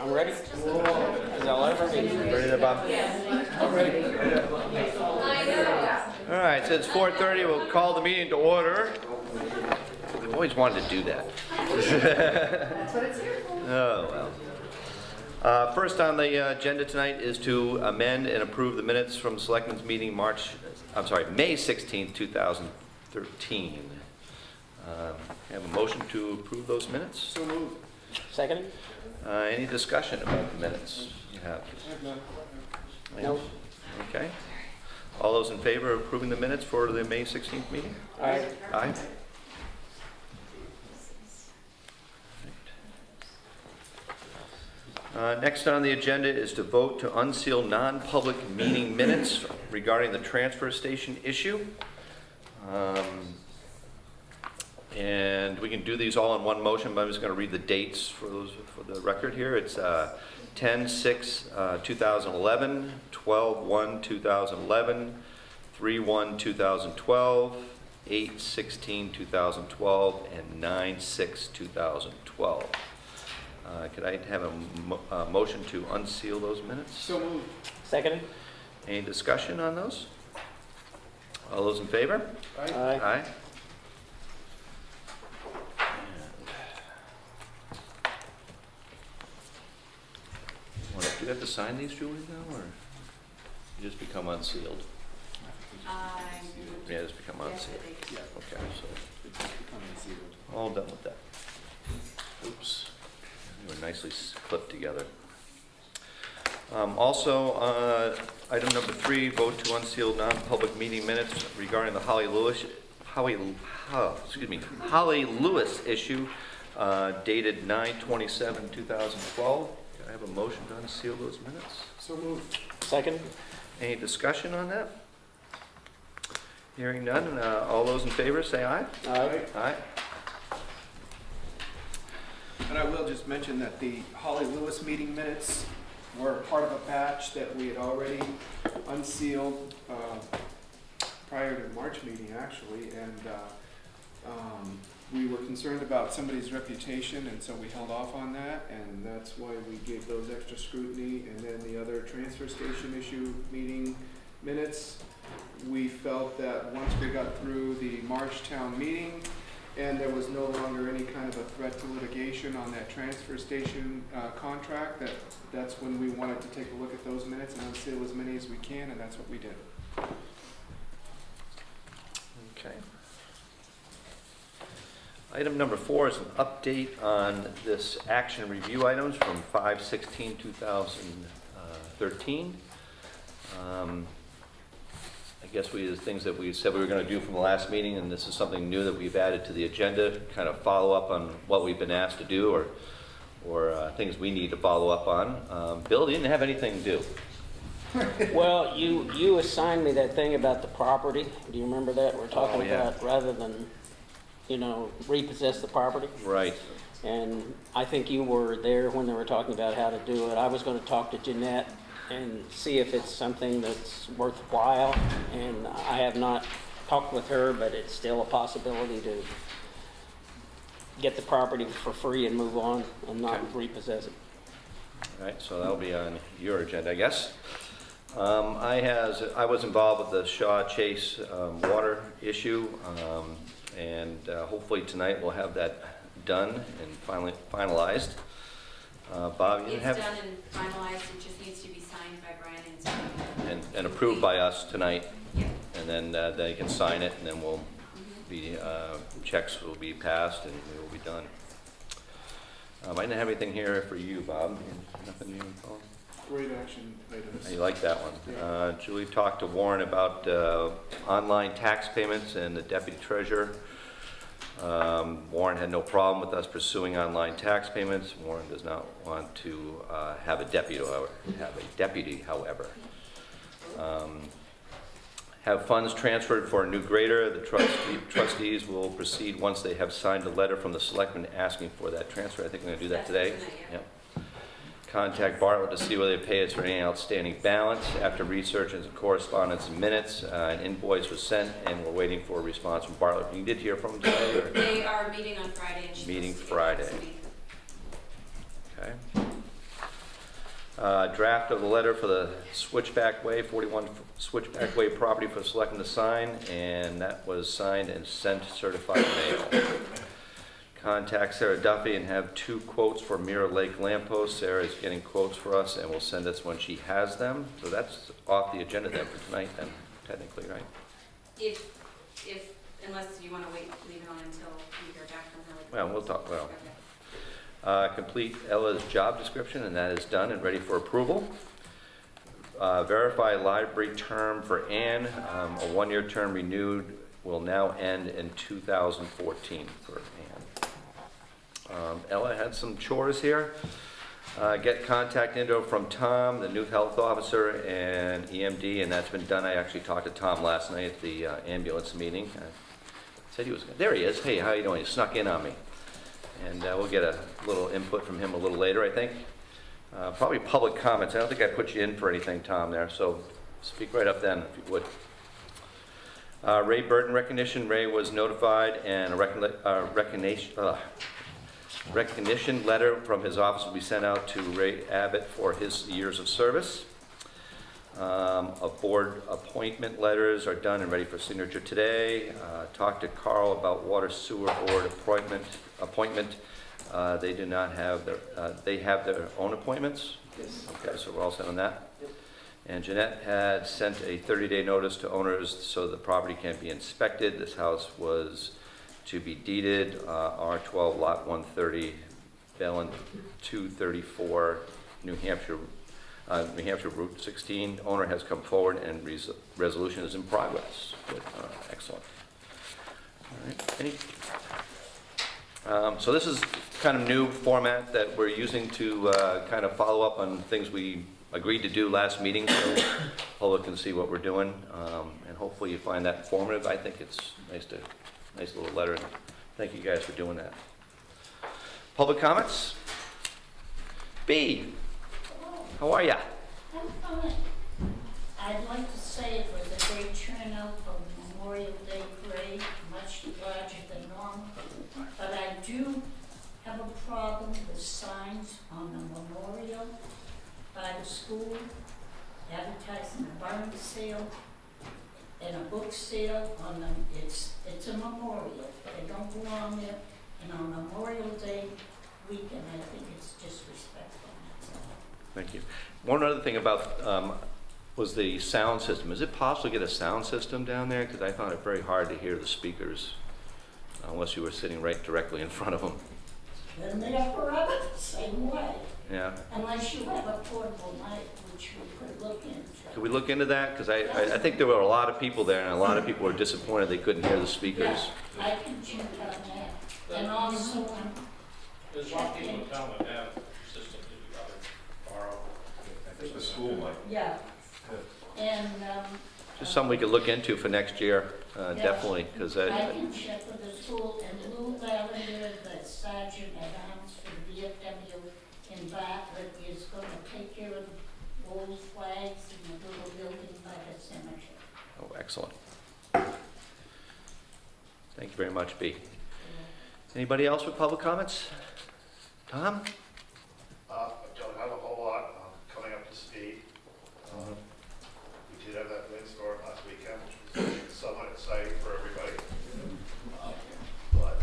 I'm ready. Is all over? Ready there, Bob? All right, so it's 4:30. We'll call the meeting to order. I've always wanted to do that. That's what it's here for. Oh, well. First on the agenda tonight is to amend and approve the minutes from Selectmen's meeting May 16th, 2013. Have a motion to approve those minutes? So moved. Second? Any discussion about the minutes you have? No. Okay. All those in favor of approving the minutes for the May 16th meeting? Aye. Aye. Next on the agenda is to vote to unseal non-public meeting minutes regarding the transfer station issue. And we can do these all in one motion, but I'm just going to read the dates for the record here. It's 10/6/2011, 12/1/2011, 3/1/2012, 8/16/2012, and 9/6/2012. Could I have a motion to unseal those minutes? So moved. Second? Any discussion on those? All those in favor? Aye. Aye. Do you have to sign these, Julie, now, or you just become unsealed? Yeah, just become unsealed. Okay, so all done with that. Oops, they were nicely clipped together. Also, item number 3, vote to unseal non-public meeting minutes regarding the Holly Lewis issue dated 9/27/2012. Can I have a motion to unseal those minutes? So moved. Second? Any discussion on that? Hearing none, all those in favor say aye. Aye. Aye. And I will just mention that the Holly Lewis meeting minutes were part of a batch that we had already unsealed prior to the March meeting, actually, and we were concerned about somebody's reputation, and so we held off on that, and that's why we gave those extra scrutiny. And then the other transfer station issue meeting minutes, we felt that once we got through the March town meeting and there was no longer any kind of a threat to litigation on that transfer station contract, that's when we wanted to take a look at those minutes and unseal as many as we can, and that's what we did. Okay. Item number 4 is an update on this action review items from 5/16/2013. I guess the things that we said we were going to do from the last meeting, and this is something new that we've added to the agenda, kind of follow up on what we've been asked to do, or things we need to follow up on. Bill, you didn't have anything to do. Well, you assigned me that thing about the property. Do you remember that? We're talking about rather than, repossess the property. Right. And I think you were there when they were talking about how to do it. I was going to talk to Jeanette and see if it's something that's worthwhile. And I have not talked with her, but it's still a possibility to get the property for free and move on and not repossess it. All right, so that'll be on your agenda, I guess. I was involved with the Shaw Chase water issue, and hopefully tonight we'll have that done and finalized. Bob, you didn't have... It's done and finalized, it just needs to be signed by Brian and Steve. And approved by us tonight, Yep. and then they can sign it, and then we'll be, checks will be passed, and we will be done. I didn't have anything here for you, Bob. Nothing you can call? Great action items. You like that one. Julie talked to Warren about online tax payments and the deputy treasurer. Warren had no problem with us pursuing online tax payments. Warren does not want to have a deputy, however. Have funds transferred for a new grader. The trustees will proceed once they have signed a letter from the selectmen asking for that transfer. I think we're going to do that today. Yep. Contact Bartlett to see whether they pay us for any outstanding balance. After research and correspondence and minutes, an invoice was sent, and we're waiting for a response from Bartlett. You did hear from them today? Or? They are meeting on Friday. And meeting Friday. Okay. Draft of the letter for the Switchback Way, 41 Switchback Way property for Selectmen to sign, and that was signed and sent certified mail. Contact Sarah Duffy and have 2 quotes for Mirror Lake lampposts. Sarah is getting quotes for us and will send us when she has them. So that's off the agenda then for tonight then, technically, right? If, unless you want to leave it on until you hear back from her. Well, we'll talk, well. Okay. Complete Ella's job description, and that is done and ready for approval. Verify library term for Ann, a 1-year term renewed, will now end in 2014 for Ann. Ella had some chores here. Get contact info from Tom, the new health officer, and EMD, and that's been done. I actually talked to Tom last night at the ambulance meeting. Said he was, there he is. Hey, how you doing? He snuck in on me. And we'll get a little input from him a little later, I think. Probably public comments. I don't think I put you in for anything, Tom, there, so speak right up then, if you would. Ray Burton recognition. Ray was notified, and a recognition letter from his office will be sent out to Ray Abbott for his years of service. Board appointment letters are done and ready for signature today. Talked to Carl about water sewer board appointment. They do not have their, they have their own appointments? Yes. Okay, so we're all set on that. Yep. And Jeanette had sent a 30-day notice to owners so the property can be inspected. This house was to be deeded, R12 lot 130, Bellin 234, New Hampshire Route 16. Owner has come forward and resolution is in progress. Good. Excellent. All right. So this is kind of new format that we're using to kind of follow up on things we agreed to do last meeting, so public can see what we're doing, and hopefully you find that informative. I think it's nice little letter, and thank you guys for doing that. Public comments? B, how are ya? I'm fine. I'd like to say it was a great turnout for Memorial Day parade, much larger than normal. But I do have a problem with signs on the memorial by the school, advertising a barn sale and a book sale on them. It's a memorial. They don't belong there. And on Memorial Day weekend, I think it's disrespectful. Thank you. One other thing about was the sound system. Is it possible to get a sound system down there? Because I found it very hard to hear the speakers unless you were sitting right directly in front of them. Then they are forever the same way. Yeah. Unless you have a portable mic, which we could look into. Could we look into that? Because I think there were a lot of people there, and a lot of people were disappointed they couldn't hear the speakers. Yeah, I can check on that. And also, There's a lot of people in town that have systems that you gotta borrow. I think the school might. yeah. And, Just something we could look into for next year, Yeah. definitely, because I can check with the school, and Lou Lavender, the sergeant at arms for the VFW in Bartlett, is going to take care of the old flags in the little building by the cemetery. Oh, excellent. Thank you very much, B. Anybody else with public comments? Tom? I don't have a whole lot coming up to speed. We did have that windstorm last weekend, which was somewhat exciting for everybody. But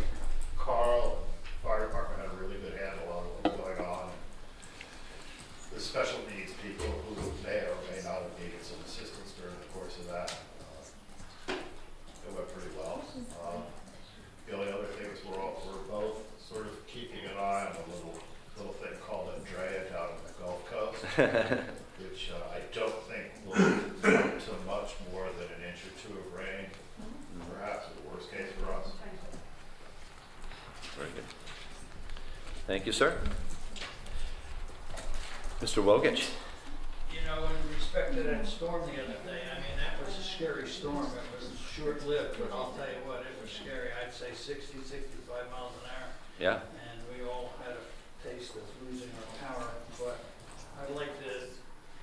Carl and fire department had a really good handle on what was going on. The special needs people who may or may not have needed some assistance during the course of that, it went pretty well. The only other thing is we're both sort of keeping an eye on a little thing called Andrea down in the Gulf Coast, which I don't think will come to much more than an inch or two of rain, perhaps at the worst case for us. Very good. Thank you, sir. Mr. Wogich? You know, in respect to that storm the other day, I mean, that was a scary storm. It was short-lived, but I'll tell you what, it was scary. I'd say 60, 65 miles an hour. Yeah. And we all had a taste of losing our power. But I'd like to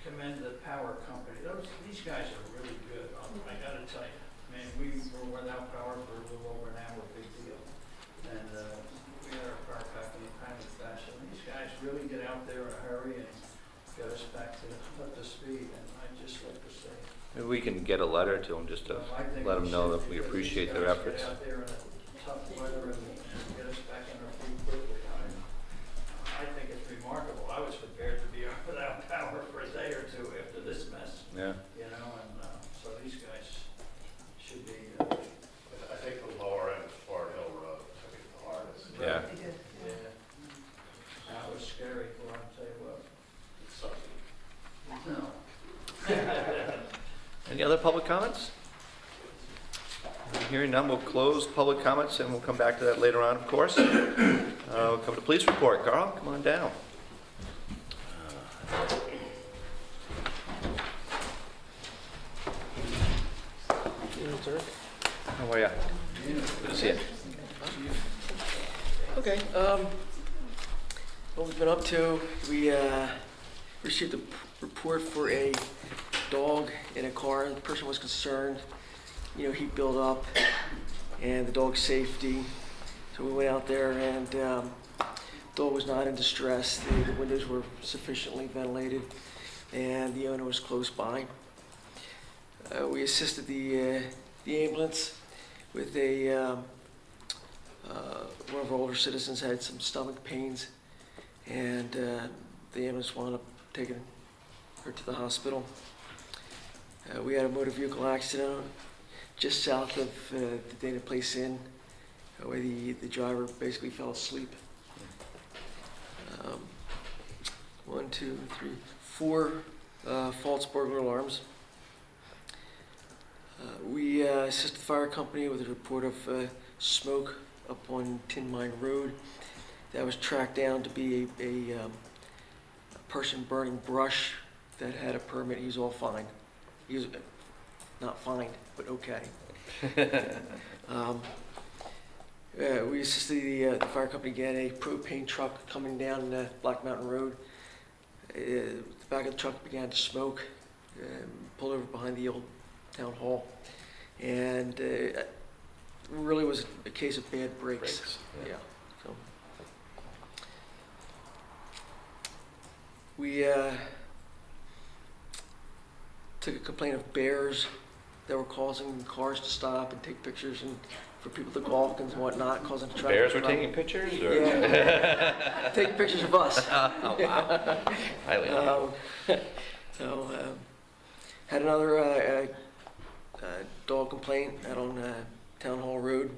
commend the power company. These guys are really good. I gotta tell you. I mean, we were without power for a little over an hour, big deal. And we had our power back in a timely fashion. These guys really get out there in a hurry and get us us back up to speed, and I'd just like to say, Maybe we can get a letter to them just to I think let them we know should, that we because appreciate these their guys efforts. Get out there in a tough weather and get us back on our feet quickly. I think it's remarkable. I was prepared to be without power for a day or two after this mess, Yeah. you know, and so these guys should be. I think the lower end of Fort Hill Road, I think the hardest. Yeah. Yeah. That was scary, well, I'll tell you what. It sucks. No. Any other public comments? Hearing none, we'll close public comments and we'll come back to that later on, of course. We'll come to police report. Carl, come on down. How are you? Good to see you. Okay, what we've been up to, we received a report for a dog in a car. The person was concerned, heat build up and the dog's safety. So we went out there and the dog was not in distress. The windows were sufficiently ventilated and the owner was close by. We assisted the ambulance with one of our older citizens had some stomach pains, and the ambulance wound up taking her to the hospital. We had a motor vehicle accident just south of the Dana Place Inn, where the driver basically fell asleep. 1, 2, 3, 4 false burglar alarms. We assisted the fire company with a report of smoke up on Tin Mine Road. That was tracked down to be a person burning brush that had a permit. He was all fine. He was not fined, but okay. We assisted the fire company get a propane truck coming down Black Mountain Road. The back of the truck began to smoke, pulled over behind the old town hall, and really was a case of bad brakes. Yeah. So we took a complaint of bears that were causing cars to stop and take pictures and for people to gawk and whatnot, causing traffic. Bears were problem. taking pictures? Or? Yeah, taking pictures of us. Oh, wow. Highly unusual. Had another dog complaint out on Town Hall Road.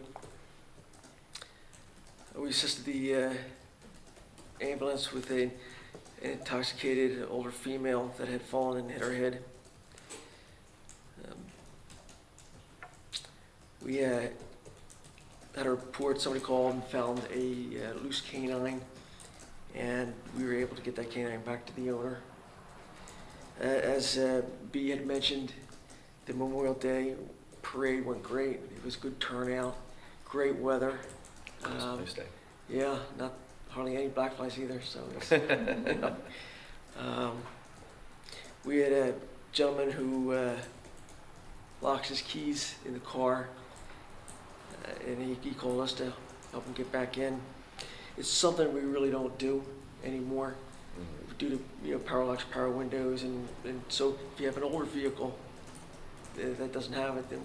We assisted the ambulance with an intoxicated older female that had fallen and hit her head. We had a report, somebody called and found a loose canine, and we were able to get that canine back to the owner. As B had mentioned, the Memorial Day parade went great. It was good turnout, great weather. Nice day. Yeah, not hardly any black flies either. So it was, we had a gentleman who locks his keys in the car, and he called us to help him get back in. It's something we really don't do anymore due to power locks, power windows, and so if you have an older vehicle that doesn't have it, then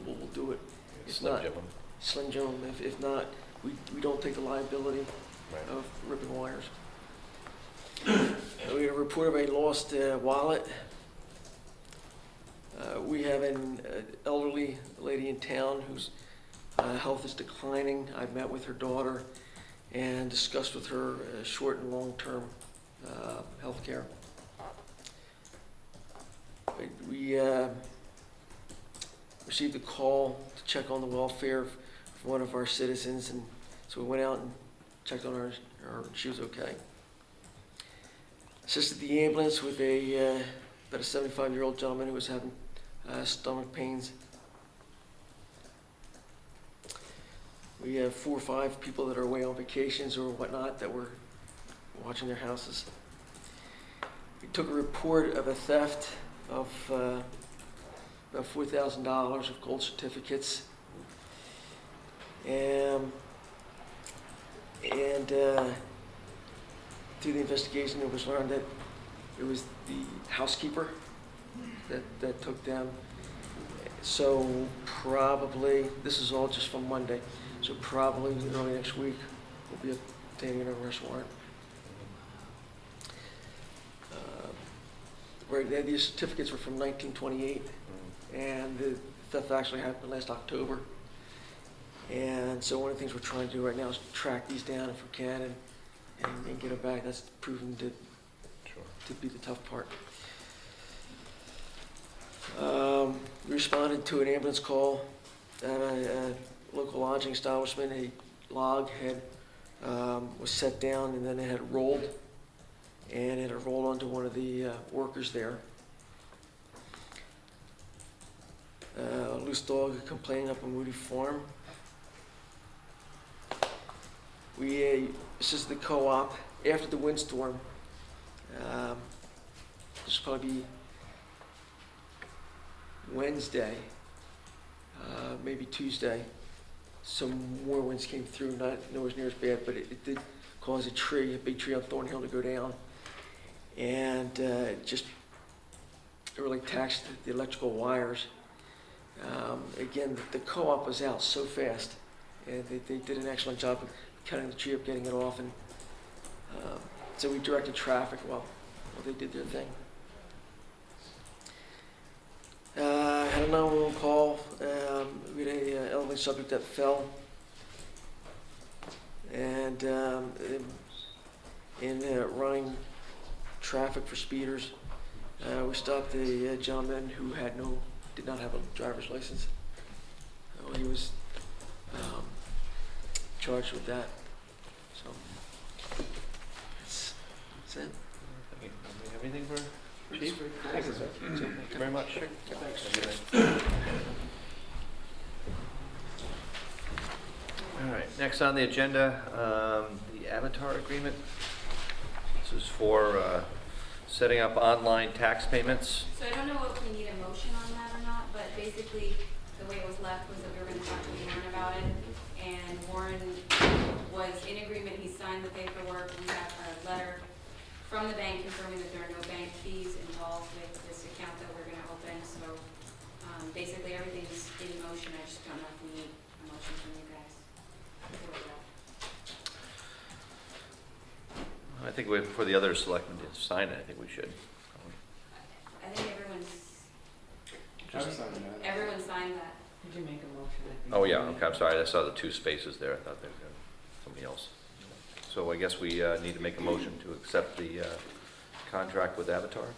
we'll do it. Slim Jim 'em. Slim Jim. If not, we don't take the liability of ripping wires. We had a report of a lost wallet. We have an elderly lady in town whose health is declining. I met with her daughter and discussed with her short and long-term health care. We received a call to check on the welfare of one of our citizens, and so we went out and checked on her. She was okay. Assisted the ambulance with about a 75-year-old gentleman who was having stomach pains. We have 4 or 5 people that are away on vacations or whatnot that were watching their houses. We took a report of a theft of about $4,000 of gold certificates. And through the investigation, it was learned that It was the housekeeper that took them. So probably, this is all just from Monday, so probably early next week, we'll be obtaining an arrest warrant. Right, these certificates were from 1928, and the theft actually happened last October. And so one of the things we're trying to do right now is track these down if we can and get them back. That's proven to be the tough part. We responded to an ambulance call at a local lodging establishment. A log had was set down and then it had rolled, and it had rolled onto one of the workers there. A loose dog complaining up on Moody Farm. This is the co-op after the windstorm. This will probably be Wednesday, maybe Tuesday. Some more winds came through, not nowhere near as bad, but it did cause a big tree on Thornhill to go down. And it really taxed the electrical wires. Again, the co-op was out so fast, and they did an excellent job of cutting the tree up, getting it off, and so we directed traffic while they did their thing. Had a 911 call. We had an elderly subject that fell, and in running traffic for speeders, we stopped a gentleman who did not have a driver's license. He was charged with that. So that's it. Do you have anything for Chief? Thank you, sir. Thank you very much. All right, next on the agenda, the Avatar agreement. This is for setting up online tax payments. So I don't know if we need a motion on that or not, but basically, the way it was left was that we were gonna talk to Warren about it, and Warren was in agreement, he signed the paperwork, we have a letter from the bank confirming that there are no bank fees involved with this account that we're gonna open, so, basically everything's in motion, I just don't know if we need a motion from you guys. I think for the other selectmen to sign it, I think we should. I think I've signed that. everyone signed that. Did you make a motion? Oh, yeah, okay, I'm sorry, I saw the two spaces there, I thought they were somebody else. So I guess we need to make a motion to accept the contract with Avatar.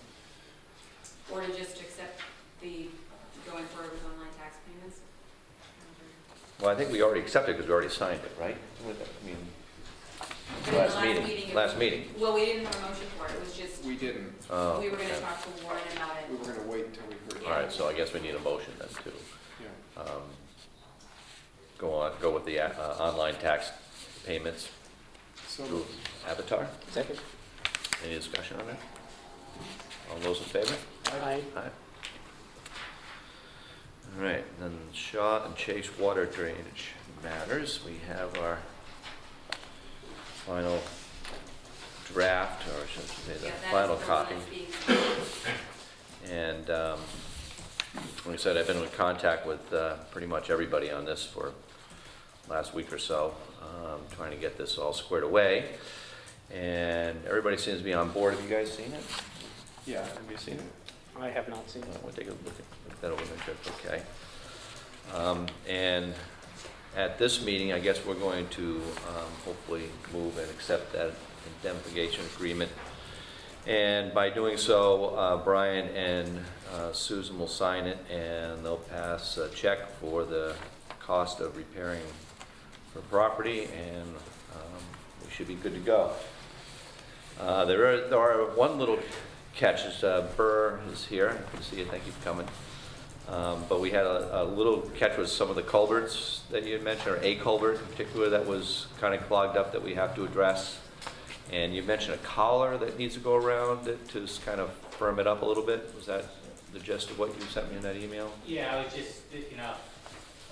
Or to just accept going forward with online tax payments. Well, I think we already accepted because we already signed it, right? I mean, But in the last meeting. Well, we didn't have a motion for it, it was just, We didn't. Oh, we were gonna okay. talk to Warren about it. We were gonna wait until we heard. All right, so I guess we need a motion then to Yeah. go with the online tax payments So through Avatar. Second? Any discussion on that? All those in favor? Aye. Aye. All right, then Shaw and Chase water drainage matters. We have our final draft, or should I say the Yeah, that is final the one copy. that's being- And like I said, I've been in contact with pretty much everybody on this for last week or so, trying to get this all squared away. And everybody seems to be on board. Have you guys seen it? Yeah. Have you seen it? I have not seen it. We'll take a look at that over there, okay. And at this meeting, I guess we're going to hopefully move and accept that indemnification agreement. And by doing so, Brian and Susan will sign it, and they'll pass a check for the cost of repairing the property, and we should be good to go. There are one little catch. Burr is here. I can see you. Thank you for coming. But we had a little catch with some of the culverts that you had mentioned, or a culvert in particular that was kind of clogged up that we have to address. And you mentioned a collar that needs to go around it to kind of firm it up a little bit. Was that the gist of what you sent me in that email? Yeah, I was just, I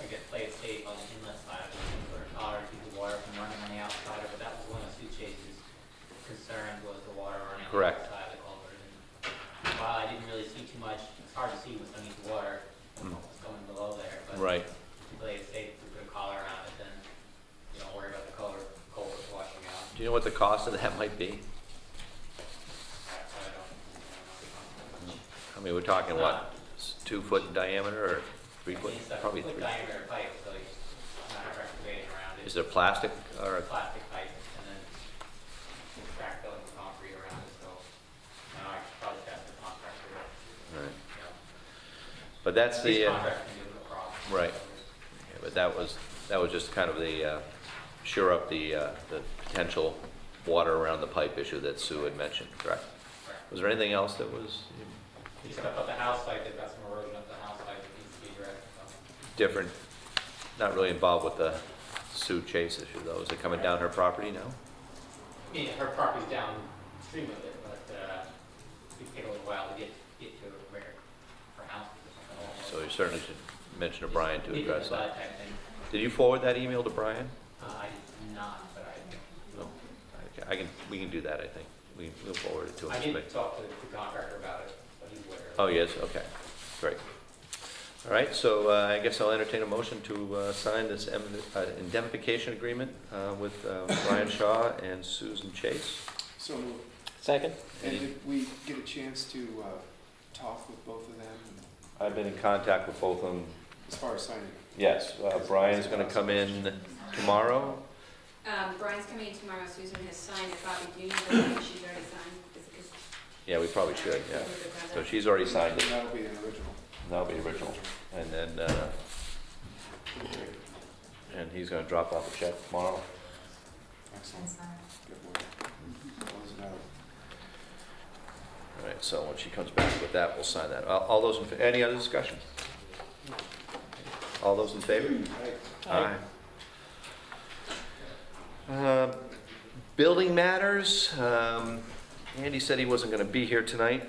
guess play it safe on the inlet side, put a collar to keep the water from running on the outside, but that was one of Sue Chase's concerns, was the water running on the Correct. outside of the culvert. Do you know what the cost of that might be? I mean, we're talking what, 2 foot in diameter or 3 foot? It's a Probably foot 3. diameter pipe, so it's not excavating around it. Is it plastic or? Plastic pipe, and then crack filling with concrete around it, so, I could probably test the contractor, but, Right. you know. But that's These the, contractors can do no problem. right. Yeah, but that was just kind of the, sure up the potential water around the pipe issue that Sue had mentioned, correct? Correct. Was there anything else that was Just up the house pipe, they've got some erosion up the house pipe that needs to be addressed, so. different, not really involved with the Sue Chase issue though? Is it coming down her property now? Yeah, her property's downstream of it, but, it'd take a little while to get to where her house is or something. So you certainly should mention to Brian to Maybe address the that. type thing. Did you forward that email to Brian? I did not, but I. No. We can do that, I think. We'll forward it to him. I did talk to the contractor about it, but he's aware of it. Oh, yes, okay, great. All right, so I guess I'll entertain a motion to sign this indemnification agreement with Brian Shaw and Susan Chase. So moved. Second? And did we get a chance to talk with both of them I've been in contact with both of them. as far as signing? Yes, Brian's going to come in tomorrow. Brian's coming in tomorrow, Susan has signed a copy, do you need the one she's already signed? Is- Yeah, we probably should, yeah. is it So present? she's already signed it. That'll be an original. That'll be original. And then, and he's going to drop off a check tomorrow. Excellent. Good work. Close it out. All right, so when she comes back with that, we'll sign that. All those, any other discussion? All those in favor? Aye. Building matters. Andy said he wasn't going to be here tonight,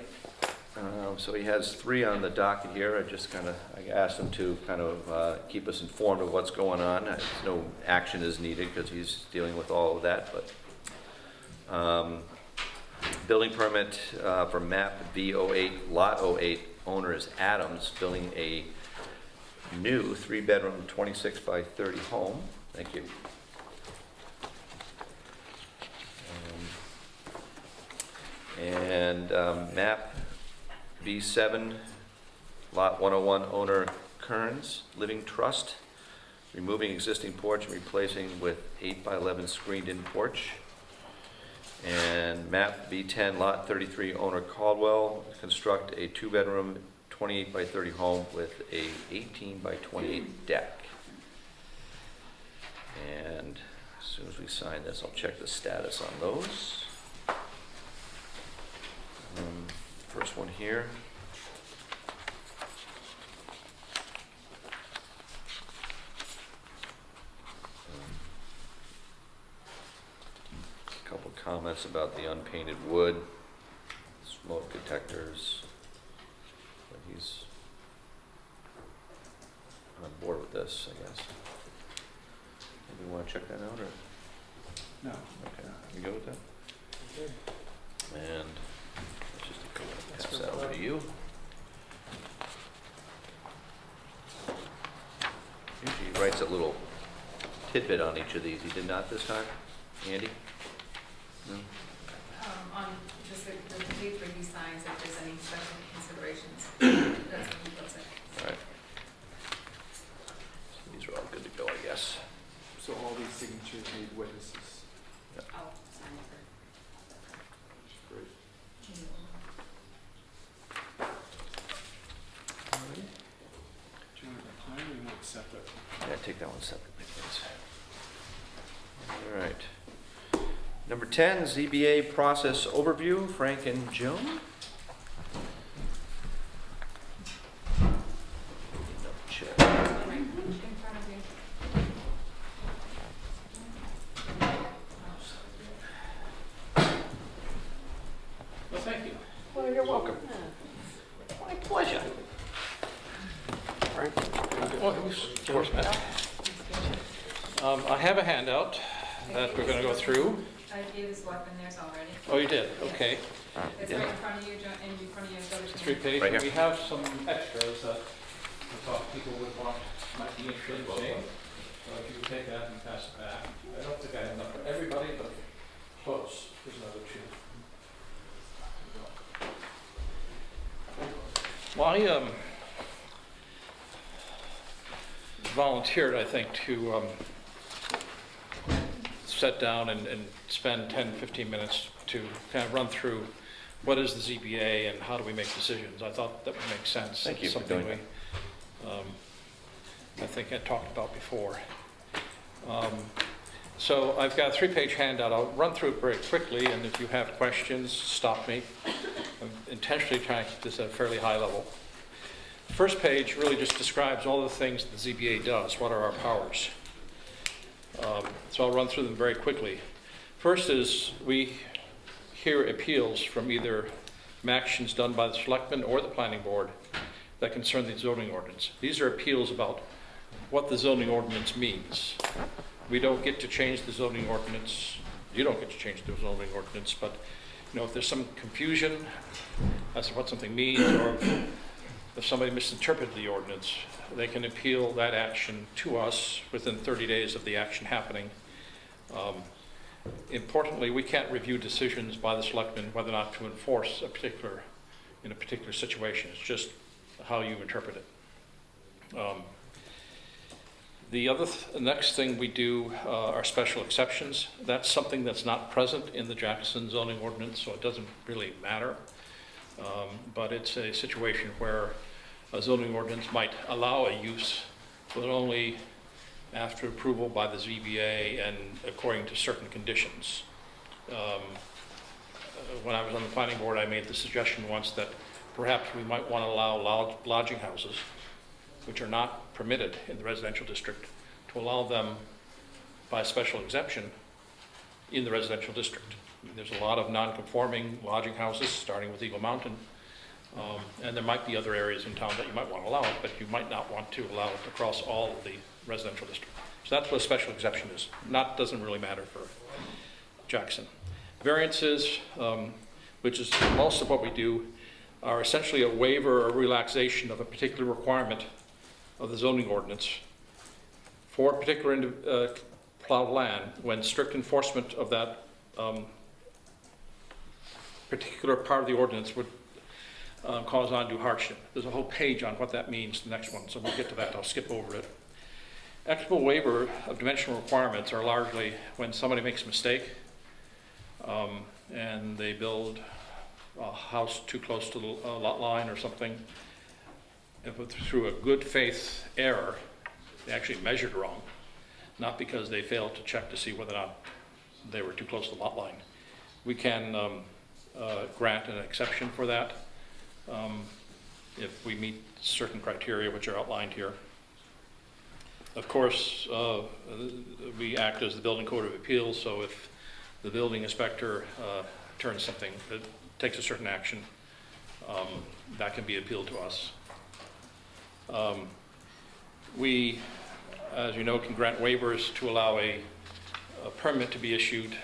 so he has 3 on the docket here. I asked him to kind of keep us informed of what's going on. No action is needed because he's dealing with all of that, but building permit for map V08, lot 08, owner is Adams, building a new 3-bedroom, 26 by 30 home. Thank you. And map B7, lot 101, owner Kearns, Living Trust, removing existing porch and replacing with 8 by 11 screened-in porch. And map B10, lot 33, owner Caldwell, construct a 2-bedroom, 28 by 30 home with a 18 by 28 deck. And as soon as we sign this, I'll check the status on those. First one here. A couple comments about the unpainted wood, smoke detectors. But he's on board with this, I guess. Maybe you want to check that out, or? No. Okay, you go with that? And let's just pass that over to you. Usually he writes a little tidbit on each of these. He did not this time, Andy? No? On just the page where he signs, if there's any special considerations, that's what he puts in. All right. So these are all good to go, I guess. So all these signatures need witnesses. I'll sign it for. Great. Do you want a plan or you want separate? Yeah, take that one separately, please. All right. Number 10, ZBA process overview, Frank and Joan. Check. Right in front of you. Well, thank you. Well, you're welcome. My pleasure. Frank? Oh, of course, Matt. I have a handout that we're going to go through. I gave this weapon theirs already. Oh, you did? Okay. It's right in front of you, and in front of you, go to. It's 3 pages. Right here. We have some extras that we thought people would want, might be interested in seeing. So if you could take that and pass it back. I don't think I have enough for everybody, but I volunteered, I think, to sit down and spend 10, 15 minutes to kind of run through what is the ZBA and how do we make decisions. I thought that would make sense. Thank you It's for something doing I think I talked about before. So I've got a 3-page handout. I'll run through it very quickly, and if you have questions, stop me. I'm intentionally trying to keep this at a fairly high level. The first page really just describes all the things the ZBA does. What are our powers? So I'll run through them very quickly. First is we hear appeals from either actions done by the Selectmen or the Planning Board that concern the zoning ordinance. These are appeals about what the zoning ordinance means. We don't get to change the zoning ordinance. You don't get to change the zoning ordinance, but if there's some confusion as to what something means, or if somebody misinterpreted the ordinance, they can appeal that action to us within 30 days of the action happening. Importantly, we can't review decisions by the Selectmen whether or not to enforce in a particular situation. It's just how you interpret it. The next thing we do are special exceptions. That's something that's not present in the Jackson zoning ordinance, so it doesn't really matter. But it's a situation where a zoning ordinance might allow a use, but only after approval by the ZBA and according to certain conditions. When I was on the planning board, I made the suggestion once that perhaps we might want to allow lodging houses, which are not permitted in the residential district, to allow them by special exemption in the residential district. There's a lot of non-conforming lodging houses, starting with Eagle Mountain, and there might be other areas in town that you might want to allow it, but you might not want to allow it across all of the residential district. So that's what a special exception is. Doesn't really matter for Jackson. Variances, which is most of what we do, are essentially a waiver or relaxation of a particular requirement of the zoning ordinance for a particular plowed land when strict enforcement of that particular part of the ordinance would cause undue hardship. There's a whole page on what that means, the next one, so we'll get to that. I'll skip over it. Equitable waiver of dimensional requirements are largely when somebody makes a mistake and they build a house too close to the lot line or something. If through a good faith error, they actually measured wrong, not because they failed to check to see whether or not they were too close to the lot line. We can grant an exception for that if we meet certain criteria which are outlined here. Of course, we act as the Building Code of Appeals, so if the building inspector turns something that takes a certain action, that can be appealed to us. We, as you know, can grant waivers to allow a permit to be issued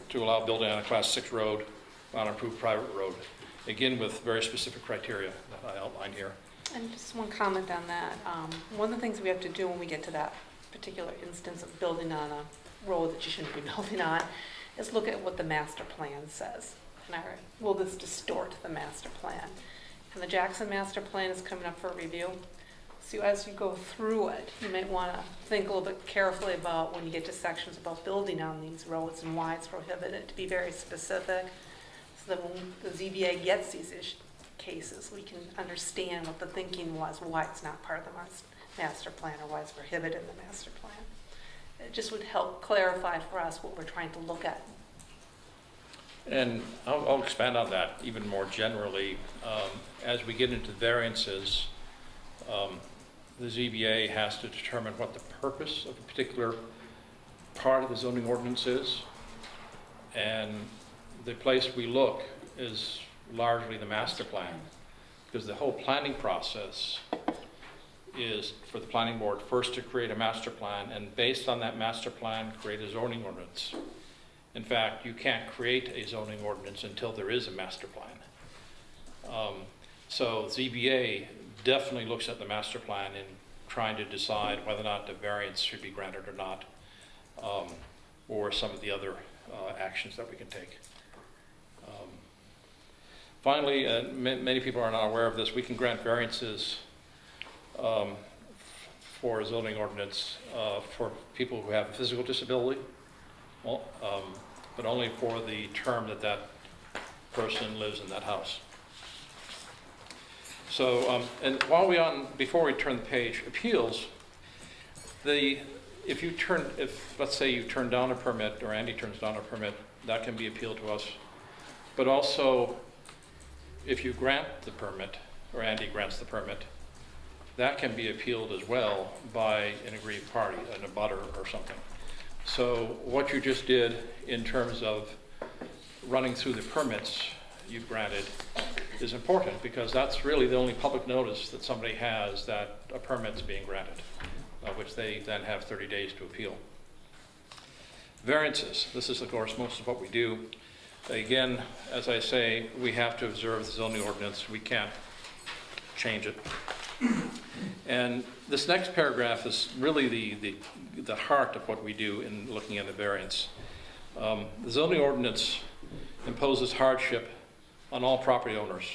to allow building on a Class 6 road on an approved private road, again with very specific criteria that I outlined here. And just one comment on that. One of the things we have to do when we get to that particular instance of building on a road that you shouldn't be building on is look at what the master plan says. And will this distort the master plan? And the Jackson master plan is coming up for review. So as you go through it, you might want to think a little bit carefully about when you get to sections about building on these roads and why it's prohibited, to be very specific, so that when the ZBA gets these cases, we can understand what the thinking was, why it's not part of the master plan or why it's prohibited in the master plan. It just would help clarify for us what we're trying to look at. And I'll expand on that even more generally. As we get into variances, the ZBA has to determine what the purpose of a particular part of the zoning ordinance is. And the place we look is largely the master plan, because the whole planning process is for the planning board first to create a master plan, and based on that master plan, create a zoning ordinance. In fact, you can't create a zoning ordinance until there is a master plan. So ZBA definitely looks at the master plan in trying to decide whether or not the variance should be granted or not, or some of the other actions that we can take. Finally, many people are not aware of this, we can grant variances for a zoning ordinance for people who have a physical disability, well, but only for the term that that person lives in that house. So, and before we turn the page, appeals, if let's say you turn down a permit, or Andy turns down a permit, that can be appealed to us. But also, if you grant the permit, or Andy grants the permit, that can be appealed as well by an aggrieved party, an abutter or something. So what you just did in terms of running through the permits you've granted is important, because that's really the only public notice that somebody has that a permit's being granted, which they then have 30 days to appeal. Variances, this is of course most of what we do. Again, as I say, we have to observe the zoning ordinance, we can't change it. And this next paragraph is really the heart of what we do in looking at a variance. The zoning ordinance imposes hardship on all property owners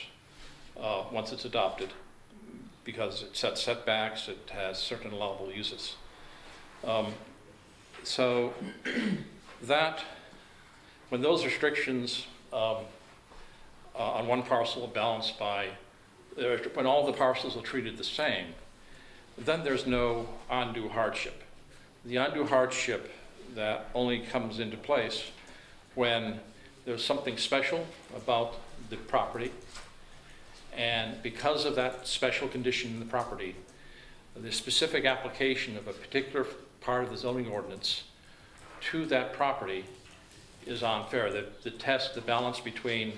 once it's adopted, because it sets setbacks, it has certain allowable uses. So that, when those restrictions on one parcel are balanced by, when all the parcels are treated the same, then there's no undue hardship. The undue hardship that only comes into place when there's something special about the property, and because of that special condition in the property, the specific application of a particular part of the zoning ordinance to that property is unfair. The test, the balance between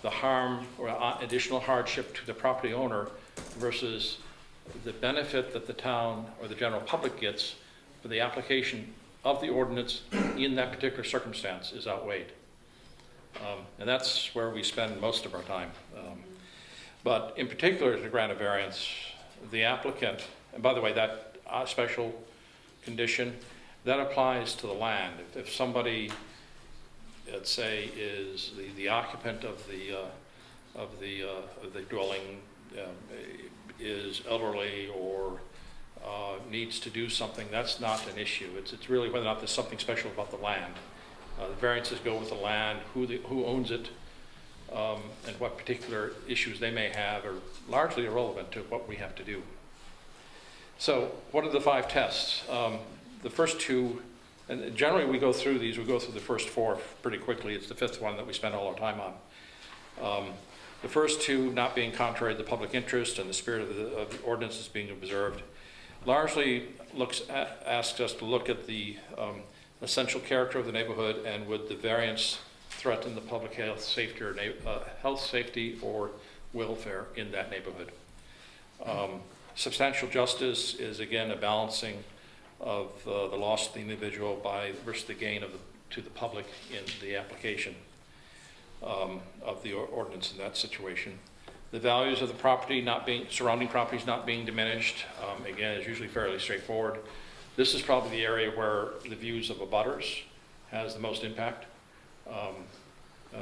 the harm or additional hardship to the property owner versus the benefit that the town or the general public gets for the application of the ordinance in that particular circumstance is outweighed. And that's where we spend most of our time. But in particular, to grant a variance, the applicant, and by the way, that special condition, that applies to the land. If somebody, let's say, is the occupant of the dwelling is elderly or needs to do something, that's not an issue. It's really whether or not there's something special about the land. The variances go with the land, who owns it, and what particular issues they may have are largely irrelevant to what we have to do. So what are the 5 tests? The first 2, and generally we go through these, we go through the first 4 pretty quickly. It's the 5th one that we spend all our time on. The first 2, not being contrary to the public interest and the spirit of the ordinance is being observed, largely asks us to look at the essential character of the neighborhood, and would the variance threaten the public health, safety, or welfare in that neighborhood. Substantial justice is again a balancing of the loss of the individual versus the gain to the public in the application of the ordinance in that situation. The values of the property surrounding properties not being diminished, again, is usually fairly straightforward. This is probably the area where the views of abutters has the most impact,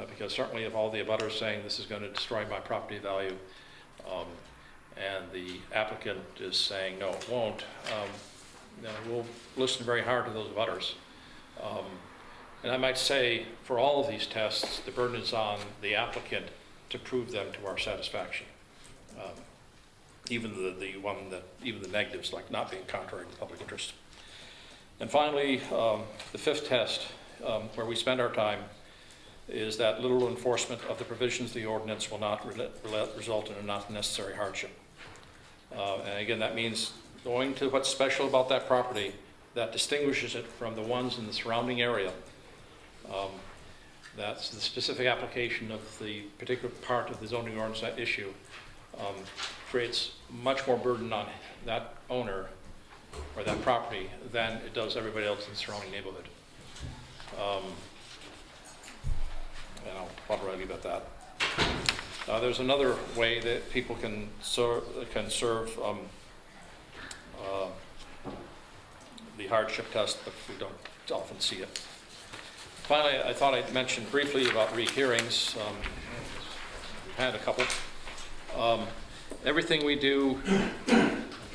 because certainly if all the abutters saying this is going to destroy my property value, and the applicant is saying no, it won't, we'll listen very hard to those abutters. And I might say for all of these tests, the burden is on the applicant to prove them to our satisfaction. Even the negatives, like not being contrary to public interest. And finally, the 5th test, where we spend our time, is that little enforcement of the provisions of the ordinance will not result in a not necessary hardship. And again, that means going to what's special about that property that distinguishes it from the ones in the surrounding area. That's the specific application of the particular part of the zoning ordinance issue, creates much more burden on that owner or that property than it does everybody else in the surrounding neighborhood. And I'll probably leave it at that. There's another way that people can serve the hardship test, but we don't often see it. Finally, I thought I'd mention briefly about rehearings. had a couple. Everything we do,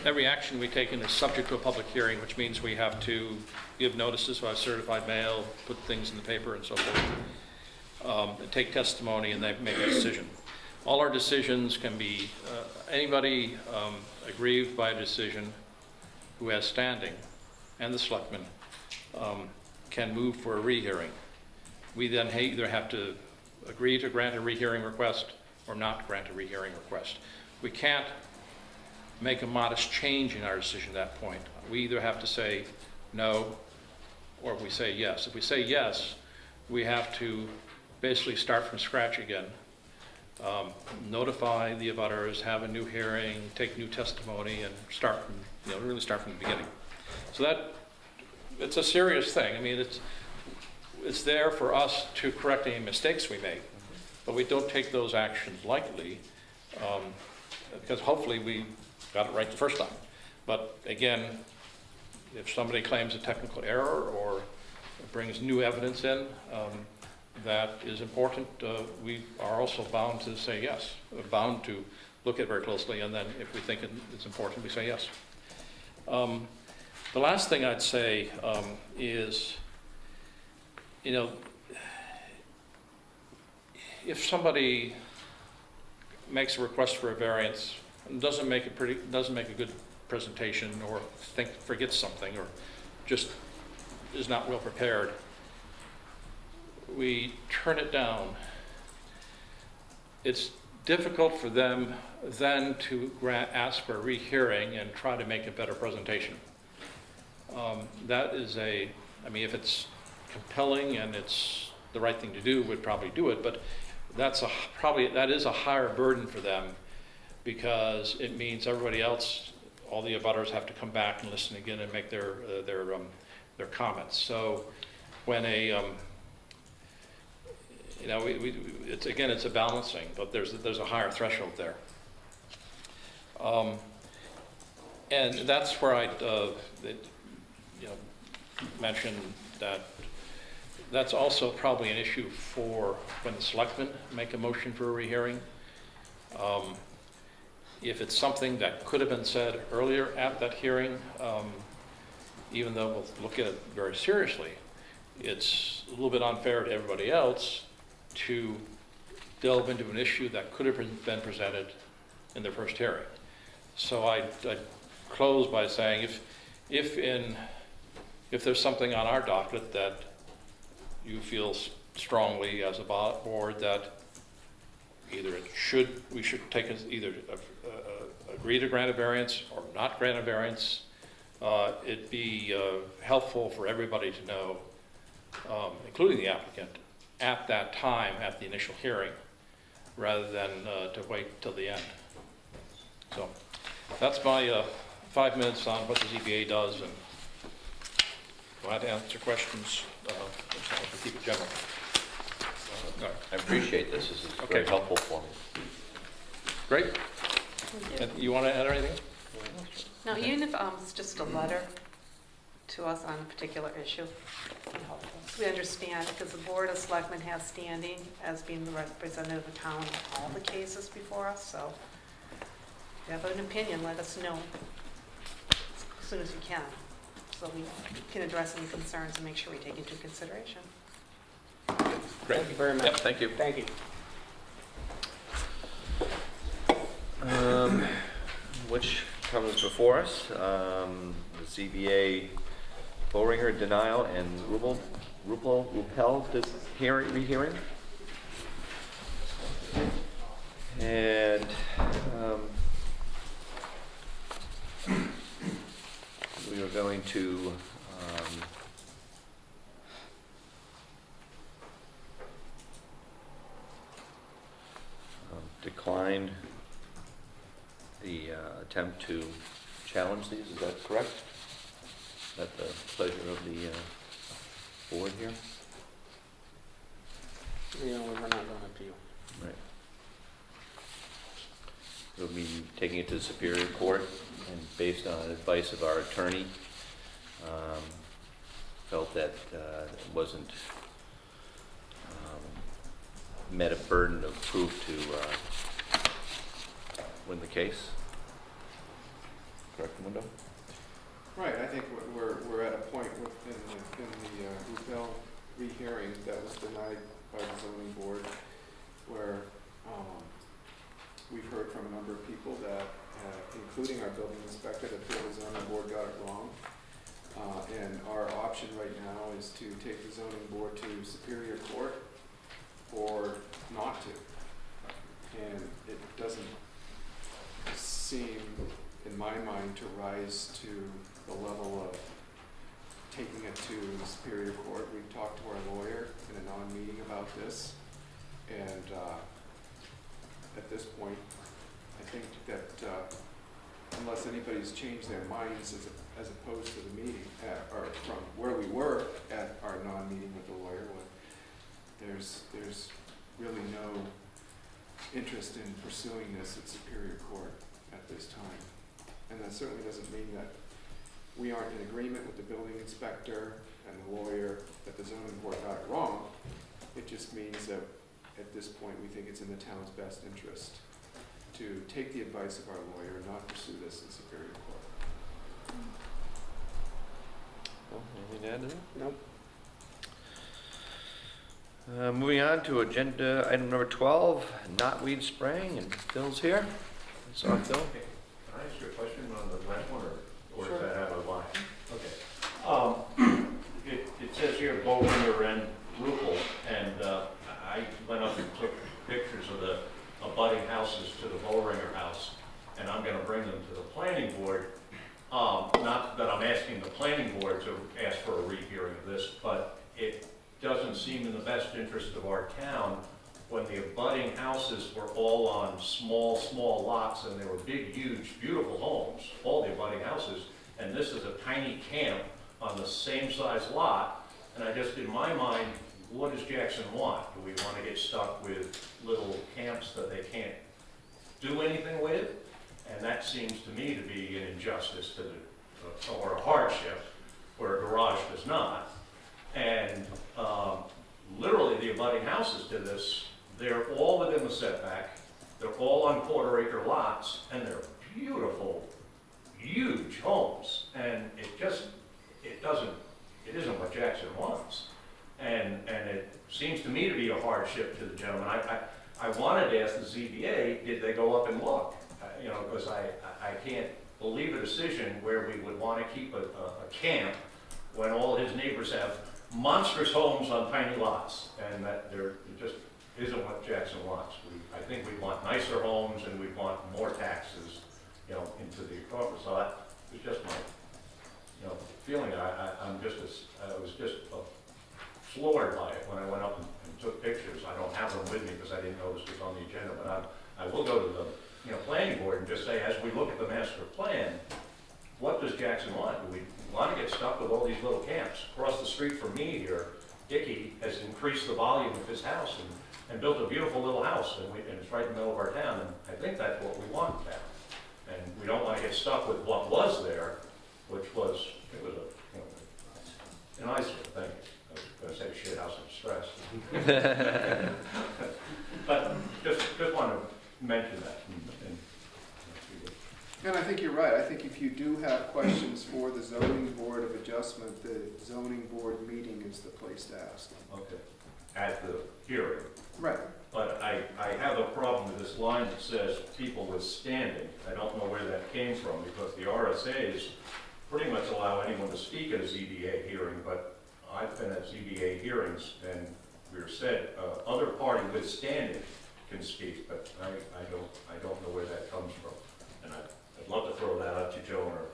every action we take is subject to a public hearing, which means we have to give notices by certified mail, put things in the paper and so forth, take testimony, and they make a decision. All our decisions can be, anybody aggrieved by a decision who has standing, and the selectmen, can move for a rehearing. We then either have to agree to grant a rehearing request or not grant a rehearing request. We can't make a modest change in our decision at that point. We either have to say no, or we say yes. If we say yes, we have to basically start from scratch again. Notify the abutters, have a new hearing, take new testimony, and start from, really start from the beginning. So it's a serious thing. I mean, it's there for us to correct any mistakes we make, but we don't take those actions lightly, because hopefully we got it right the first time. But again, if somebody claims a technical error or brings new evidence in, that is important, we are also bound to say yes, bound to look at it very closely, and then if we think it's important, we say yes. The last thing I'd say is, if somebody makes a request for a variance and doesn't make a good presentation, or forgets something, or just is not well prepared, we turn it down. It's difficult for them then to ask for a rehearing and try to make a better presentation. That is if it's compelling and it's the right thing to do, we'd probably do it, but that is a higher burden for them, because it means everybody else, all the abutters, have to come back and listen again and make their comments. So when it's a balancing, but there's a higher threshold there. And that's where I mentioned that that's also probably an issue for when the selectmen make a motion for a rehearing. If it's something that could have been said earlier at that hearing, even though we'll look at it very seriously, it's a little bit unfair to everybody else to delve into an issue that could have been presented in the first hearing. So I'd close by saying, if there's something on our docket that you feel strongly as a board that either we should take either agree to grant a variance or not grant a variance, it'd be helpful for everybody to know, including the applicant, at that time, at the initial hearing, rather than to wait till the end. So that's my 5 minutes on what the ZBA does, and glad to answer questions. Keep it general. I appreciate this. This is very helpful for me. Great. And you want to add anything? Now, even if it's just a letter to us on a particular issue, we understand, because the Board of Selectmen has standing as being the representative of the town in all the cases before us, so if you have an opinion, let us know as soon as you can, so we can address any concerns and make sure we take into consideration. Great. Thank you very much. Yep, thank you. Thank you. Which comes before us, the ZBA Bowringer denial and Rupel rehearing. And we are going to decline the attempt to challenge these. Is that correct? Is that the pleasure of the board here? We're not going to appeal. Right. We'll be taking it to the Superior Court, and based on advice of our attorney, felt that it wasn't met a burden of proof to win the case. Correct, Mundo? Right, I think we're at a point within the Rubel rehearing that was denied by the zoning board, where we've heard from a number of people that, including our building inspector, that feel the zoning board got it wrong. And our option right now is to take the zoning board to Superior Court or not to. And it doesn't seem, in my mind, to rise to the level of taking it to the Superior Court. We've talked to our lawyer in a non-meeting about this, and at this point, I think that unless anybody's changed their minds as opposed to the meeting, or from where we were at our non-meeting with the lawyer, there's really no interest in pursuing this at Superior Court at this time. And that certainly doesn't mean that we aren't in agreement with the building inspector and the lawyer that the zoning board got it wrong. It just means that at this point we think it's in the town's best interest to take the advice of our lawyer and not pursue this in Superior Court. Well, anything to add to that? Nope. Moving on to agenda item number 12, knotweed spraying, and Phil's here. It's on Phil. Can I ask you a question on the last one, or Sure. is that out of line? Okay. It says here Bowringer and Rupel, and I went up and took pictures of the abutting houses to the Bowringer house, and I'm gonna bring them to the planning board. Not that I'm asking the planning board to ask for a rehearing of this, but it doesn't seem in the best interest of our town when the abutting houses were all on small lots, and they were big, huge, beautiful homes, all the abutting houses, and this is a tiny camp on the same size lot, and I just, in my mind, what does Jackson want? Do we want to get stuck with little camps that they can't do anything with? And that seems to me to be an injustice to the, or a hardship, where a garage does not. And literally the abutting houses to this, they're all within the setback, they're all on quarter-acre lots, and they're beautiful, huge homes. And it isn't what Jackson wants. And it seems to me to be a hardship to the gentleman. I wanted to ask the ZBA, did they go up and look? Because I can't believe a decision where we would want to keep a camp when all his neighbors have monstrous homes on tiny lots, and that it just isn't what Jackson wants. I think we want nicer homes, and we want more taxes, into the corporate. So that was just my, feeling. I was just floored by it when I went up and took pictures. I don't have them with me because I didn't know this was on the agenda, but I will go to the, planning board and just say, as we look at the master plan, what does Jackson want? Do we want to get stuck with all these little camps? Across the street from me here, Dickey has increased the volume of his house and built a beautiful little house, and it's right in the middle of our town, and I think that's what we want now. And we don't want to get stuck with what was there, which was, an eyesore, thank you. I was going to say shit house of distress. But just want to mention that. And I think you're right. I think if you do have questions for the zoning board of adjustment, the zoning board meeting is the place to ask them. Okay. At the hearing. Right. But I have a problem with this line that says people withstanding. I don't know where that came from, because the RSAs pretty much allow anyone to speak at a ZBA hearing, but I've been at ZBA hearings and we're said other party withstanding can speak, but I don't know where that comes from. And I'd love to throw that out to Joe or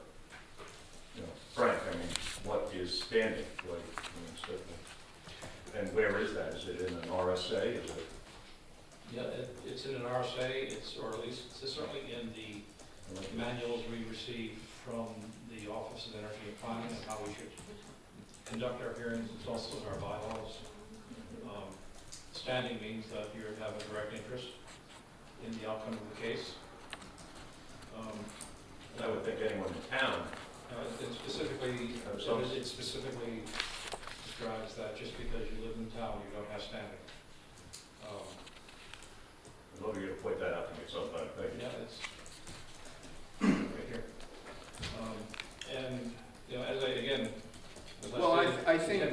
Frank. I mean, what is standing? And where is that? Is it in an RSA? Is it? Yeah, it's in an RSA, or at least it's certainly in the manuals we received from the Office of Energy and Planning and how we should conduct our hearings. It's also in our bylaws. Standing means that you have a direct interest in the outcome of the case. I would think anyone in town. It specifically describes that just because you live in town, you don't have standing. I'd love you to point that out to me sometime, thank you. Yeah, it's right here. And, you know, as I, again, as I Well, stated. I think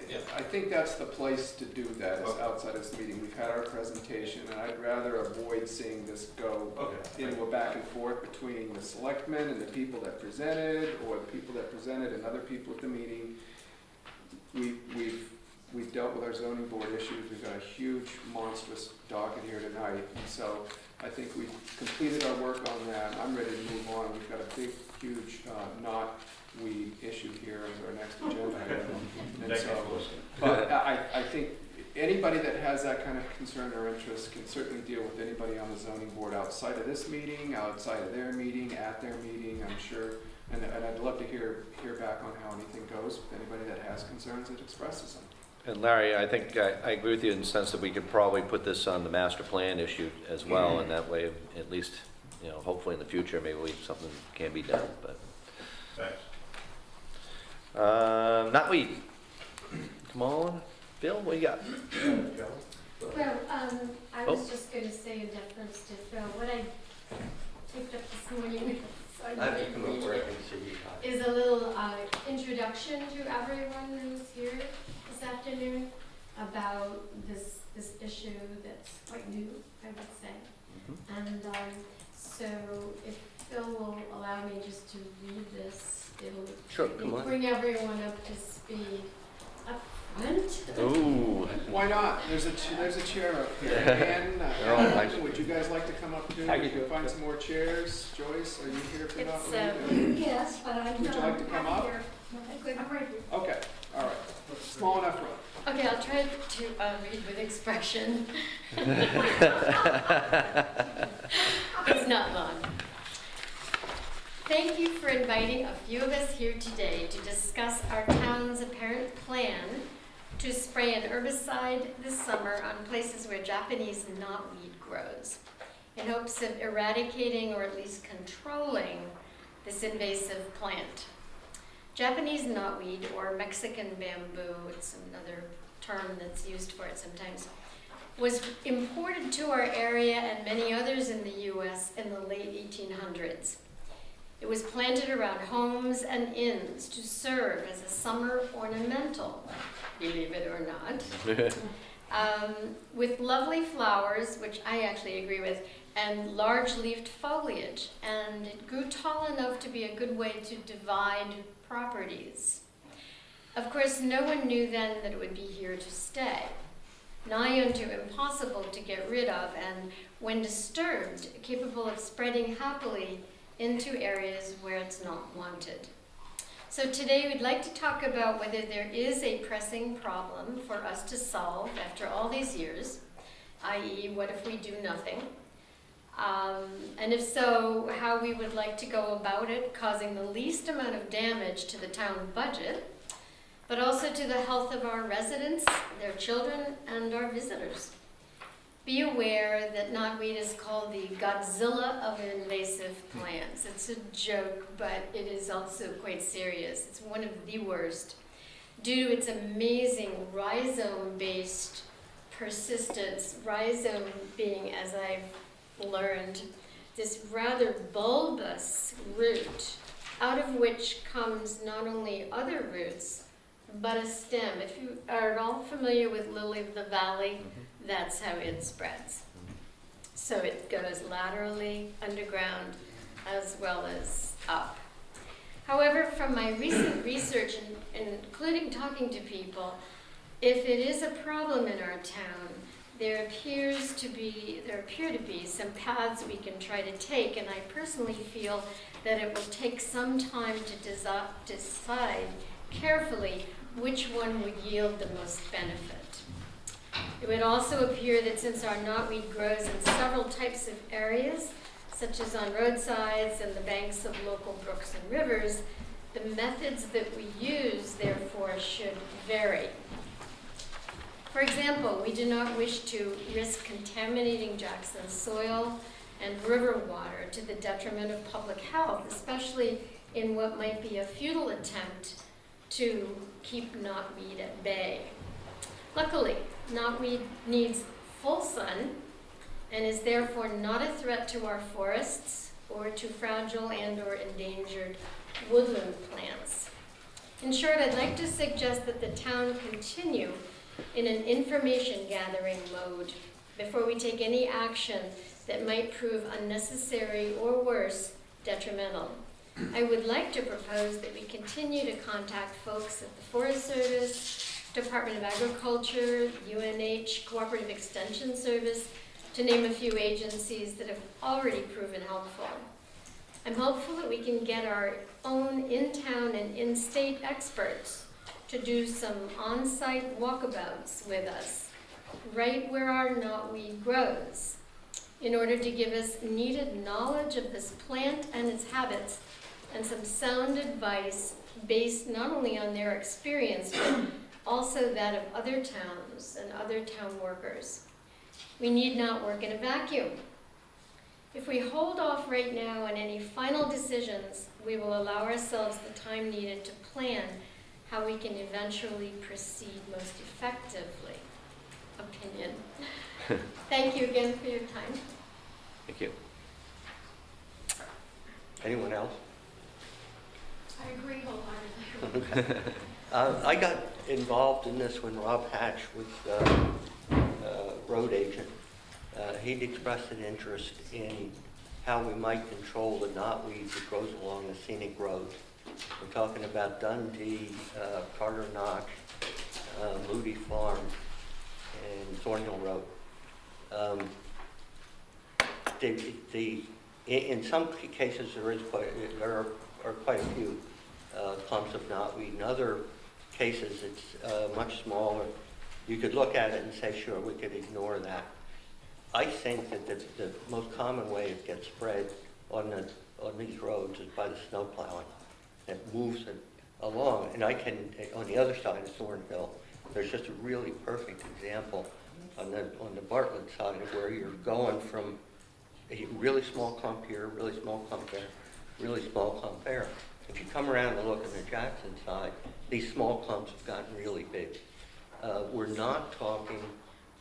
Yeah. I think that's the place to do that, is Okay. outside of this meeting. We've had our presentation, and I'd rather avoid seeing this go Okay. into a back and forth between the selectmen and the people that presented, or the people that presented and other people at the meeting. We've dealt with our zoning board issues. We've got a huge, monstrous docket here tonight, and so I think we've completed our work on that. I'm ready to move on. We've got a big, huge, knotweed issue here as our next agenda item. And Thank you so, for listening. but I think anybody that has that kind of concern or interest can certainly deal with anybody on the zoning board outside of this meeting, outside of their meeting, at their meeting, I'm sure. And I'd love to hear back on how anything goes with anybody that has concerns that expresses them. And Larry, I think I agree with you in the sense that we could probably put this on the master plan issue as well, and that way, at least, you know, hopefully in the future, maybe something can be done, but. Thanks. Knotweed. Come on, Bill, what do you got? Well, I Oh. was just gonna say in deference to Phil, what I picked up this morning, so I didn't read it, is a little introduction to everyone who's here this afternoon about this issue that's quite new, I would say. And so if Phil will allow me just to read this, Sure, come on. bring everyone up to speed up front. Ooh. Why not? There's a chair up here. Ann, They're all nice. would you guys like to come up too? I We could can find some more chairs. Joyce, are you here for It's, that? Yes, but I'm Would you like to come up? Good, I'm right here. Okay, all right. Small enough room. Okay, I'll try to read with expression. It's not long. Thank you for inviting a few of us here today to discuss our town's apparent plan to spray an herbicide this summer on places where Japanese knotweed grows, in hopes of eradicating or at least controlling this invasive plant. Japanese knotweed, or Mexican bamboo, it's another term that's used for it sometimes, was imported to our area and many others in the U.S. in the late 1800s. It was planted around homes and inns to serve as a summer ornamental, believe it or not, with lovely flowers, which I actually agree with, and large-leafed foliage, and it grew tall enough to be a good way to divide properties. Of course, no one knew then that it would be here to stay, nigh unto impossible to get rid of, and when disturbed, capable of spreading happily into areas where it's not wanted. So today we'd like to talk about whether there is a pressing problem for us to solve after all these years, i.e. what if we do nothing? And if so, how we would like to go about it, causing the least amount of damage to the town budget, but also to the health of our residents, their children, and our visitors. Be aware that knotweed is called the Godzilla of invasive plants. It's a joke, but it is also quite serious. It's one of the worst due to its amazing rhizome-based persistence. Rhizome being, as I've learned, this rather bulbous root out of which comes not only other roots, but a stem. If you are at all familiar with lily of the valley, that's how it spreads. So it goes laterally underground as well as up. However, from my recent research, including talking to people, if it is a problem in our town, there appear to be some paths we can try to take, and I personally feel that it will take some time to decide carefully which one would yield the most benefit. It would also appear that since our knotweed grows in several types of areas, such as on roadsides and the banks of local brooks and rivers, the methods that we use, therefore, should vary. For example, we do not wish to risk contaminating Jackson's soil and river water to the detriment of public health, especially in what might be a futile attempt to keep knotweed at bay. Luckily, knotweed needs full sun and is therefore not a threat to our forests or to fragile and/or endangered woodland plants. In short, I'd like to suggest that the town continue in an information gathering mode before we take any action that might prove unnecessary or worse, detrimental. I would like to propose that we continue to contact folks at the Forest Service, Department of Agriculture, UNH, Cooperative Extension Service, to name a few agencies that have already proven helpful. I'm hopeful that we can get our own in-town and in-state experts to do some on-site walkabouts with us, right where our knotweed grows, in order to give us needed knowledge of this plant and its habits, and some sound advice based not only on their experience, but also that of other towns and other town workers. We need not work in a vacuum. If we hold off right now on any final decisions, we will allow ourselves the time needed to plan how we can eventually proceed most effectively. Opinion. Thank you again for your time. Thank you. Anyone else? I agree wholeheartedly. I got involved in this when Rob Hatch was road agent. He'd expressed an interest in how we might control the knotweed that grows along the scenic roads. We're talking about Dundee, Carter Notch, Moody Farm, and Thornhill Road. In some cases, there are quite a few clumps of knotweed. In other cases, it's much smaller. You could look at it and say, sure, we could ignore that. I think that the most common way it gets spread on these roads is by the snow plowing. It moves it along. And on the other side of Thornhill, there's just a really perfect example on the Bartlett side of where you're going from a really small clump here, really small clump there, really small clump there. If you come around and look at the Jackson side, these small clumps have gotten really big. We're not talking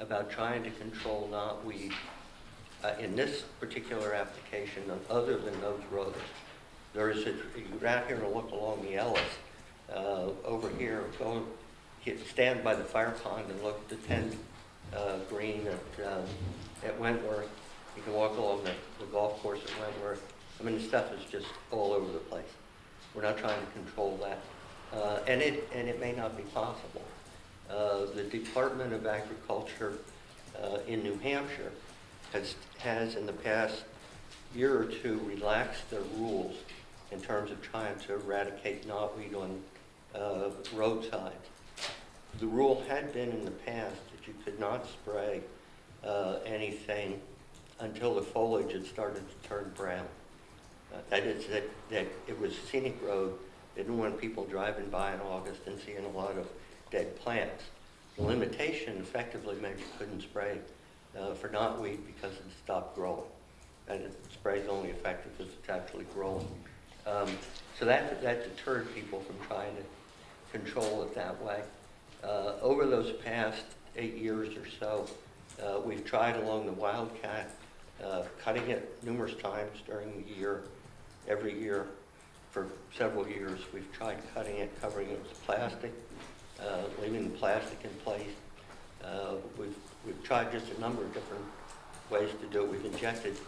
about trying to control knotweed in this particular application other than those roads. You go out here and look along the Ellis. Over here, stand by the fire pond and look at the 10 green at Wentworth. You can walk along the golf course at Wentworth. I mean, the stuff is just all over the place. We're not trying to control that. And it may not be possible. The Department of Agriculture in New Hampshire has in the past year or two relaxed their rules in terms of trying to eradicate knotweed on roadsides. The rule had been in the past that you could not spray anything until the foliage had started to turn brown. That is, that it was a scenic road. They didn't want people driving by in August and seeing a lot of dead plants. The limitation effectively meant you couldn't spray for knotweed because it stopped growing. And the spray is only effective if it's actually growing. So that deterred people from trying to control it that way. Over those past 8 years or so, we've tried along the Wildcat, cutting it numerous times during the year, every year for several years. We've tried cutting it, covering it with plastic, leaving the plastic in place. We've tried just a number of different ways to do it. We've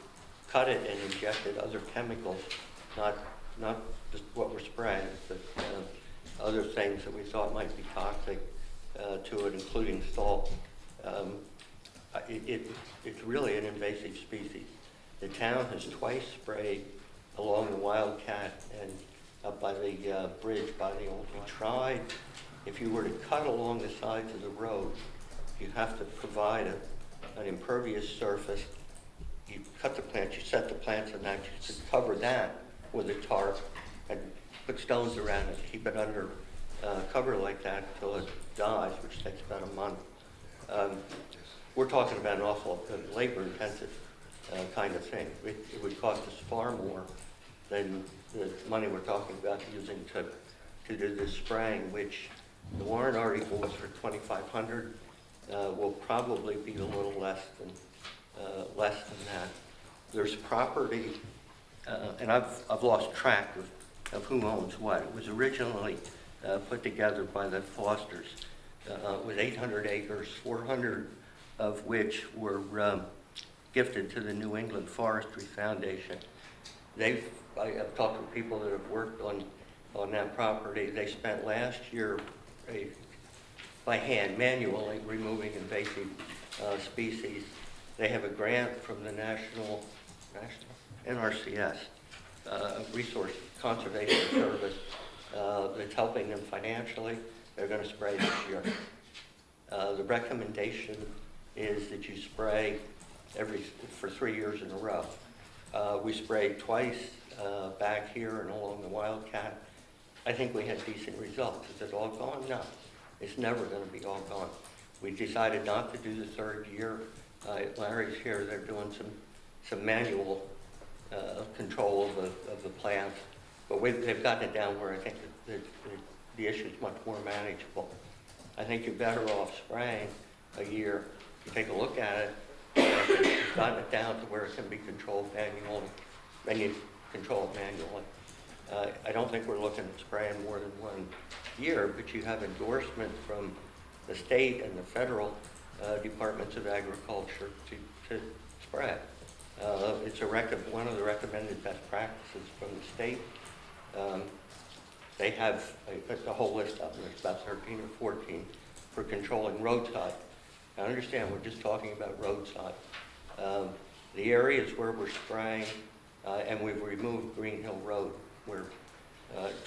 cut it and injected other chemicals, not just what we're spraying, but other things that we thought might be toxic to it, including salt. It's really an invasive species. The town has twice sprayed along the Wildcat and up by the bridge by the old. We tried, if you were to cut along the sides of the road, you have to provide an impervious surface. You cut the plants, you set the plants on that, you should cover that with a tarp and put stones around it, keep it under cover like that until it dies, which takes about a month. We're talking about an awful labor-intensive kind of thing. It would cost us far more than the money we're talking about using to do this spraying, which the warrant article was for $2,500. Will probably be a little less less than that. There's property, and I've lost track of who owns what. It was originally put together by the Fosters with 800 acres, 400 of which were gifted to the New England Forestry Foundation. I've talked to people that have worked on that property. They spent last year by hand, manually removing invasive species. They have a grant from the National NRCS, Resource Conservation Service, that's helping them financially. They're going to spray this year. The recommendation is that you spray for 3 years in a row. We sprayed twice back here and along the Wildcat. I think we had decent results. Is it all gone? No. It's never going to be all gone. We decided not to do the third year. Larry's here. They're doing some manual control of the plants, but they've gotten it down where I think the issue is much more manageable. I think you're better off spraying a year. You take a look at it, you've gotten it down to where it can be controlled manually, then you control it manually. I don't think we're looking at spraying more than 1 year, but you have endorsement from the state and the federal departments of agriculture to spray. It's one of the recommended best practices from the state. They have a whole list of them. There's about 13 or 14 for controlling roadside. I understand we're just talking about roadside. The areas where we're spraying, and we've removed Green Hill Road, where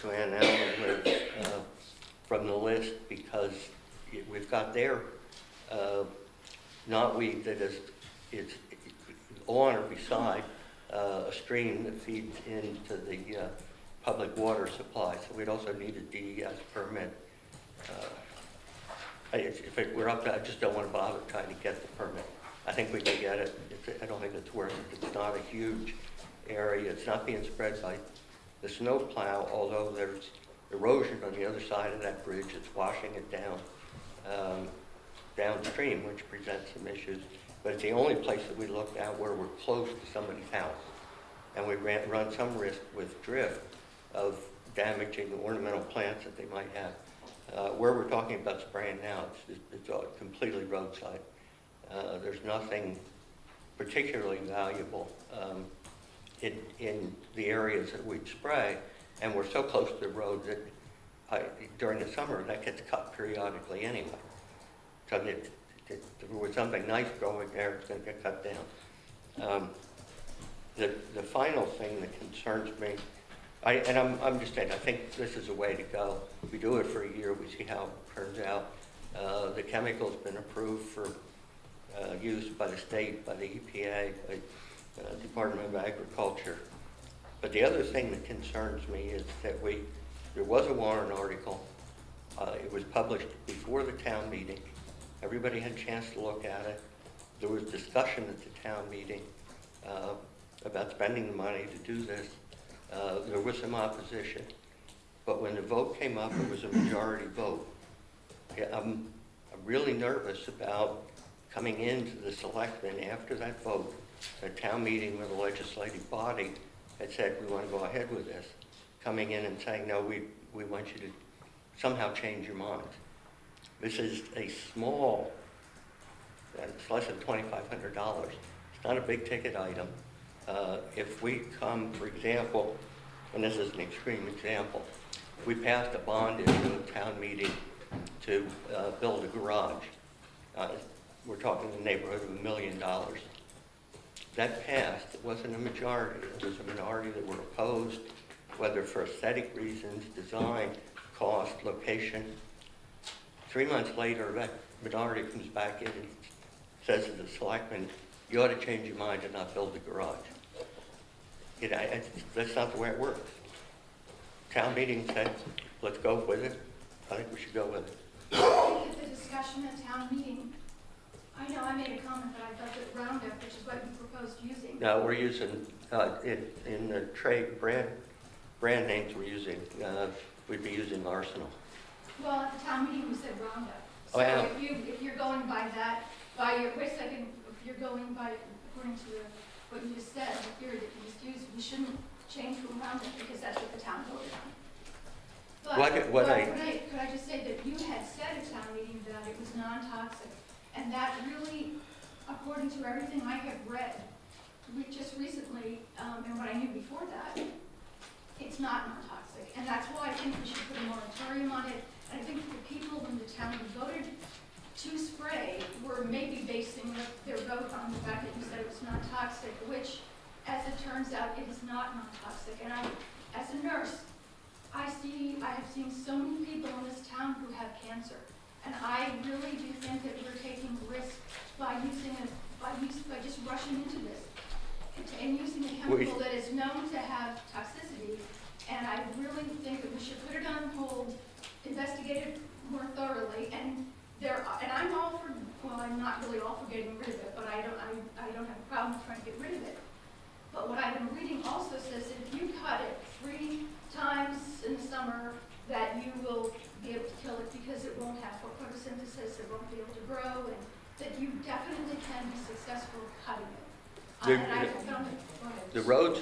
Joanne Allen lives, from the list because we've got there knotweed that is on or beside a stream that feeds into the public water supply. So we'd also need a DES permit. If it were up to, I just don't want to bother trying to get the permit. I think we can get it. I don't think it's worth it. It's not a huge area. It's not being spread by the snow plow, although there's erosion on the other side of that bridge. It's washing it down downstream, which presents some issues. But it's the only place that we looked at where we're close to somebody's house. And we run some risk with drift of damaging the ornamental plants that they might have. Where we're talking about spraying now, it's all completely roadside. There's nothing particularly valuable in the areas that we'd spray, and we're so close to the road that during the summer that gets cut periodically anyway. So if there was something nice growing there, it's going to get cut down. The final thing that concerns me, I'm just saying, I think this is a way to go. We do it for a year, we see how it turns out. The chemical's been approved for use by the state, by the EPA, by the Department of Agriculture. But the other thing that concerns me is that there was a Warren article. It was published before the town meeting. Everybody had a chance to look at it. There was discussion at the town meeting about spending the money to do this. There was some opposition. But when the vote came up, it was a majority vote. I'm really nervous about coming into the Selectmen after that vote, a town meeting with a legislative body had said, we want to go ahead with this, coming in and saying, no, we want you to somehow change your minds. This is a small, it's less than $2,500. It's not a big ticket item. If we come, for example, and this is an extreme example, we passed a bond issue at town meeting to build a garage. We're talking in the neighborhood of $1 million. That passed. It wasn't a majority. It was a minority that were opposed, whether for aesthetic reasons, design, cost, location. 3 months later, that minority comes back in and says to the selectmen, you ought to change your mind and not build a garage. That's not the way it works. Town meeting said, let's go with it. I think we should go with it. At the discussion at town meeting, I know I made a comment that I thought that Roundup, which is what you proposed using. No, we're using, in the trade brand names we're using, we'd be using Arsenal. Well, at the town meeting, we said Roundup. Oh, So yeah. if you're going by that, wait a second, if you're going by according to what you just said, the theory that you just used, we shouldn't change from Roundup because that's what the town voted on. Could I just say that you had said at town meeting that it was non-toxic, and that really, according to everything I have read, just recently, and what I knew before that, it's not non-toxic, and that's why I think we should put a moratorium on it. And I think the people in the town who voted to spray were maybe basing their vote on the fact that you said it was non-toxic, which, as it turns out, it is not non-toxic. And as a nurse, I have seen so many people in this town who have cancer, and I really do think that we're taking risk by just rushing into this and using a chemical that is known to have toxicity. And I really think that we should put it on hold, investigate it more thoroughly, and I'm all for, well, I'm not really all for getting rid of it, but I don't have a problem trying to get rid of it. But what I've been reading also says that if you cut it 3 times in the summer, that you will be able to kill it because it won't have photosynthesis, it won't be able to grow, and that you definitely can be successful cutting it. And I found it. Go ahead. The roads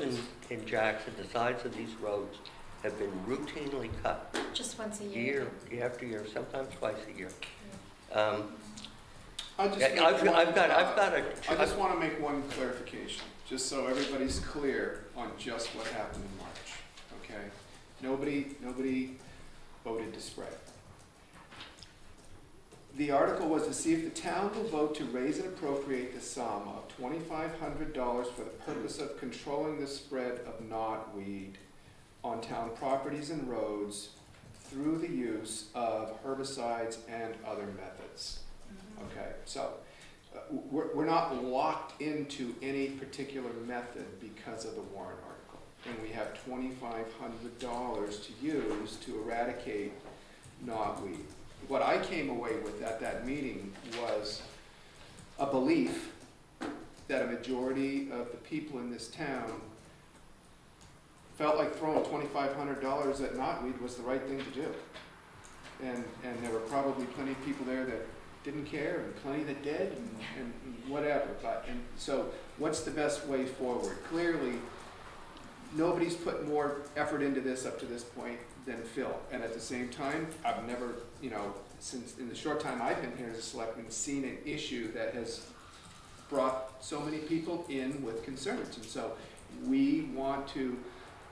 in Jackson, the sides of these roads have been routinely cut. Just once a year. Year after year, sometimes twice a year. I've just want to make one clarification, just so everybody's clear on just what happened in March, okay? Nobody voted to spray. The article was to see if the town will vote to raise and appropriate the sum of $2,500 for the purpose of controlling the spread of knotweed on town properties and roads through the use of herbicides and other methods. Okay, so we're not locked into any particular method because of the Warren article. And we have $2,500 to use to eradicate knotweed. What I came away with at that meeting was a belief that a majority of the people in this town felt like throwing $2,500 at knotweed was the right thing to do. And there were probably plenty of people there that didn't care, and plenty that did, and whatever. And so what's the best way forward? Clearly, nobody's put more effort into this up to this point than Phil. And at the same time, I've never, since in the short time I've been here as a selectman, seen an issue that has brought so many people in with concerns. And so we want to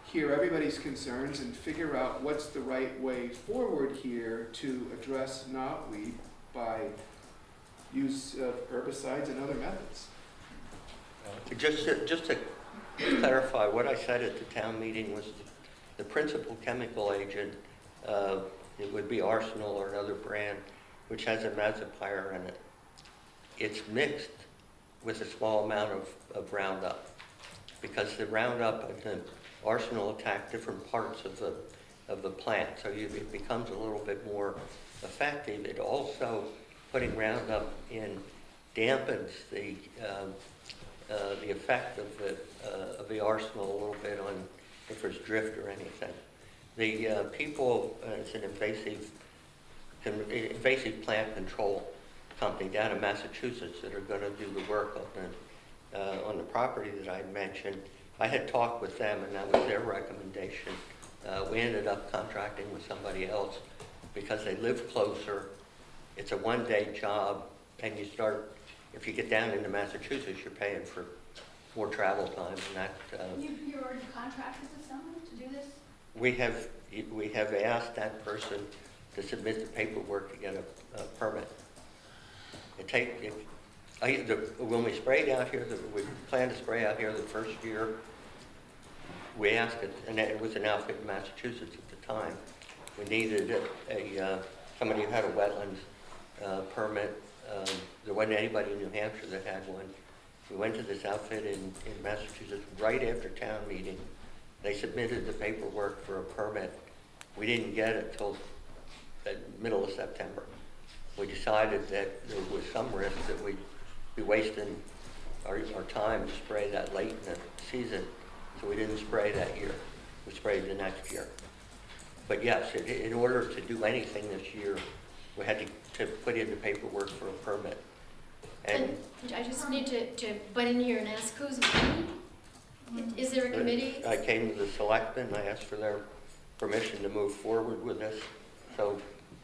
hear everybody's concerns and figure out what's the right way forward here to address knotweed by use of herbicides and other methods. Just to clarify, what I said at the town meeting was the principal chemical agent, it would be Arsenal or another brand, which has a maziplier in it. It's mixed with a small amount of Roundup, because the Roundup and the Arsenal attack different parts of the plant, so it becomes a little bit more effective. It also, putting Roundup in, dampens the effect of the Arsenal a little bit on if there's drift or anything. The people, it's an invasive plant control company down in Massachusetts that are going to do the work on the property that I mentioned. I had talked with them, and that was their recommendation. We ended up contracting with somebody else because they live closer. It's a one-day job, and if you get down into Massachusetts, you're paying for more travel time, and that. You already contracted with someone to do this? We have asked that person to submit the paperwork to get a permit. When we sprayed out here, we planned to spray out here the first year. We asked it, and it was an outfit in Massachusetts at the time. We needed somebody who had a wetlands permit. There wasn't anybody in New Hampshire that had one. We went to this outfit in Massachusetts right after town meeting. They submitted the paperwork for a permit. We didn't get it till the middle of September. We decided that there was some risk that we'd be wasting our time to spray that late in the season, so we didn't spray that year. We sprayed the next year. But yes, in order to do anything this year, we had to put in the paperwork for a permit. And I just need to butt in here and ask who's we? Is there a committee? I came to the selectmen, I asked for their permission to move forward with this. So,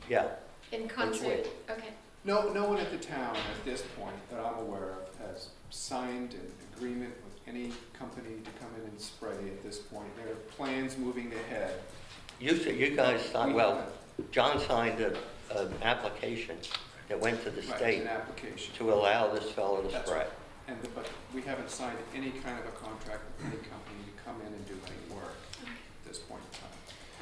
yeah, In concert? Okay. No one at the town at this point that I'm aware of has signed an agreement with any company to come in and spray at this point. There are plans moving ahead. you guys signed, We well, haven't. John signed an application that went to the Right, state an application. to allow this fellow to That's spray. right. But we haven't signed any kind of a contract with any company to come in and do any work at this point in time.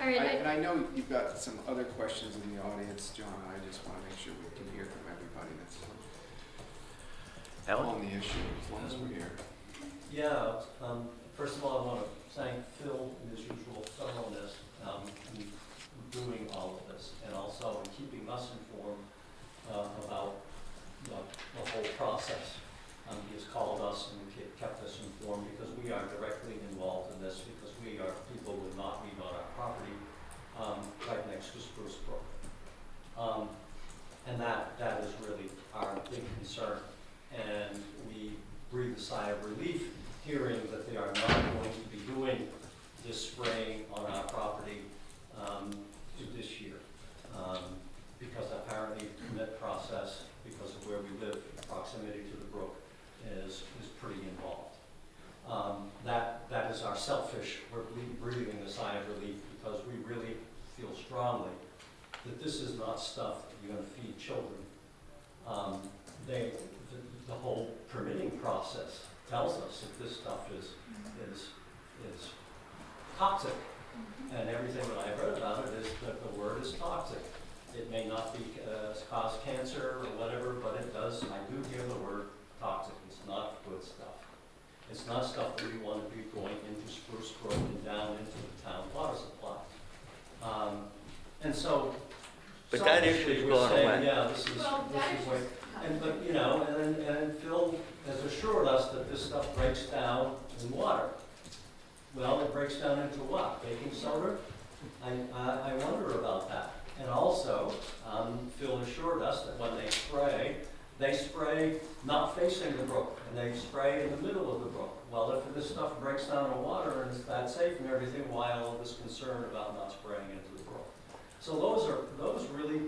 All right. And I know you've got some other questions in the audience, John, and I just want to make sure we can hear from everybody that's Alan? on the issue, as long as we're here. Yeah, first of all, I want to thank Phil in his usual thoroughness in doing all of this, and also in keeping us informed about the whole process. He has called us and kept us informed because we are directly involved in this, because we are people with knotweed on our property right next to Spruce Brook. And that is really our big concern. And we breathe a sigh of relief hearing that they are not going to be doing this spraying on our property this year. Because apparently the permit process, because of where we live, proximity to the brook, is pretty involved. That is our selfish, we're breathing a sigh of relief because we really feel strongly that this is not stuff that you're going to feed children. The whole permitting process tells us that this stuff is toxic. And everything that I've read about it is that the word is toxic. It may not be cause cancer or whatever, but it does. I do hear the word toxic. It's not good stuff. It's not stuff that we want to be going into Spruce Grove and down into the town water supply. And so, But that selfishly, issue's we're gone saying, away. yeah, this is way. But you know, and Phil has assured us that this stuff breaks down in water. Well, it breaks down into what? Baking soda? I wonder about that. And also, Phil assured us that when they spray not facing the brook, and they spray in the middle of the brook. Well, if this stuff breaks down in water and it's that safe and everything, why all this concern about not spraying into the brook? So those really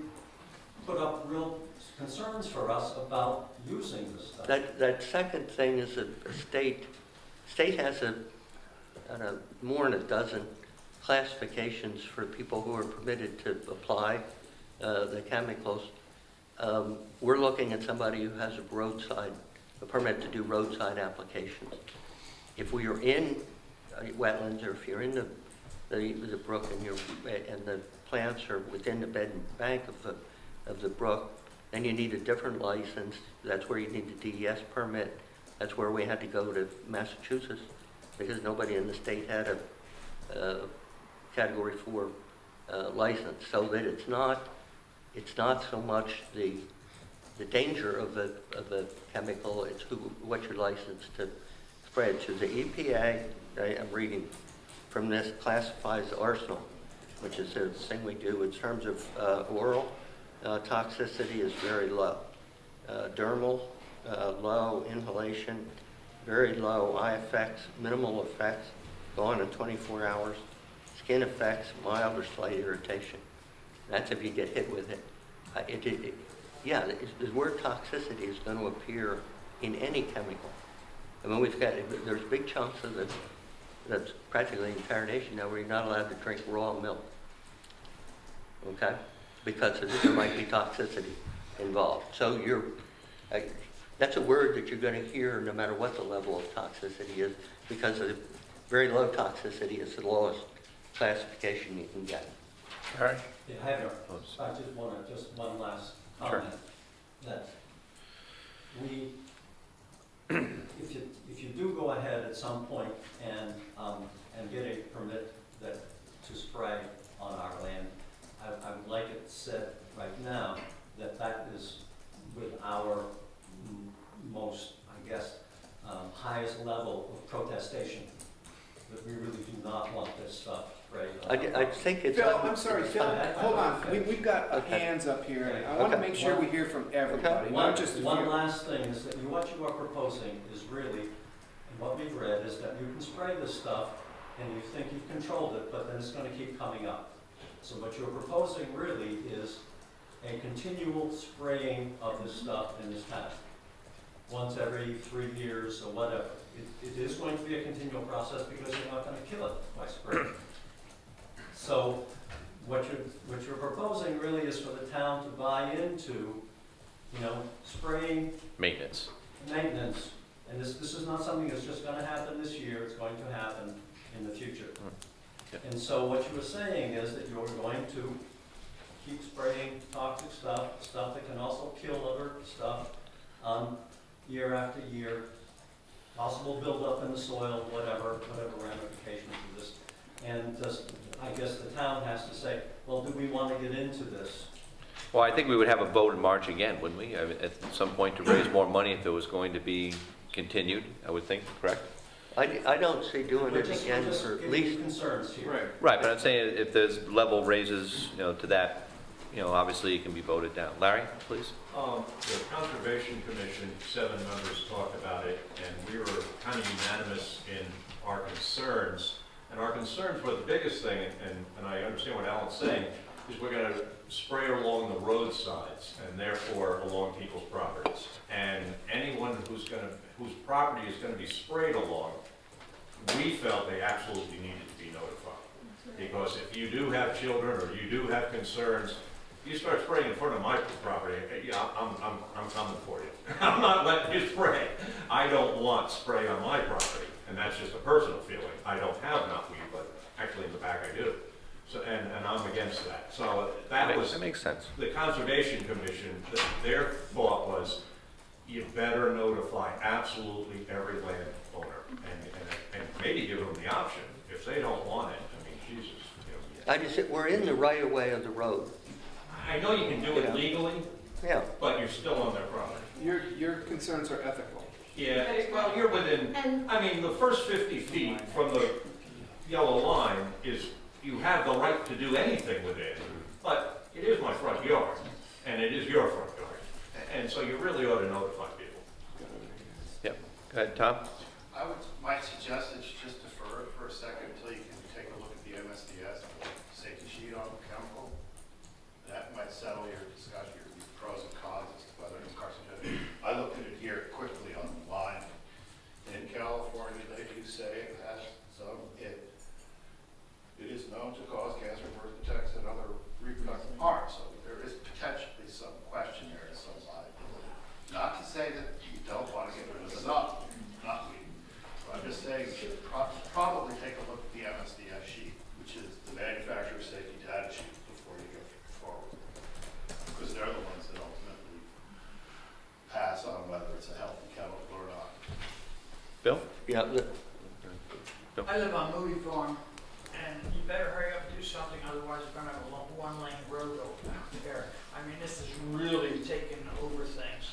put up real concerns for us about using this stuff. That second thing is that the state has more than a dozen classifications for people who are permitted to apply the chemicals. We're looking at somebody who has a permit to do roadside applications. If we are in wetlands, or if you're in the brook and the plants are within the bed and bank of the brook, then you need a different license. That's where you need the DES permit. That's where we had to go to Massachusetts because nobody in the state had a Category 4 license. So that it's not so much the danger of the chemical, it's what you're licensed to spread. So the EPA, I'm reading from this, classifies arsenal, which is a thing we do in terms of oral toxicity is very low. Dermal, low. Inhalation, very low. Eye effects, minimal effects, gone in 24 hours. Skin effects, mild or slight irritation. That's if you get hit with it. The word toxicity is going to appear in any chemical. I mean, there's big chunks of that's practically the entire nation now where you're not allowed to drink raw milk. Okay? Because there might be toxicity involved. So that's a word that you're going to hear no matter what the level of toxicity is, because of very low toxicity is the lowest classification you can get. All right. Yeah, I just want to, just one last comment. Sure. That if you do go ahead at some point and get a permit to spray on our land, I would like it said right now that is with our most, I guess, highest level of protestation. That we really do not want this stuff spray. I think it's. Phil, I'm sorry, Phil, hold on, Okay. we've got Okay. hands up here, and I wanna Okay. make sure we hear from everybody, not just a few. One last thing is that what you are proposing is really, and what we've read, is that you can spray this stuff and you think you've controlled it, but then it's gonna keep coming up. So what you're proposing really is a continual spraying of this stuff in this town, once every 3 years or whatever. It is going to be a continual process because you're not gonna kill it by spraying. So what you're proposing really is for the town to buy into, spraying Maintenance. maintenance. And this is not something that's just gonna happen this year, it's going to happen in the future. Yeah. And so what you were saying is that you're going to keep spraying toxic stuff that can also kill other stuff, year after year, possible buildup in the soil, whatever ramifications of this. And I guess the town has to say, well, do we want to get into this? Well, I think we would have a vote in March again, wouldn't we? I mean, at some point to raise more money if it was going to be continued, I would think, correct? I don't see doing We're it just again for at giving least. you concerns here. Right. Right, but I'm saying if there's level raises, to that, obviously it can be voted down. Larry, please? The Conservation Commission, 7 members talked about it, and we were kind of unanimous in our concerns. And our concerns were the biggest thing, and I understand what Alan's saying, is we're going to spray along the roadsides and therefore along people's properties. And anyone whose property is going to be sprayed along, we felt they absolutely needed to be notified. Because if you do have children or you do have concerns, you start spraying in front of my property, yeah, I'm coming for you. I'm not letting you spray. I don't want spray on my property, and that's just a personal feeling. I don't have knotweed, but actually in the back I do. So, and I'm against that. So that makes sense. The Conservation Commission, their thought was, you better notify absolutely every landowner, and maybe give them the option. If they don't want it, I mean, Jesus. We're in the right of way of the road. I know you can do it legally, Yeah. but you're still on their property. Your concerns are ethical. Yeah, well, you're within, I mean, the first 50 feet from the yellow line is, you have the right to do anything with it, but it is my front yard, and it is your front yard. And so you really ought to notify people. Yep. Go ahead, Tom. Might suggest that you just defer it for a second until you can take a look at the MSDS safety sheet on chemical. That might settle your discussion, your pros and cons as to whether it's carcinogenic. I looked at it here quickly online. In California, they do say it has some, it is known to cause cancer, birth defects, and other reproductive harm. So there is potentially some question here and some liability. Not to say that you don't want to get rid of the knotweed. But I'm just saying you should probably take a look at the MSDS sheet, which is the manufacturer safety data sheet, before you go forward. Because they're the ones that ultimately pass on whether it's a healthy chemical or not. Bill? Yeah. I live on Moody Farm, and you better hurry up and do something, otherwise we're gonna have a one-lane road over there. I mean, this is really taking over things.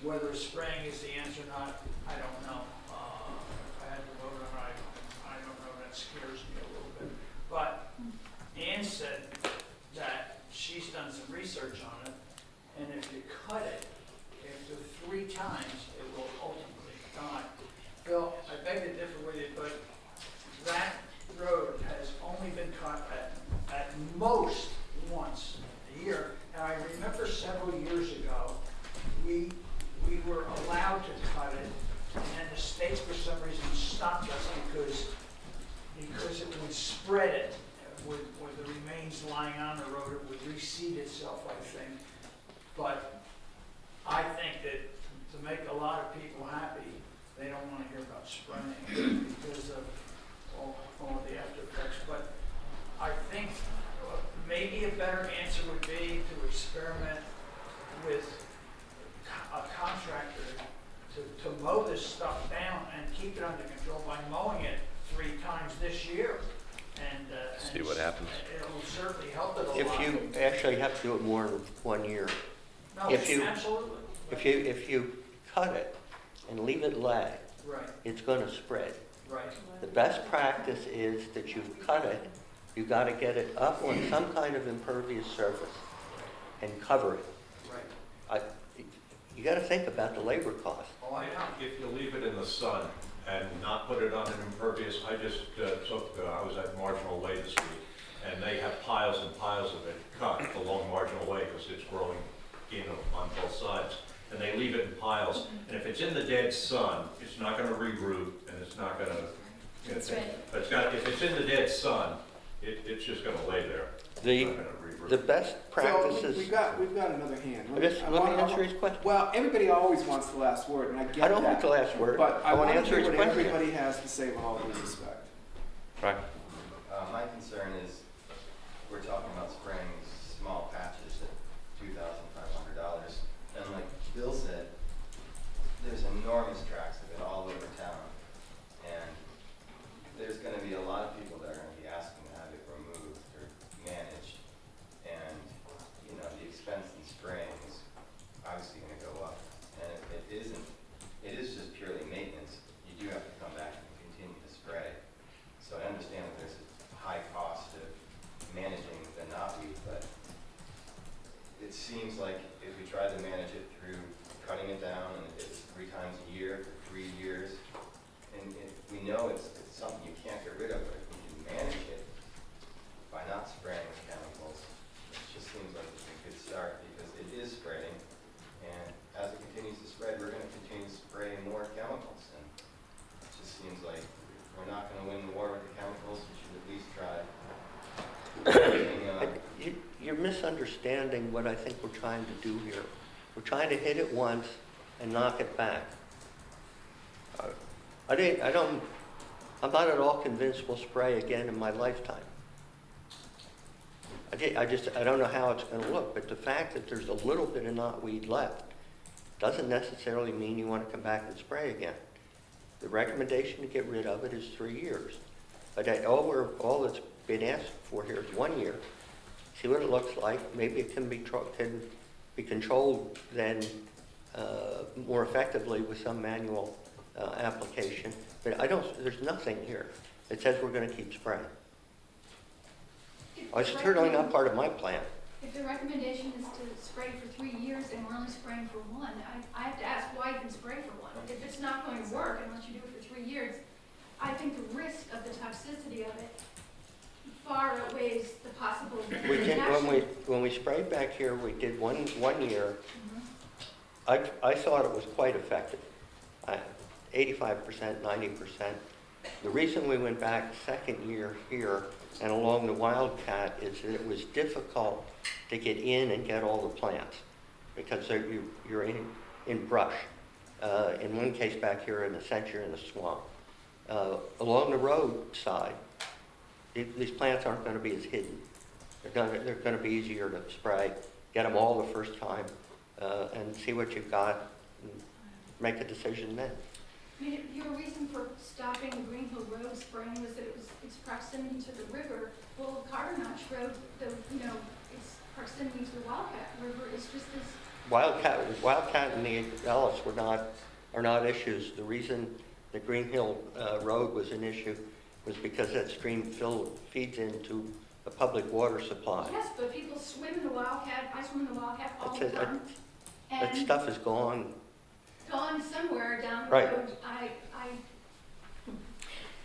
Whether spraying is the answer or not, I don't know. If I had to vote on it, I don't know, that scares me a little bit. But Ann said that she's done some research on it, and if you cut it, after 3 times, it will ultimately die. Bill, I beg to differ with you, but that road has only been cut at most once a year. And I remember several years ago, we were allowed to cut it, and then the state for some reason stopped us because it would spread it. With the remains lying on the road, it would reseed itself, I think. But I think that to make a lot of people happy, they don't want to hear about spraying because of all the after effects. But I think maybe a better answer would be to experiment with a contractor to mow this stuff down and keep it under control by mowing it 3 times this year. And See what happens. It'll certainly help it a If lot. you actually have to do it more than 1 year. No, if you- absolutely. If you cut it and leave it lay, Right. it's going to spread. Right. The best practice is that you cut it, you gotta get it up on some kind of impervious surface and cover it. Right. You gotta think about the labor cost. Well, if you leave it in the sun and not put it on an impervious, I just I was at Marginal Way this week, and they have piles and piles of it cut along Marginal Way because it's growing, on both sides. And they leave it in piles, and if it's in the dead sun, it's not gonna reroot, and it's not gonna, That's right. but if it's in the dead sun, it's just gonna lay there. It's not gonna reroot. The best practices. We've got another hand. Let me answer his question. Well, everybody always wants the last word, and I get that. I don't want the last word. But I want to answer hear his what question. everybody has to say with all due respect. Right. My concern is, we're talking about spraying small patches at $2,500. And like Bill said, there's enormous tracts of it all over town. And there's gonna be a lot of people that are gonna be asking to have it removed or managed. And, you know, the expense in spraying is obviously gonna go up. And if it isn't, it is just purely maintenance. You do have to come back and continue to spray. So I understand that there's a high cost of managing the knotweed, but it seems like if we tried to manage it through cutting it down, and it's 3 times a year for 3 years, and we know it's something you can't get rid of, but if we can manage it by not spraying with chemicals, it just seems like it's a good start, because it is spreading, and as it continues to spread, we're going to continue to spray more chemicals, and it just seems like we're not going to win the war with the chemicals. We should at least try. You're misunderstanding what I think we're trying to do here. We're trying to hit it once and knock it back. I'm not at all convinced we'll spray again in my lifetime. I don't know how it's going to look, but the fact that there's a little bit of knotweed left doesn't necessarily mean you want to come back and spray again. The recommendation to get rid of it is 3 years. But all that's been asked for here is 1 year. See what it looks like. Maybe it can be controlled then more effectively with some manual application. But there's nothing here that says we're going to keep spraying. It's certainly not part of my plan. If the recommendation is to spray for 3 years and we're only spraying for 1, I have to ask why you can spray for 1. If it's not going to work unless you do it for 3 years, I think the risk of the toxicity of it far outweighs the possible reaction. When we sprayed back here, we did one year. I thought it was quite effective, 85%, 90%. The reason we went back second year here and along the Wildcat is that it was difficult to get in and get all the plants because you're in brush. In one case back here, in a sense, you're in a swamp. Along the roadside, these plants aren't going to be as hidden. They're going to be easier to spray, get them all the first time, and see what you've got, and make a decision then. I mean, your reason for stopping the Green Hill Road spraying was that its proximity to the river. Well, Carter Notch Road, its proximity to the Wildcat River is just as... Wildcat and the Ellis are not issues. The the Green Hill Road was an issue was because that stream feeds into a public water supply. Yes, but people swim in the Wildcat. I swim in the Wildcat all the time. That And stuff is gone. gone somewhere down the Right. road.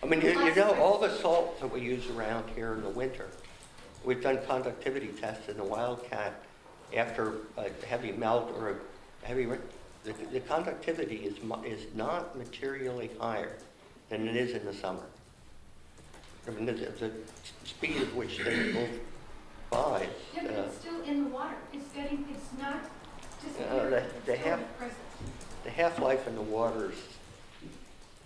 I mean, you know, all the salt that we use around here in the winter, we've done conductivity tests in the Wildcat after a heavy melt or a heavy rain. The conductivity is not materially higher than it is in the summer. I mean, the speed at which they move by. Yeah, but it's still in the water. It's not disappearing. The half-life in the water is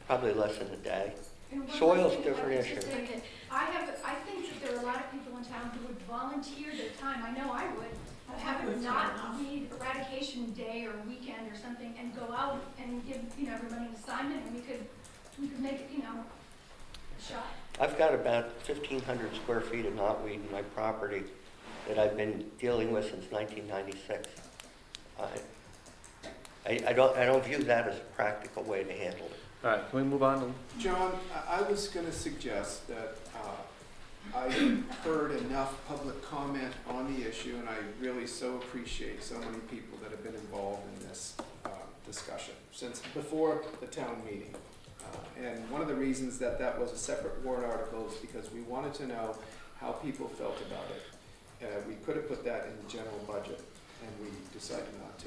probably less than a day. And one Soil's thing different I have to issue. say, I think that there are a lot of people in town who would volunteer their time, I know I would, have it not be eradication day or weekend or something, and go out and give, everybody an assignment, and we could make it, a shot. I've got about 1,500 square feet of knotweed in my property that I've been dealing with since 1996. I don't view that as a practical way to handle it. All right, can we move on? John, I was gonna suggest that, I heard enough public comment on the issue, and I really so appreciate so many people that have been involved in this, discussion since before the town meeting. And one of the reasons that that was a separate warrant article is because we wanted to know how people felt about it. We could have put that in the general budget, and we decided not to.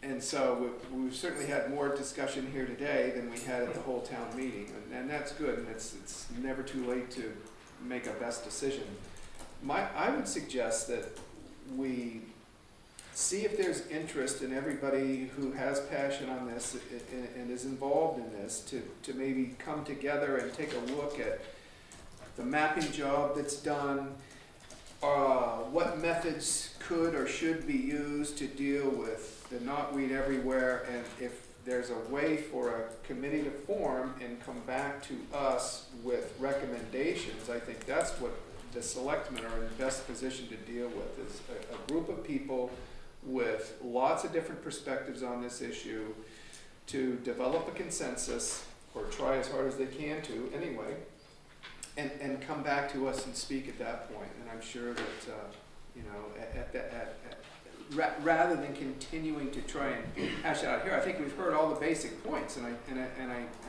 And so we've certainly had more discussion here today than we had at the whole town meeting, and that's good, and it's never too late to make a best decision. I would suggest that we see if there's interest in everybody who has passion on this and is involved in this to maybe come together and take a look at the mapping job that's done, what methods could or should be used to deal with the knotweed everywhere, and if there's a way for a committee to form and come back to us with recommendations. I think that's what the selectmen are in the best position to deal with, is a group of people with lots of different perspectives on this issue to develop a consensus, or try as hard as they can to anyway, and come back to us and speak at that point. And I'm sure that, you know, rather than continuing to try and hash it out here, I think we've heard all the basic points, and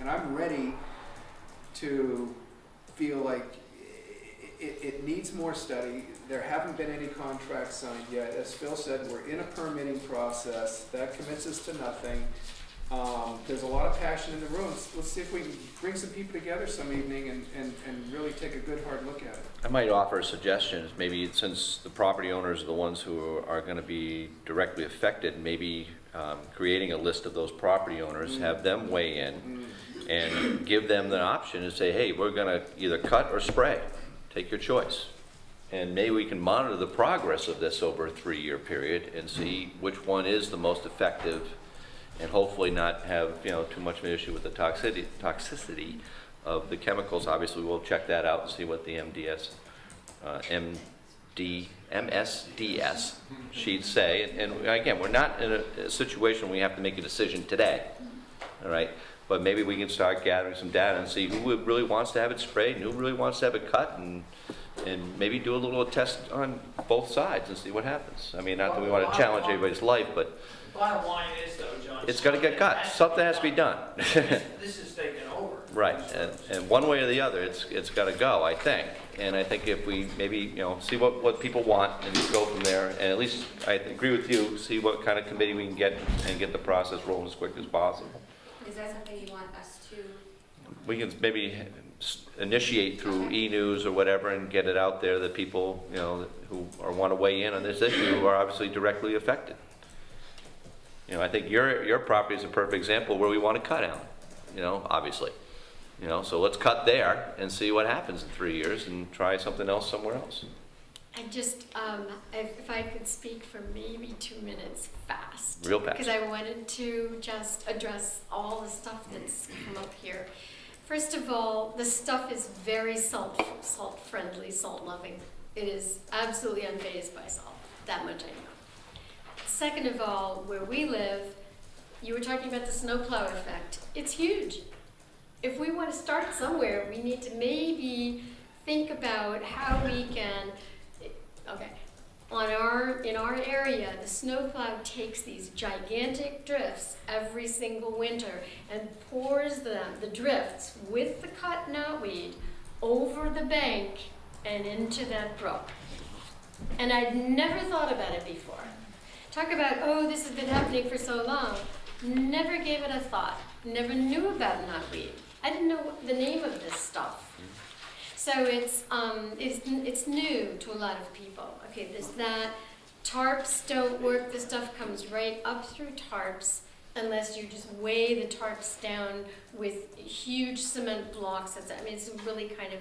I'm ready to feel like it needs more study. There haven't been any contracts signed yet. As Phil said, we're in a permitting process. That commits us to nothing. There's a lot of passion in the room. Let's see if we can bring some people together some evening and really take a good hard look at it. I might offer a suggestion, maybe since the property owners are the ones who are going to be directly affected, maybe creating a list of those property owners, have them weigh in, and give them the option to say, hey, we're going to either cut or spray. Take your choice. And maybe we can monitor the progress of this over a 3-year period and see which one is the most effective, and hopefully not have, you know, too much of an issue with the toxicity of the chemicals. Obviously, we'll check that out and see what the MSDS sheets say. And again, we're not in a situation where we have to make a decision today, all right? But maybe we can start gathering some data and see who really wants to have it sprayed and who really wants to have it cut, and maybe do a little test on both sides and see what happens. I mean, not that we want to challenge everybody's life, but Bottom line is though, John. it's got to get cut. Something has to be done. This is taken over. Right, and one way or the other, it's got to go, I think. And I think if we maybe, you know, see what people want and go from there, and at least I agree with you, see what kind of committee we can get and get the process rolling as quick as possible. Is that something you want us to? We can maybe initiate through e-news or whatever and get it out there that people, you know, who want to weigh in on this issue are obviously directly affected. You know, I think your property is a perfect example where we want to cut out, you know, obviously. You know, so let's cut there and see what happens in 3 years and try something else somewhere else. I just, if I could speak for maybe 2 minutes fast. Real fast. Because I wanted to just address all the stuff that's come up here. First of all, the stuff is very salt-friendly, salt-loving. It is absolutely unfazed by salt. That much I know. Second of all, where we live, you were talking about the snowplow effect. It's huge. If we want to start somewhere, we need to maybe think about how we can, okay, in our area, the snowplow takes these gigantic drifts every single winter and pours the drifts with the cut knotweed over the bank and into that brook. And I'd never thought about it before. Talk about, oh, this has been happening for so long. Never gave it a thought. Never knew about knotweed. I didn't know the name of this stuff. So it's new to a lot of people. Okay, there's that. Tarps don't work. The stuff comes right up through tarps unless you just weigh the tarps down with huge cement blocks. I mean, it's really kind of,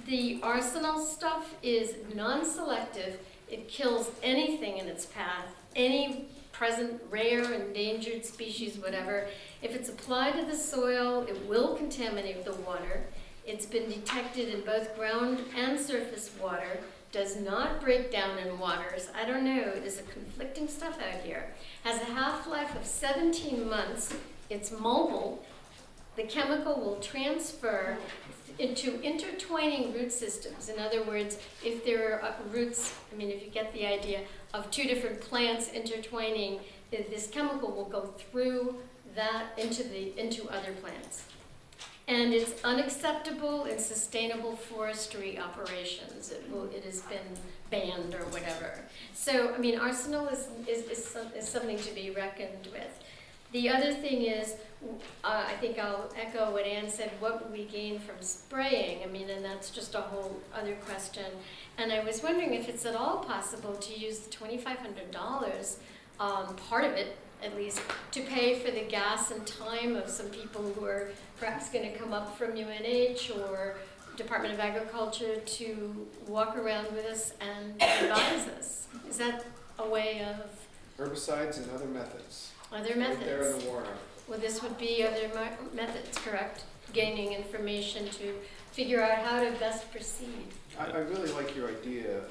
the arsenal stuff is non-selective. It kills anything in its path, any present rare, endangered species, whatever. If it's applied to the soil, it will contaminate the water. It's been detected in both ground and surface water. does not break down in waters. I don't know, there's a conflicting stuff out here. Has a half-life of 17 months. It's mobile. The chemical will transfer into intertwining root systems. In other words, if there are roots, I mean, if you get the idea of two different plants intertwining, this chemical will go through that into other plants. And it's unacceptable in sustainable forestry operations. It has been banned or whatever. So, I mean, arsenal is something to be reckoned with. The other thing is, I think I'll echo what Ann said, what would we gain from spraying? I mean, and that's just a whole other question. And I was wondering if it's at all possible to use the $2,500, part of it at least, to pay for the gas and time of some people who are perhaps going to come up from UNH or Department of Agriculture to walk around with us and advise us. Is that a way of... Herbicides and other methods. Other methods. Right there in the warrant. Well, this would be other methods, correct? Gaining information to figure out how to best proceed. I really like your idea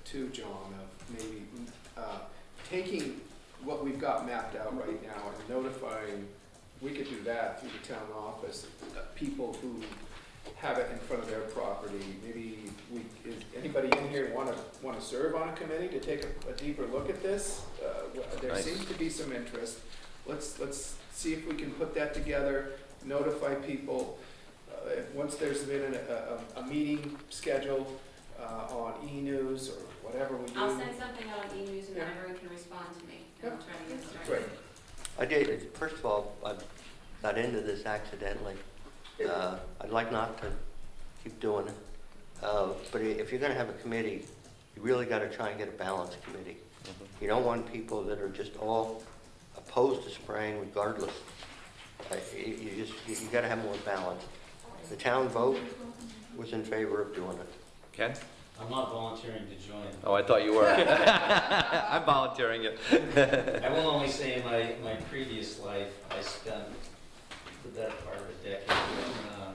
too, John, of maybe taking what we've got mapped out right now and notifying, we could do that through the town office, people who have it in front of their property. Maybe is anybody in here want to serve on a committee to take a deeper look at this? There Nice. seems to be some interest. Let's see if we can put that together, notify people. Once there's been a meeting scheduled on e-news or whatever we do. I'll send something out on e-news and then Yeah. everyone can respond to me. And Yeah. we'll try to get started. Great. I did, first of all, I got into this accidentally. I'd like not to keep doing it. But if you're gonna have a committee, you really gotta try and get a balanced committee. You don't want people that are just all opposed to spraying regardless. You gotta have more balance. The town vote was in favor of doing it. Ken? I'm not volunteering to join. Oh, I thought you were. I'm volunteering it. I will only say in my previous life, I spent the better part of a decade working on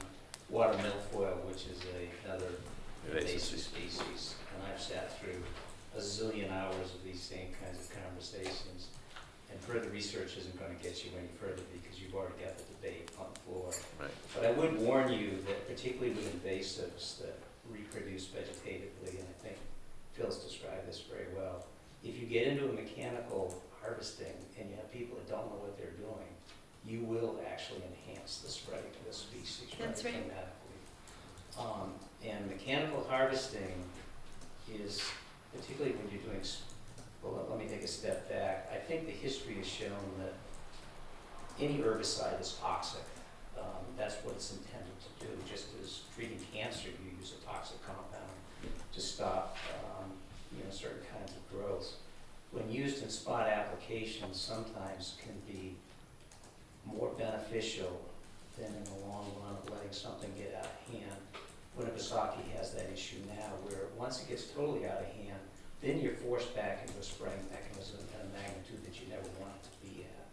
water milfoil, which is another invasive species. And I've sat through a zillion hours of these same kinds of conversations. And further research isn't going to get you any further because you've already got the debate on the floor. Right. But I would warn you that particularly with invasives that reproduce vegetatively, and I think Phil's described this very well, if you get into a mechanical harvesting and you have people that don't know what they're doing, you will actually enhance the spreading of the species That's right. dramatically. And mechanical harvesting is, particularly when you're doing, well, let me take a step back. I think the history has shown that any herbicide is toxic. That's what it's intended to do. Just as treating cancer, you use a toxic compound to stop certain kinds of growths. When used in spot applications, sometimes can be more beneficial than in the long run of letting something get out of hand. Winnipesaukee has that issue now, where once it gets totally out of hand, then you're forced back into a spraying mechanism at a magnitude that you never wanted to be at.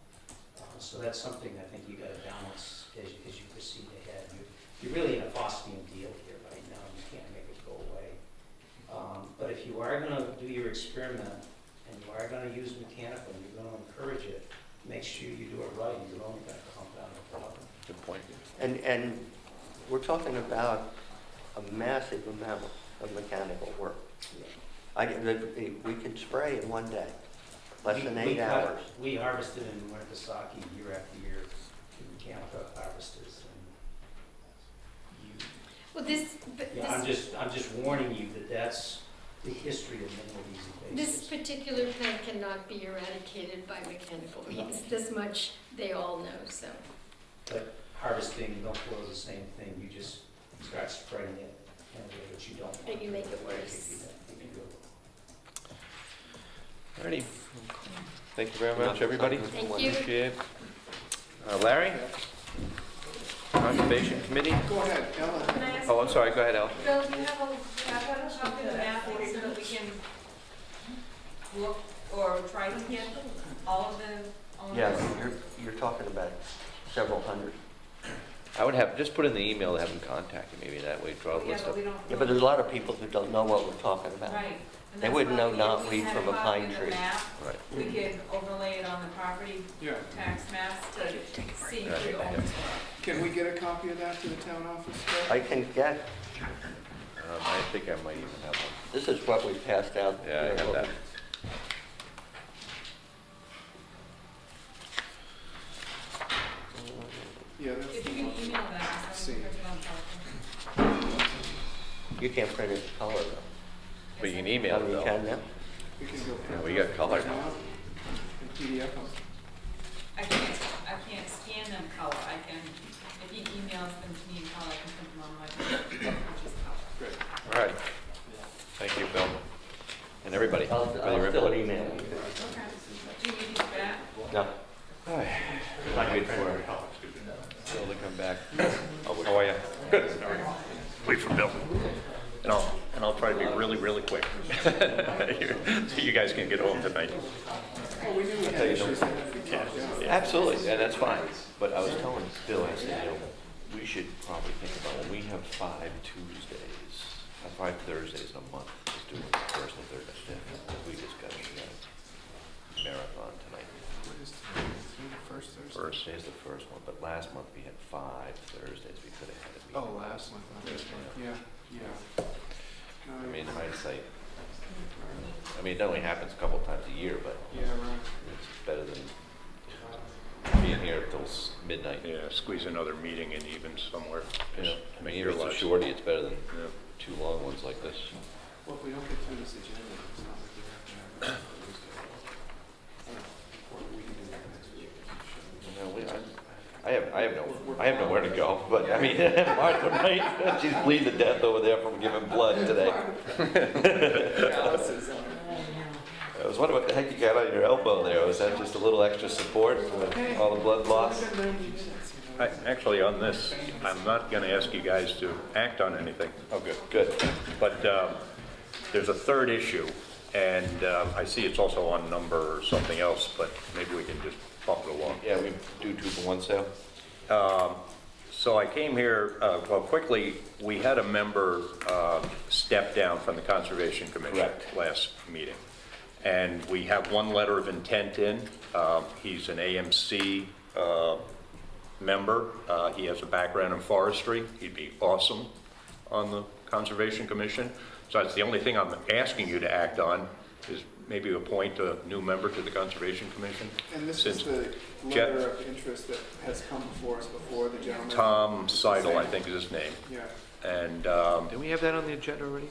So that's something I think you got to balance as you proceed ahead. You're really in a Faustian deal here right now. You can't make it go away. But if you are going to do your experiment and you are going to use mechanical, you're going to encourage it, make sure you do it right. You're only going to compound the problem. Good point. And we're talking about a massive amount of mechanical work. We can spray in one day, less than 8 hours. We harvested in Winnipesaukee year after year with mechanical harvesters. Well, I'm just warning you that that's the history of many of these invasives. this particular plant cannot be eradicated by mechanical means. This much they all know, so. But harvesting, you don't close the same thing. You just start spreading it in a way that you don't want. And you make it worse. Alrighty. Thank you very much, everybody. Thank you. Appreciate it. Larry? Conservation Committee? Go ahead, Ellen. Can I ask Oh, I'm sorry, go ahead, Al. Bill, do you have a copy of the mapping so that we can look or try to hit all of the owners? Yeah, you're talking about several hundred. I would have, just put in the email to have them contact you, maybe that way, draw a Yeah, list but of. we don't. Yeah, but there's a lot of people who don't know what we're talking about. Right. And They that's wouldn't why know if we knotweed had from a copy pine of the tree. map, Right. we could overlay it on the property Yeah. tax maps to see Right. who owns what. Can we get a copy of that to the town office, Phil? I can get, I think I might even have one. this is what we passed out. Yeah, I have that. Yeah, that's If the you can one. email that, so See. we can print it on telephone. You can't print it in color though. But you can email it You though. can now? We can go. Yeah, we got color now. And PDF them. I can't scan them color, I can, if he emails them to me in color, I can print them on my, which is color. Great. All right. Thank you, Bill. And everybody. I'll for your still input. email you. Okay. Do you need these back? No. Not good for Bill to come back. How are you? Good. Wait for Bill. And I'll try to be really, really quick. So you guys can get home tonight. Well, we knew we had issues that we talked out. Absolutely, and that's fine. But I was telling Bill, I said, we should probably think about when we have 5 Tuesdays, 5 Thursdays in a month, just doing the first and third and fifth. We just got a marathon tonight. What is today? Is it the first Thursday? First is the first one, but last month we had 5 Thursdays. We could have had it. Oh, last one, not this one. Yeah, yeah. I mean, in hindsight, I mean, it only happens a couple times a year, but Yeah, right. it's better than being here till midnight. Yeah, squeeze another meeting in even somewhere. You know, I mean, Make even your if it's a life- shorty, it's better than Yeah. 2 long ones like this. Well, if we don't get through this agenda, it's not like we have to have it on Thursday. Or we can do that next week. I have nowhere to go, but I mean, Martha, right? She's bleeding to death over there from giving blood today. I was wondering what the heck you got on your elbow there. Was that just a little extra support for all the blood loss? Actually, on this, I'm not going to ask you guys to act on anything. Oh, good. Good. But there's a third issue, and I see it's also on number something else, but maybe we can just bump it along. Yeah, we do 2-for-1 sale. So I came here, well, quickly, we had a member step down from the Conservation Commission Correct. last meeting. And we have one letter of intent in. He's an AMC member. He has a background in forestry. He'd be awesome on the Conservation Commission. So that's the only thing I'm asking you to act on, is maybe appoint a new member to the Conservation Commission. And this is Since the letter of interest that has come before us before, the gentleman. Tom Seidel, I think is his name. Yeah. And Did we have that on the agenda already?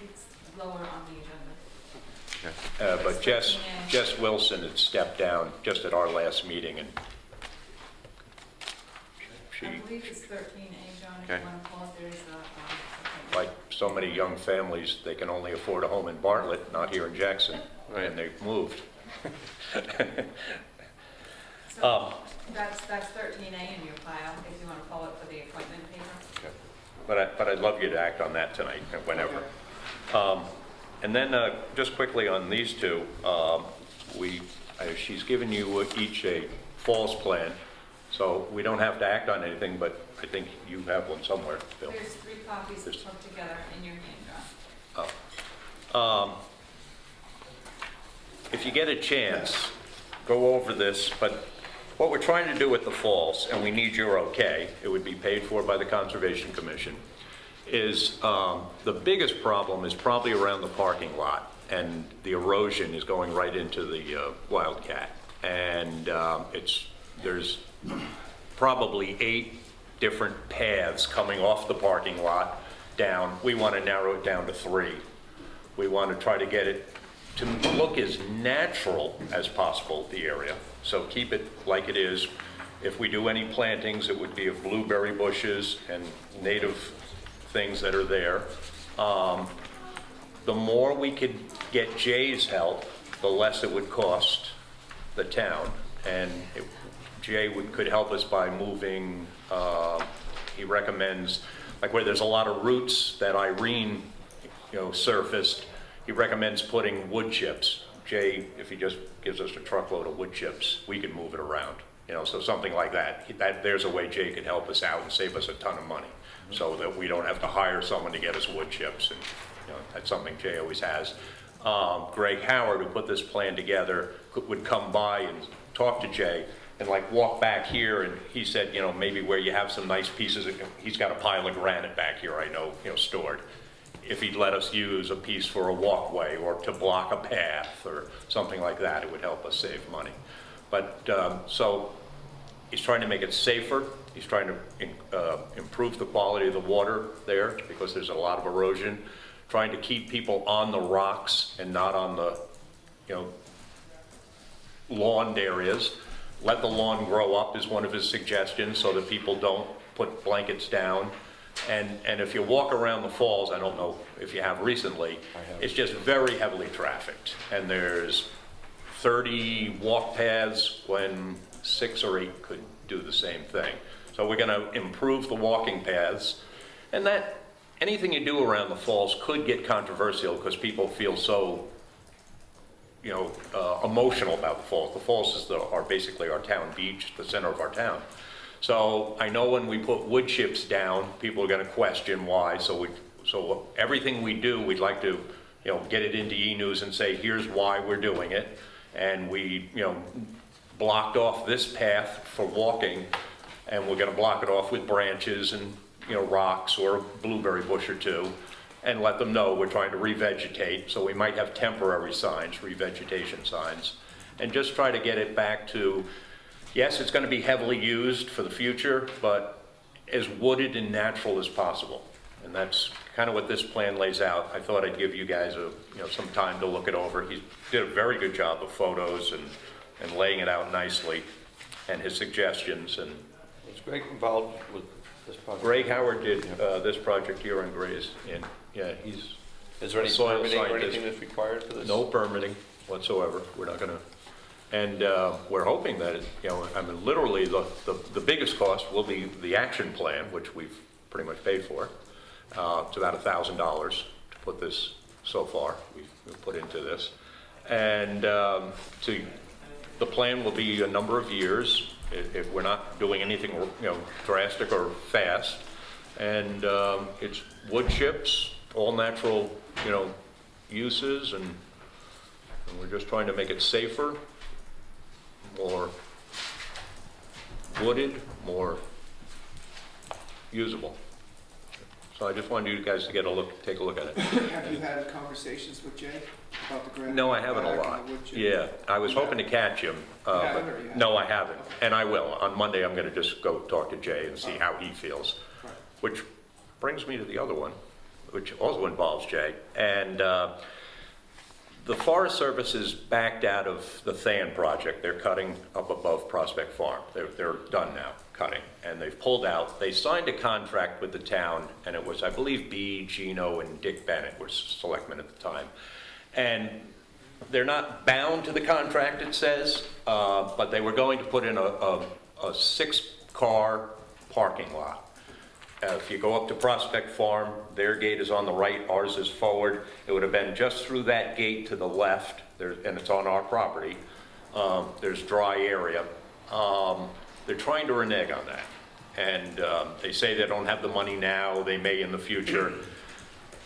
It's lower on the agenda. but Jess Wilson had stepped down just at our last meeting, and she, I believe it's 13A, John, if Okay. you want to call it, there's a, like so many young families, they can only afford a home in Bartlett, not here in Jackson, and they've moved. so that's 13A in your file, if you want to call it for the appointment paper. But I'd love you to act on that tonight, whenever. And then just quickly on these two, she's given you each a falls plan, so we don't have to act on anything, but I think you have one somewhere, Bill. There's 3 copies There's- put together in your hand, John. Oh. If you get a chance, go over this, but what we're trying to do with the falls, and we need your okay, it would be paid for by the Conservation Commission, is the biggest problem is probably around the parking lot, and the erosion is going right into the Wildcat. And there's probably 8 different paths coming off the parking lot down. We want to narrow it down to 3. We want to try to get it to look as natural as possible, the area. So keep it like it is. If we do any plantings, it would be of blueberry bushes and native things that are there. The more we could get Jay's help, the less it would cost the town. And Jay could help us by moving, he recommends, like where there's a lot of roots that Irene, surfaced, he recommends putting wood chips. Jay, if he just gives us a truckload of wood chips, we can move it around, You know, so something like that. There's a way Jay could help us out and save us a ton of money, so that we don't have to hire someone to get us wood chips, and, you know, that's something Jay always has. Greg Howard, who put this plan together, would come by and talk to Jay, and like walk back here, and he said, you know, maybe where you have some nice pieces, he's got a pile of granite back here, I know, you know, stored. If he'd let us use a piece for a walkway or to block a path or something like that, it would help us save money. But, so, he's trying to make it safer. He's trying to improve the quality of the water there because there's a lot of erosion. Trying to keep people on the rocks and not on the, you know, lawned areas. Let the lawn grow up is one of his suggestions so that people don't put blankets down. And if you walk around the falls, I don't know if you have recently, it's just very heavily trafficked. And there's 30 walk paths when 6 or 8 could do the same thing. So we're gonna improve the walking paths. And that, anything you do around the falls could get controversial because people feel so, you know, emotional about the falls. The falls are basically our town beach, the center of our town. So I know when we put wood chips down, people are going to question why. So everything we do, we'd like to, you know, get it into E-News and say, here's why we're doing it. And we, you know, blocked off this path for walking, and we're going to block it off with branches and, you know, rocks or a blueberry bush or two, and let them know we're trying to revegetate. So we might have temporary signs, revegetation signs, and just try to get it back to, yes, it's going to be heavily used for the future, but as wooded and natural as possible. And that's kind of what this plan lays out. I thought I'd give you guys some time to look it over. He did a very good job of photos and laying it out nicely, and his suggestions. And Was Greg involved with this project? Greg Howard did this project here on Grays. And yeah, he's Is there any soil permitting or scientist. anything that's required for this? No permitting whatsoever. We're not going to. And we're hoping that, I mean, literally the biggest cost will be the action plan, which we've pretty much paid for. It's about $1,000 to put this so far. We've put into this. And the plan will be a number of years if we're not doing anything, drastic or fast. And it's wood chips, all natural, uses, and we're just trying to make it safer, more wooded, more usable. So I just wanted you guys to take a look at it. Have you had conversations with Jay about the granite? No, I haven't a lot. Yeah, I was hoping to catch him. haven't, or you have? No, I haven't, and I will. On Monday, I'm going to just go talk to Jay and see how he feels. Right. Which brings me to the other one, which also involves Jay. And the Forest Service is backed out of the Than project. They're cutting up above Prospect Farm. They're done now cutting, and they've pulled out. They signed a contract with the town, and it was, I believe, B, Gino, and Dick Bennett were selectmen at the time. And they're not bound to the contract, it says, but they were going to put in a 6-car parking lot. If you go up to Prospect Farm, their gate is on the right, ours is forward. It would have been just through that gate to the left, and it's on our property. There's dry area. They're trying to renege on that. And they say they don't have the money now, they may in the future.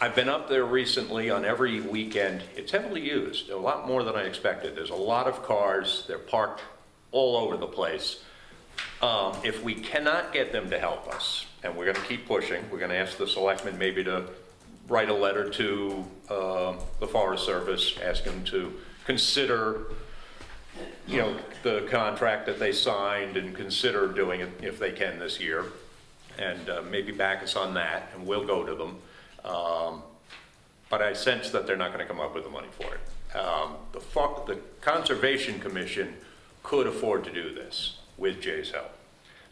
I've been up there recently on every weekend. It's heavily used, a lot more than I expected. There's a lot of cars, they're parked all over the place. If we cannot get them to help us, and we're going to keep pushing, we're going to ask the selectmen maybe to write a letter to the Forest Service, ask them to consider, the contract that they signed and consider doing it if they can this year, and maybe back us on that, and we'll go to them. But I sense that they're not going to come up with the money for it. The Conservation Commission could afford to do this with Jay's help.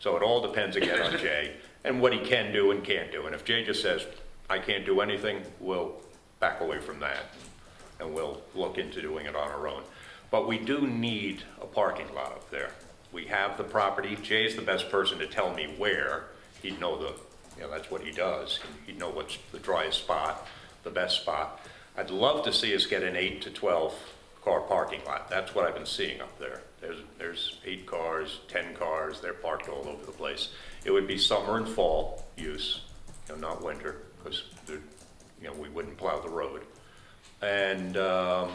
So it all depends again on Jay and what he can do and can't do. And if Jay just says, I can't do anything, we'll back away from that and we'll look into doing it on our own. But we do need a parking lot up there. We have the property. Jay's the best person to tell me where. He'd know that's what he does. He'd know what's the driest spot, the best spot. I'd love to see us get an 8 to 12 car parking lot. That's what I've been seeing up there. There's 8 cars, 10 cars, they're parked all over the place. It would be summer and fall use, not winter, because we wouldn't plow the road. And the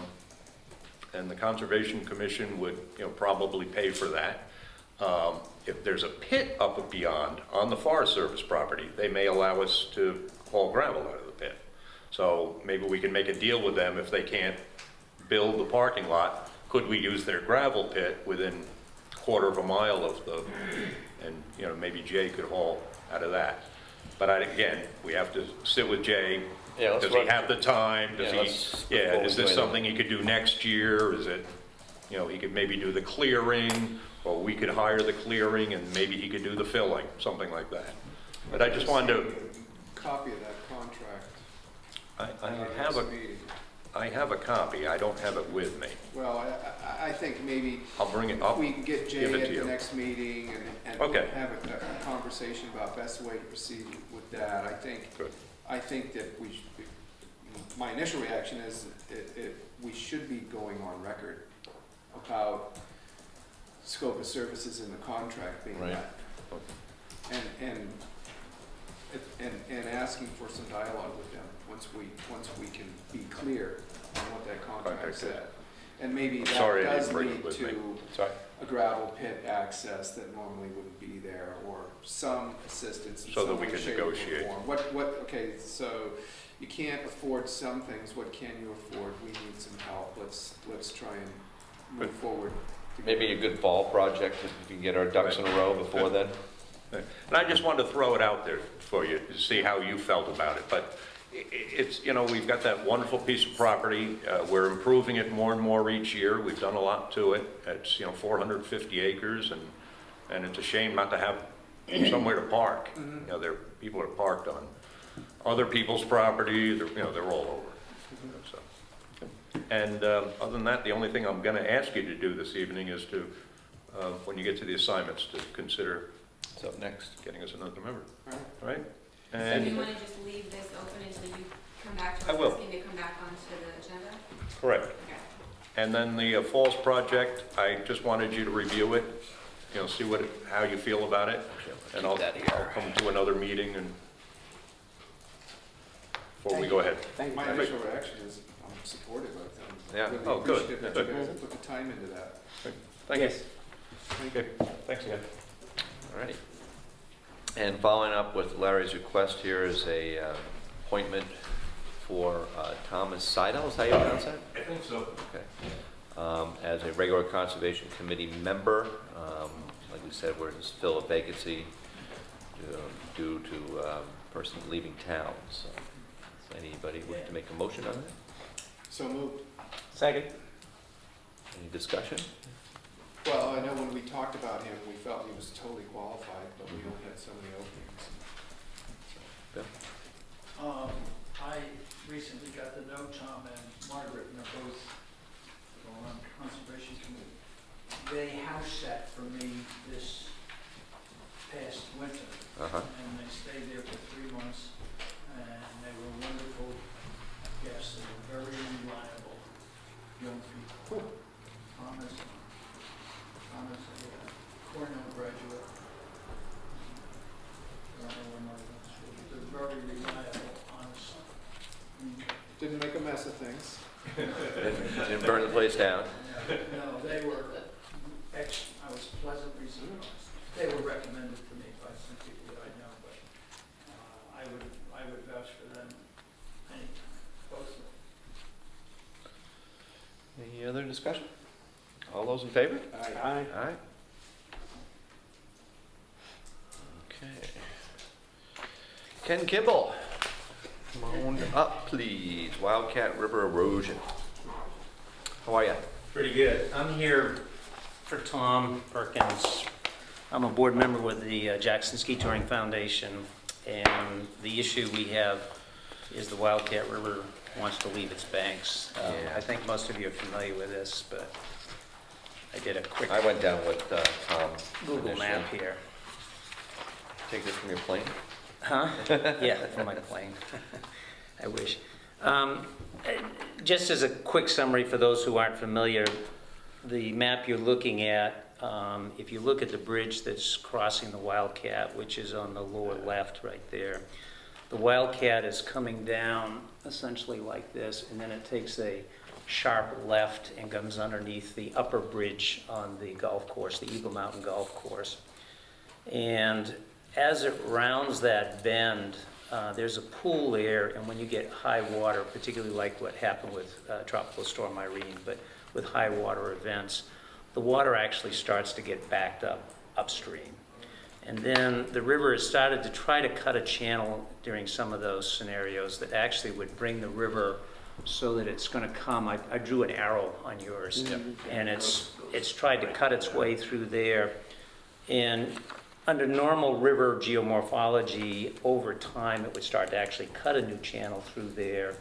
Conservation Commission would, probably pay for that. If there's a pit up and beyond on the Forest Service property, they may allow us to haul gravel out of the pit. So maybe we can make a deal with them if they can't build the parking lot. Could we use their gravel pit within a quarter of a mile of and maybe Jay could haul out of that. But again, we have to sit with Jay. Yeah, does he have the time? Is This something he could do next year? Is it, he could maybe do the clearing, or we could hire the clearing and maybe he could do the filling, something like that. But I just wanted to. Copy of that contract. I have a copy. I don't have it with me. Well, I think maybe I'll bring it if up. we can get Jay Give it at to the you. next meeting and Okay. have a conversation about best way to proceed with that. Good. I think that my initial reaction is we should be going on record about scope of services in the contract being Right. met. And asking for some dialogue with them once we can be clear on what that contract said. And maybe that Sorry, I does didn't bring it lead with me. to Sorry. a gravel pit access that normally wouldn't be there, or some assistance in So that some we way, can shape, or negotiate. form. Okay, so you can't afford some things, what can you afford? We need some help, let's try and move forward. Maybe a good fall project, if we can get our ducks in a row before then. And I just wanted to throw it out there for you to see how you felt about it. But it's, we've got that wonderful piece of property. We're improving it more and more each year. We've done a lot to it. It's, 450 acres, and it's a shame not to have somewhere to park. People are parked on other people's property. They're all over. So. And other than that, the only thing I'm going to ask you to do this evening is to, when you get to the assignments, to consider So next. getting us another member. All All right? So And do you want to just leave this open until you come back to I us, will. asking to come back onto the agenda? correct. Okay. And then the Falls project, I just wanted you to review it, see how you feel about it. And I'll come to another meeting and before we go ahead. Thank you. My initial reaction is I'm supportive of them. Yeah. Really Oh, good. appreciative that Good. you guys have put the time into that. Thank you. Yes. Okay, thanks again. All right. And following up with Larry's request, here is a appointment for Thomas Seidel, is how you pronounce that? I think so. Okay. As a regular Conservation Committee member, like we said, we're just fill a vacancy due to person leaving town. So, does anybody wish to make a motion on that? So moved. Second. Any discussion? Well, I know when we talked about him, we felt he was totally qualified, but we only had so many openings. Bill? I recently got to know Tom and Margaret, and they're both on Conservation Committee. They house sat for me this past winter, and they stayed there for 3 months, and they were wonderful guests. They were very reliable young people. Thomas, a Cornell graduate. I don't know where Margaret went to school, but they're very reliable, honest. Didn't make a mess of things. Didn't burn the place down. No, they were I was pleasantly surprised. They were recommended to me by some people that I know, but I would vouch for them anytime, both of them. Any other discussion? All those in favor? Aye. Aye. Okay. Ken Kimball, come on up, please. Wildcat River Erosion. How are you? Pretty good. I'm here for Tom Perkins. I'm a board member with the Jackson Ski Touring Foundation, and the issue we have is the Wildcat River wants to leave its banks. I think most of you are familiar with this, but I did a quick I went down with Tom. Google initially. map here. Take this from your plane? Huh? Yeah, from my plane. I wish. Just as a quick summary for those who aren't familiar, the map you're looking at, if you look at the bridge that's crossing the Wildcat, which is on the lower left right there, the Wildcat is coming down essentially like this, and then it takes a sharp left and comes underneath the upper bridge on the golf course, the Eagle Mountain Golf Course. And as it rounds that bend, there's a pool there, and when you get high water, particularly like what happened with Tropical Storm Irene, but with high water events, the water actually starts to get backed up upstream. And then the river has started to try to cut a channel during some of those scenarios that actually would bring the river so that it's going to come. I drew an arrow on yours, and it's tried to cut its way through there. And under normal river geomorphology, over time it would start to actually cut a new channel through there,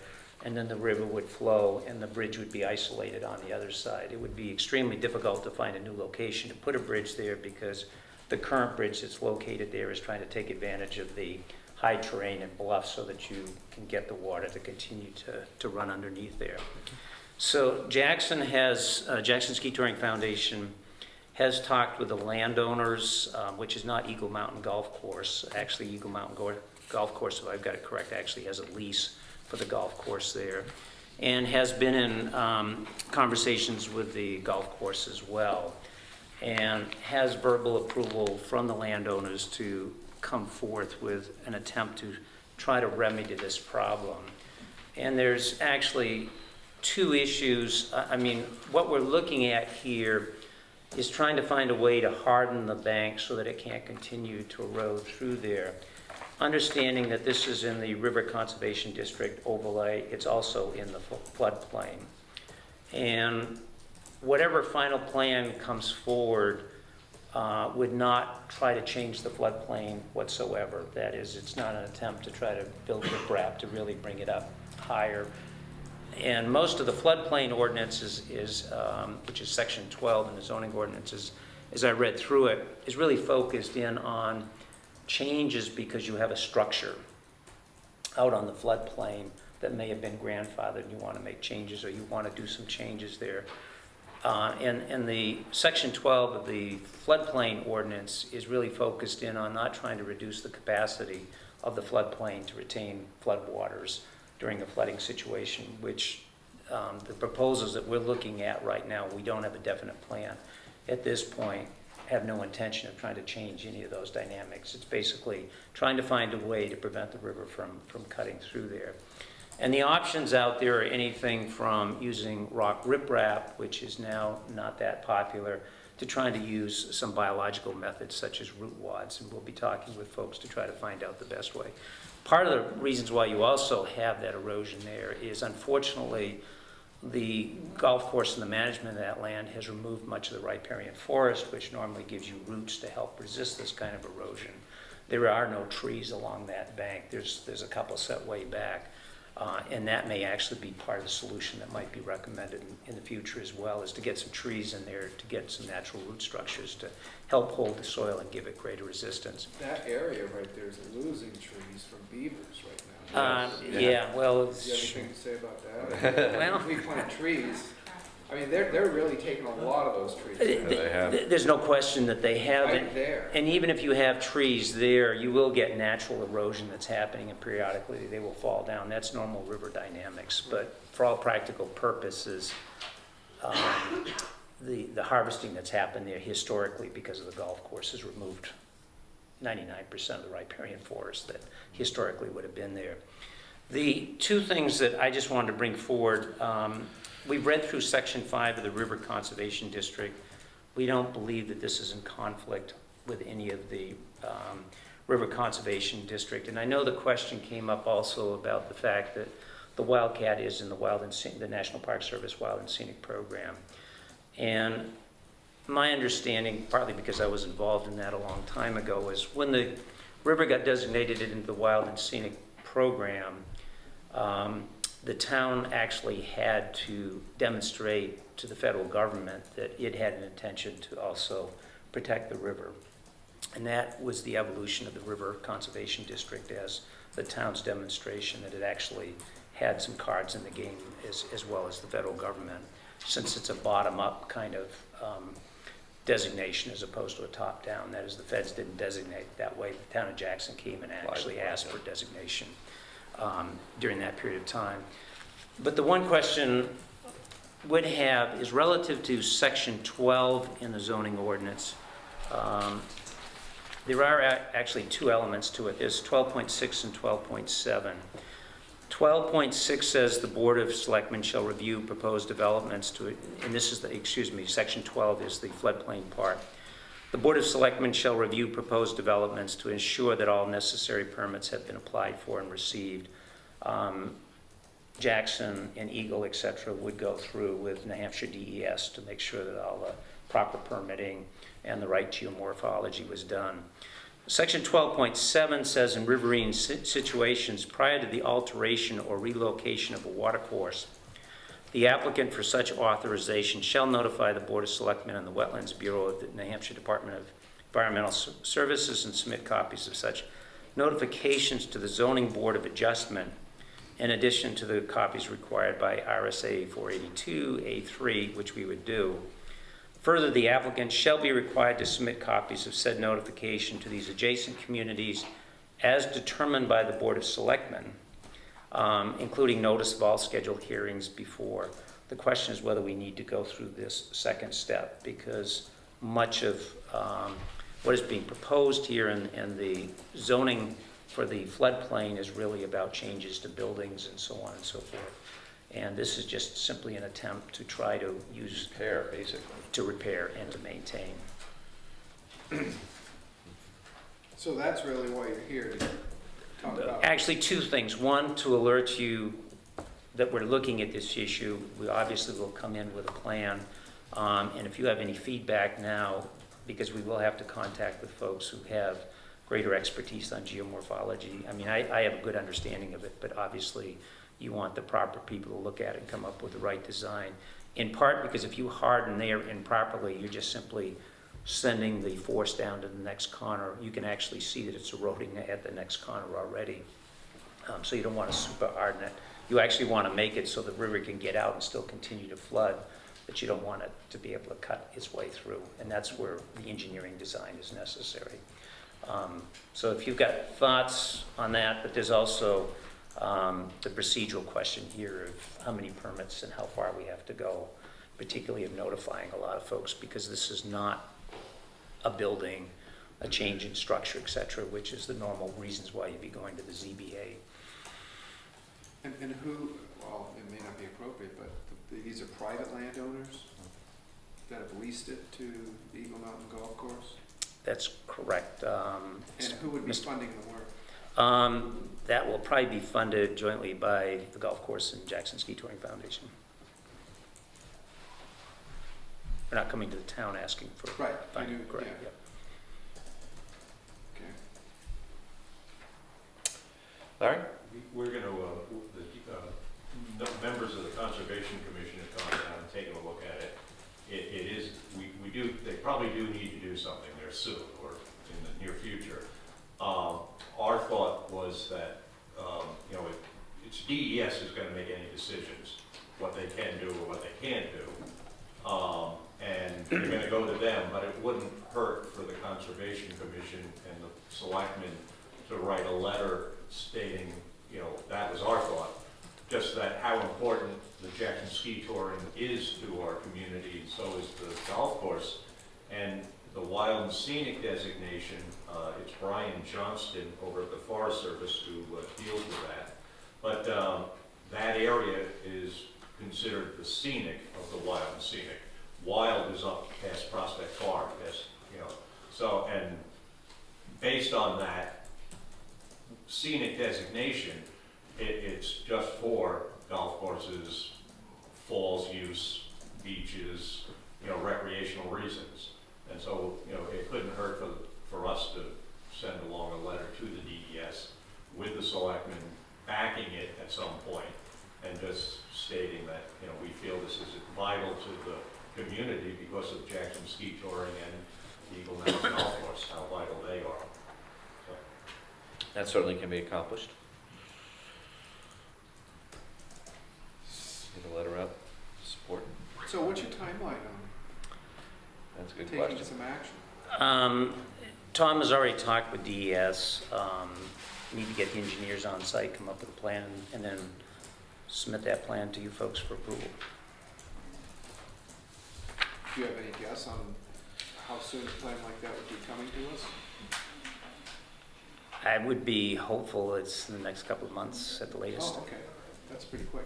and then the river would flow and the bridge would be isolated on the other side. It would be extremely difficult to find a new location to put a bridge there because the current bridge that's located there is trying to take advantage of the high terrain and bluffs so that you can get the water to continue to run underneath there. So Jackson Ski Touring Foundation has talked with the landowners, which is not Eagle Mountain Golf Course. Actually, Eagle Mountain Golf Course, if I've got it correct, actually has a lease for the golf course there, and has been in conversations with the golf course as well, and has verbal approval from the landowners to come forth with an attempt to try to remedy this problem. And there's actually two issues. I mean, what we're looking at here is trying to find a way to harden the bank so that it can't continue to erode through there. Understanding that this is in the River Conservation District overlay, it's also in the floodplain. And whatever final plan comes forward would not try to change the floodplain whatsoever. That is, it's not an attempt to try to build riprap to really bring it up higher. And most of the floodplain ordinance which is section 12 in the zoning ordinances, as I read through it, is really focused in on changes because you have a structure out on the floodplain that may have been grandfathered and you want to make changes or you want to do some changes there. And the section 12 of the floodplain ordinance is really focused in on not trying to reduce the capacity of the floodplain to retain floodwaters during a flooding situation, which the proposals that we're looking at right now, we don't have a definite plan. At this point, have no intention of trying to change any of those dynamics. It's basically trying to find a way to prevent the river from cutting through there. And the options out there are anything from using rock riprap, which is now not that popular, to trying to use some biological methods such as root wads. And we'll be talking with folks to try to find out the best way. Part of the reasons why you also have that erosion there is, unfortunately, the golf course and the management of that land has removed much of the riparian forest, which normally gives you roots to help resist this kind of erosion. There are no trees along that bank. There's a couple set way back. And that may actually be part of the solution that might be recommended in the future as well, is to get some trees in there to get some natural root structures to help hold the soil and give it greater resistance. That area right there is losing trees from beavers right now. Yeah, well, Do you have anything to say about that? Well, we plant trees. I mean, they're really taking a lot of those trees. There's no question that they have. Right there. And even if you have trees there, you will get natural erosion that's happening, and periodically they will fall down. That's normal river dynamics. But for all practical purposes, the harvesting that's happened there historically because of the golf course has removed 99% of the riparian forest that historically would have been there. The two things that I just wanted to bring forward, we've read through Section 5 of the River Conservation District. We don't believe that this is in conflict with any of the River Conservation District. And I know the question came up also about the fact that the Wildcat is in the National Park Service Wild and Scenic Program. And my understanding, partly because I was involved in that a long time ago, is when the river got designated into the Wild and Scenic Program, the town actually had to demonstrate to the federal government that it had an intention to also protect the river. And that was the evolution of the River Conservation District as the town's demonstration that it actually had some cards in the game as well as the federal government, since it's a bottom-up kind of designation as opposed to a top-down. That is, the feds didn't designate that way. The town of Jackson came and actually asked for designation during that period of time. But the one question would have is relative to section 12 in the zoning ordinance. There are actually two elements to it. There's 12.6 and 12.7. 12.6 says the Board of Selectmen shall review proposed developments to, and this is the, excuse me, section 12 is the floodplain part. The Board of Selectmen shall review proposed developments to ensure that all necessary permits have been applied for and received. Jackson and Eagle, et cetera, would go through with New Hampshire DES to make sure that all the proper permitting and the right geomorphology was done. Section 12.7 says in riverine situations prior to the alteration or relocation of a watercourse, the applicant for such authorization shall notify the Board of Selectmen and the Wetlands Bureau of the New Hampshire Department of Environmental Services and submit copies of such notifications to the Zoning Board of Adjustment, in addition to the copies required by RSA 482A3, which we would do. Further, the applicant shall be required to submit copies of said notification to these adjacent communities as determined by the Board of Selectmen, including notice of all scheduled hearings before. The question is whether we need to go through this second step, because much of what is being proposed here in the zoning for the floodplain is really about changes to buildings and so on and so forth. And this is just simply an attempt to try to use... Repair, basically. To repair and to maintain. So that's really why you're here, to talk about. Actually, two things. One, to alert you that we're looking at this issue. We obviously will come in with a plan. And if you have any feedback now, because we will have to contact the folks who have greater expertise on geomorphology. I mean, I have a good understanding of it, but obviously you want the proper people to look at it and come up with the right design. In part because if you harden there improperly, you're just simply sending the force down to the next corner. You can actually see that it's eroding at the next corner already. So you don't want to super harden it. You actually want to make it so the river can get out and still continue to flood, but you don't want it to be able to cut its way through. And that's where the engineering design is necessary. So if you've got thoughts on that, but there's also the procedural question here of how many permits and how far we have to go, particularly of notifying a lot of folks, because this is not a building, a change in structure, et cetera, which is the normal reasons why you'd be going to the ZBA. And who, well, it may not be appropriate, but these are private landowners that have leased it to the Eagle Mountain Golf Course? That's correct. And who would be funding the work? That will probably be funded jointly by the golf course and Jackson Ski Touring Foundation. We're not coming to the town asking for funding. Correct. Yeah. Yep. Okay. Larry? We're going to, the members of the Conservation Commission have gone down and taken a look at it. It is, they probably do need to do something there soon or in the near future. Our thought was that, it's DES who's going to make any decisions, what they can do or what they can't do. And they're going to go to them, but it wouldn't hurt for the Conservation Commission and the Selectmen to write a letter stating, that was our thought, just that how important the Jackson Ski Touring is to our community, and so is the golf course. And the Wild and Scenic designation, it's Brian Johnston over at the Forest Service who deals with that. But that area is considered the scenic of the Wild and Scenic. Wild is up past Prospect Park, so, and based on that scenic designation, it's just for golf courses, falls use, beaches, recreational reasons. And so, it couldn't hurt for us to send along a letter to the DES with the selectmen backing it at some point and just stating that, we feel this is vital to the community because of Jackson Ski Touring and Eagle Mountain Golf Course, how vital they are. So. That certainly can be accomplished. So what's your timeline on That's a good taking question. some action? Tom has already talked with DES. Need to get the engineers on site, come up with a plan, and then submit that plan to you folks for approval. Do you have any guess on how soon a plan like that would be coming to us? I would be hopeful it's in the next couple of months at the latest. Oh, okay, that's pretty quick.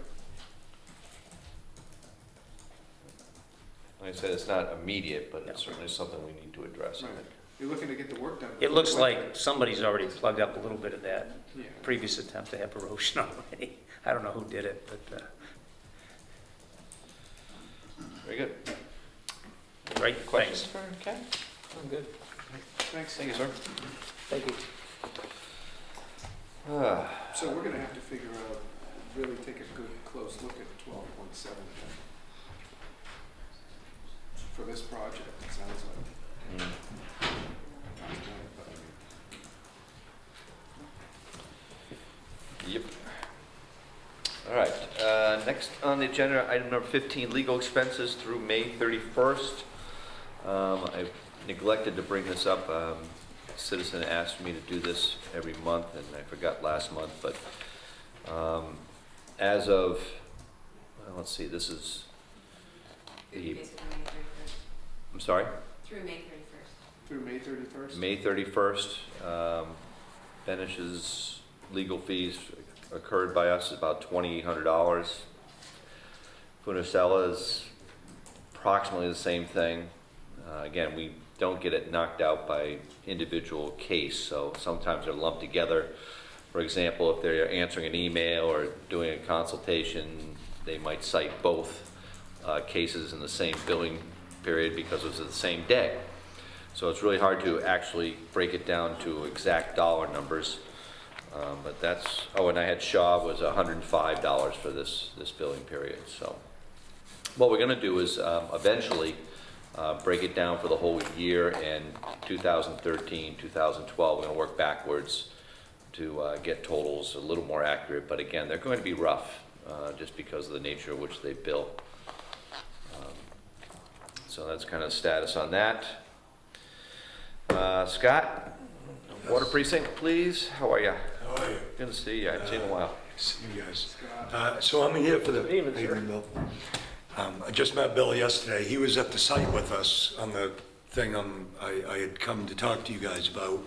Like I said, it's not immediate, but it's certainly something we need to address, I Right. think. You're looking to get the work done. It looks like somebody's already plugged up a little bit of that Yeah. previous attempt to have erosion already. I don't know who did it, but, Very good. right, Questions? thanks. Okay, I'm good. Thanks. Thank you, sir. Thank you. So we're gonna have to figure out, really take a good, close look at 12.7 for this project, it sounds like. Mm. Yep. All right, next on the agenda, item number 15, legal expenses through May 31st. I neglected to bring this up. A citizen asked me to do this every month, and I forgot last month, but as of, well, let's see, this is the, Basically May 31st. I'm sorry? Through May 31st. Through May 31st? May 31st, Benish's legal fees occurred by us is about $2,800. Funicella's approximately the same thing. Again, we don't get it knocked out by individual case, so sometimes they're lumped together. For example, if they're answering an email or doing a consultation, they might cite both cases in the same billing period because it was the same day. So it's really hard to actually break it down to exact dollar numbers. But that's, oh, and I had Shaw was $105 for this billing period. So what we're going to do is eventually break it down for the whole year, and 2013, 2012, we're going to work backwards to get totals a little more accurate. But again, they're going to be rough just because of the nature of which they bill. So that's kind of status on that. Scott, Water Precinct, please. How are you? How are you? Good to see you. I haven't seen you in a while. See you guys. So I'm here for the evening, Bill. I just met Bill yesterday. He was at the site with us on the thing I had come to talk to you guys about.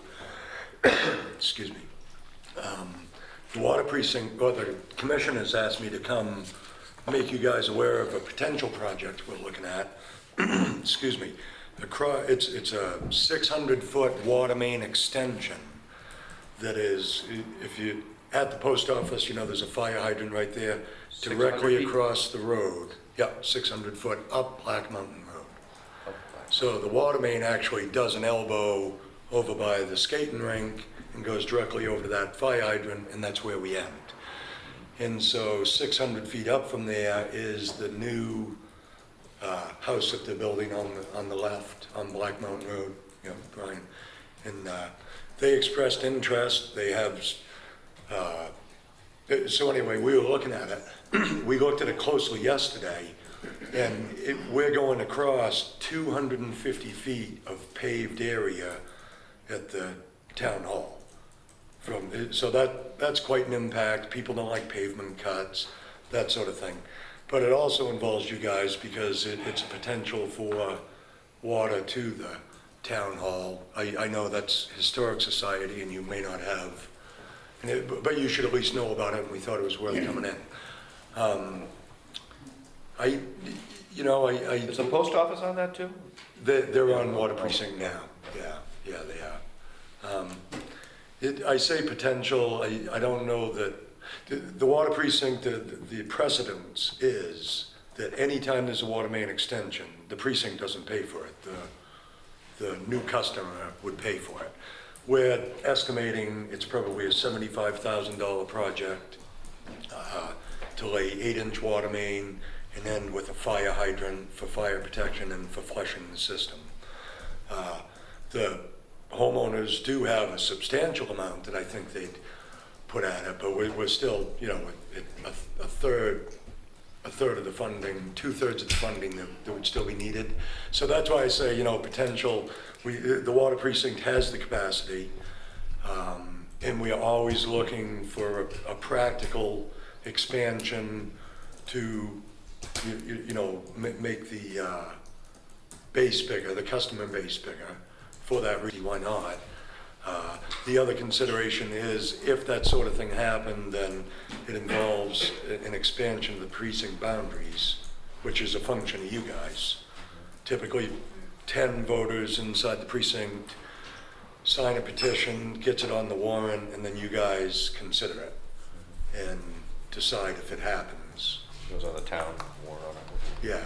Excuse me. The Water Precinct, or the commission has asked me to come make you guys aware of a potential project we're looking at. Excuse me. It's a 600-foot water main extension that is, if you, at the post office, you know, there's a fire hydrant right there, directly across the road. Yep, 600 foot up Black Mountain Road. So the water main actually does an elbow over by the skating rink and goes directly over to that fire hydrant, and that's where we end. And so 600 feet up from there is the new house that they're building on the left on Black Mountain Road. Yeah, Brian. And they expressed interest. They have. So anyway, we were looking at it. We looked at it closely yesterday, and we're going across 250 feet of paved area at the town hall. So that's quite an impact. People don't like pavement cuts, that sort of thing. But it also involves you guys because it's a potential for water to the town hall. I know that's Historic Society and you may not have, but you should at least know about it, and we thought it was worth coming in. Is the post office on that too? They're on Water Precinct now. Yeah, they are. I say potential, I don't know that, the Water Precinct, the precedence is that anytime there's a water main extension, the precinct doesn't pay for it. The new customer would pay for it. We're estimating it's probably a $75,000 project to lay 8-inch water main and then with a fire hydrant for fire protection and for flushing the system. The homeowners do have a substantial amount that I think they'd put at it, but we're still, you know, a third a third of the funding, 2/3 of the funding that would still be needed. So that's why I say, potential, the water precinct has the capacity, and we are always looking for a practical expansion to, make the base bigger, the customer base bigger. For that reason, why not? The other consideration is if that sort of thing happened, then it involves an expansion of the precinct boundaries, which is a function of you guys. Typically, 10 voters inside the precinct sign a petition, gets it on the warrant, and then you guys consider it and decide if it happens. Goes on the town warrant. Yeah,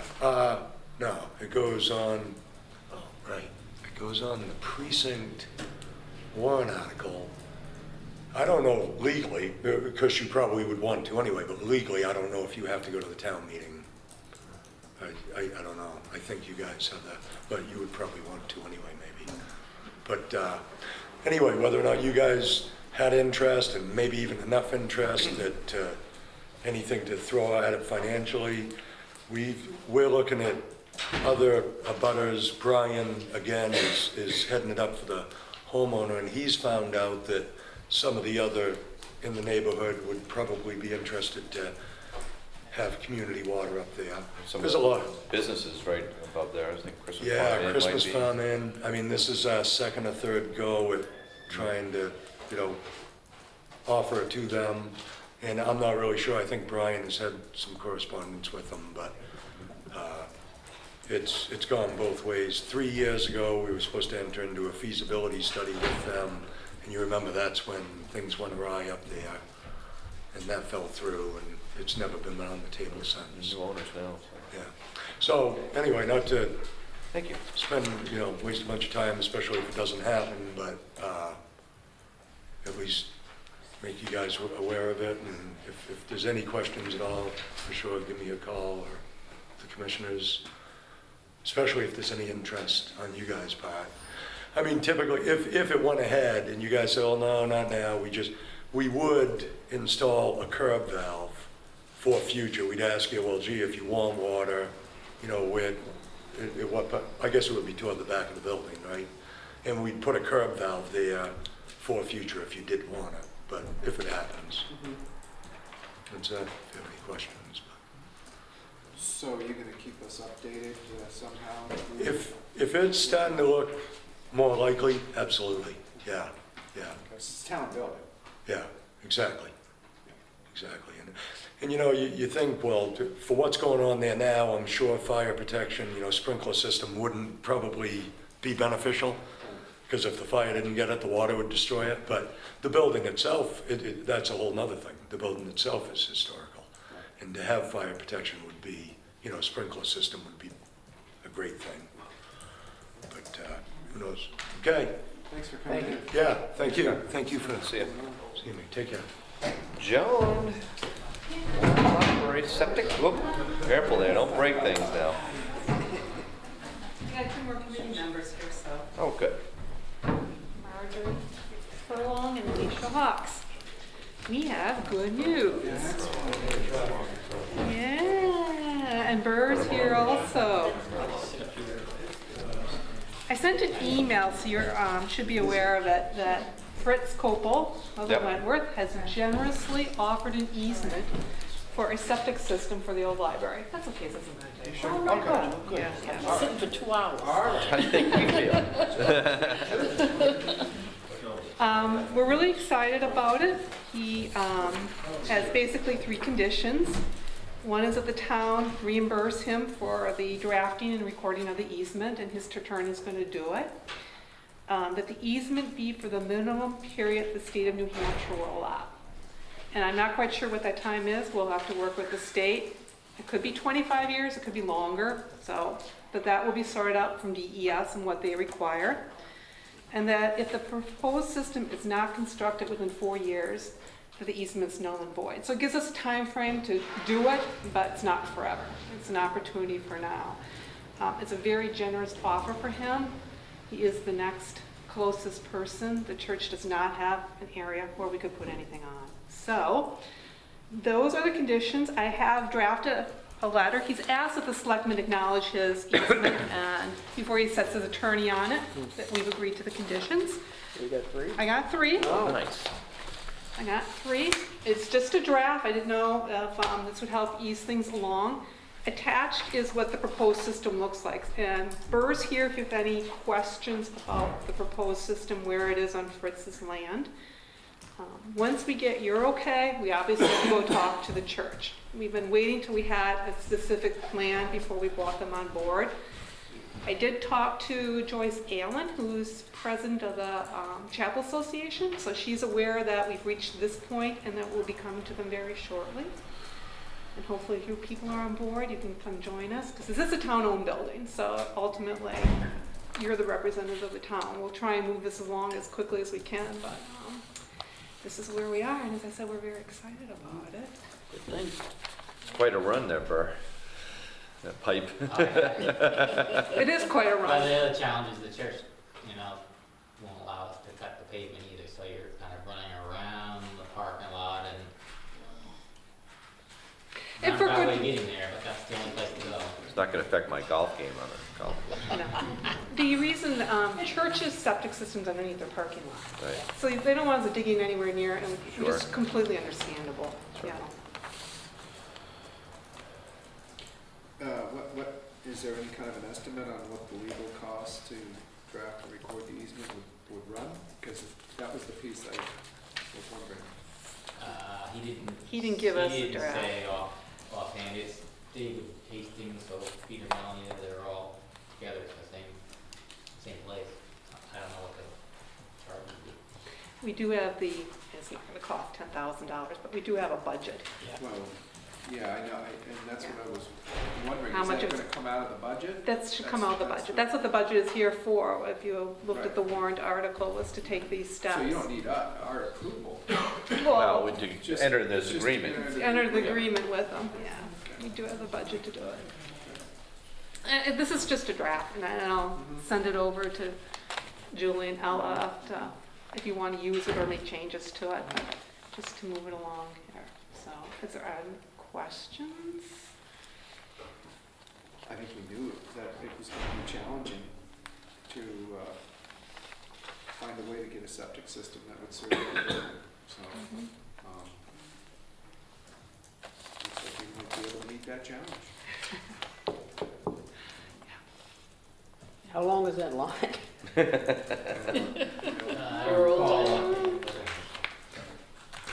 no, it goes on, right, it goes on the precinct warrant article. I don't know legally, because you probably would want to anyway, but legally, I don't know if you have to go to the town meeting. I don't know. I think you guys have that, but you would probably want to anyway, maybe. But anyway, whether or not you guys had interest, and maybe even enough interest that anything to throw at it financially, we're looking at other abutters. Brian, again, is heading it up for the homeowner, and he's found out that some of the other in the neighborhood would probably be interested to have community water up there. There's a lot of businesses right above there. I think Christmas Farm yeah, Inn Christmas might be. Farm Inn. I mean, this is our second or third go at trying to, offer it to them. And I'm not really sure. I think Brian has had some correspondence with them, but it's gone both ways. 3 years ago, we were supposed to enter into a feasibility study with them, and you remember that's when things went awry up there, and that fell through, and it's never been on the table since. New owners now. Yeah. So anyway, not to Thank you. spend, waste a bunch of time, especially if it doesn't happen, but at least make you guys aware of it, and if there's any questions at all, for sure, give me a call, or the commissioners, especially if there's any interest on you guys' part. I mean, typically, if it went ahead and you guys say, oh, no, not now, we would install a curb valve for future. We'd ask you, well, gee, if you want water, I guess it would be toward the back of the building, right? And we'd put a curb valve there for future if you did want it, but if it happens. That's it, if you have any questions. So you're gonna keep us updated somehow? If it's starting to look more likely, absolutely, yeah. It's a town building. Yeah, exactly. And you think, well, for what's going on there now, I'm sure fire protection, sprinkler system wouldn't probably be beneficial, because if the fire didn't get it, the water would destroy it. But the building itself, that's a whole nother thing. The building itself is historical. And to have fire protection would be, sprinkler system would be a great thing. But who knows? Okay. Thanks for coming in. Yeah, thank you. Thank you for See ya. seeing me. Take care. Joan. Operate septic. Whoop. Careful there. Don't break things now. We got 2 more committee members here, so. Oh, good. Marjorie Furlong and Alicia Hawks. We have good news. Yeah, and Burr's here also. I sent an email, so you should be aware of it, that Fritz Kopel of Yep. Wentworth has generously offered an easement for a septic system for the old library. That's okay, it doesn't matter. Oh my God, good. Yeah, I've yeah. been sitting for 2 hours. How do you think we feel? We're really excited about it. He has basically 3 conditions. One is that the town reimburse him for the drafting and recording of the easement, and his attorney is going to do it. That the easement be for the minimum period the state of New Hampshire will allow. And I'm not quite sure what that time is. We'll have to work with the state. It could be 25 years, it could be longer. But that will be sorted out from DES and what they require. And that if the proposed system is not constructed within 4 years, that the easement's null and void. So it gives us a time frame to do it, but it's not forever. It's an opportunity for now. It's a very generous offer for him. He is the next closest person. The church does not have an area where we could put anything on. So those are the conditions. I have drafted a letter. He's asked that the selectmen acknowledge his easement and before he sets his attorney on it, that we've agreed to the conditions. You got 3? I got 3. Oh. Nice. I got 3. It's just a draft. I didn't know if this would help ease things along. Attached is what the proposed system looks like. And Burr's here if you have any questions about the proposed system, where it is on Fritz's land. Once we get your okay, we obviously have to go talk to the church. We've been waiting till we had a specific plan before we brought them on board. I did talk to Joyce Allen, who's president of the Chapel Association, so she's aware that we've reached this point and that we'll be coming to them very shortly. And hopefully if you people are on board, you can come join us, because this is a town-owned building, so ultimately you're the representative of the town. We'll try and move this along as quickly as we can, but this is where we are, and as I said, we're very excited about it. Good thing. Quite a run there, Burr. That pipe. It is quite a Well, run. the other challenge is the church, won't allow us to cut the pavement either, so you're kind of running around the parking lot and And for not good- way getting there, but that's the only place to go. It's not gonna affect my golf game on the golf course. No. The reason, churches' septic systems underneath their parking lot. Right. So they don't want us digging anywhere near it, and Sure. it's completely understandable, Sure. yeah. What, is there any kind of an estimate on what the legal cost to draft and record the easement would run? Because that was the piece I was wondering. He didn't give us a He didn't draft. say offhand. It's David Hastings, so Peter Melania, they're all together at the same place. I don't know what the charge would be. We do have it's not gonna cost $10,000, but we do have a budget. Well, yeah, I know, and that's what I was wondering, How is much that of- gonna come out of the budget? That should come out of the budget. That's what the budget is here for. If you looked at the warrant article, was to take these steps. So you don't need our approval? Well, we do Just- enter this just agreement. Enter the agreement with them, yeah. We do have the budget to do it. And this is just a draft, and I'll send it over to Julie and Ella if you want to use it or make changes to it, just to move it along here. So, is there any questions? I think we knew that it was gonna be challenging to find a way to get a septic system that would serve the building, so. Looks like we might be able to meet that challenge. How long is that line? I don't recall what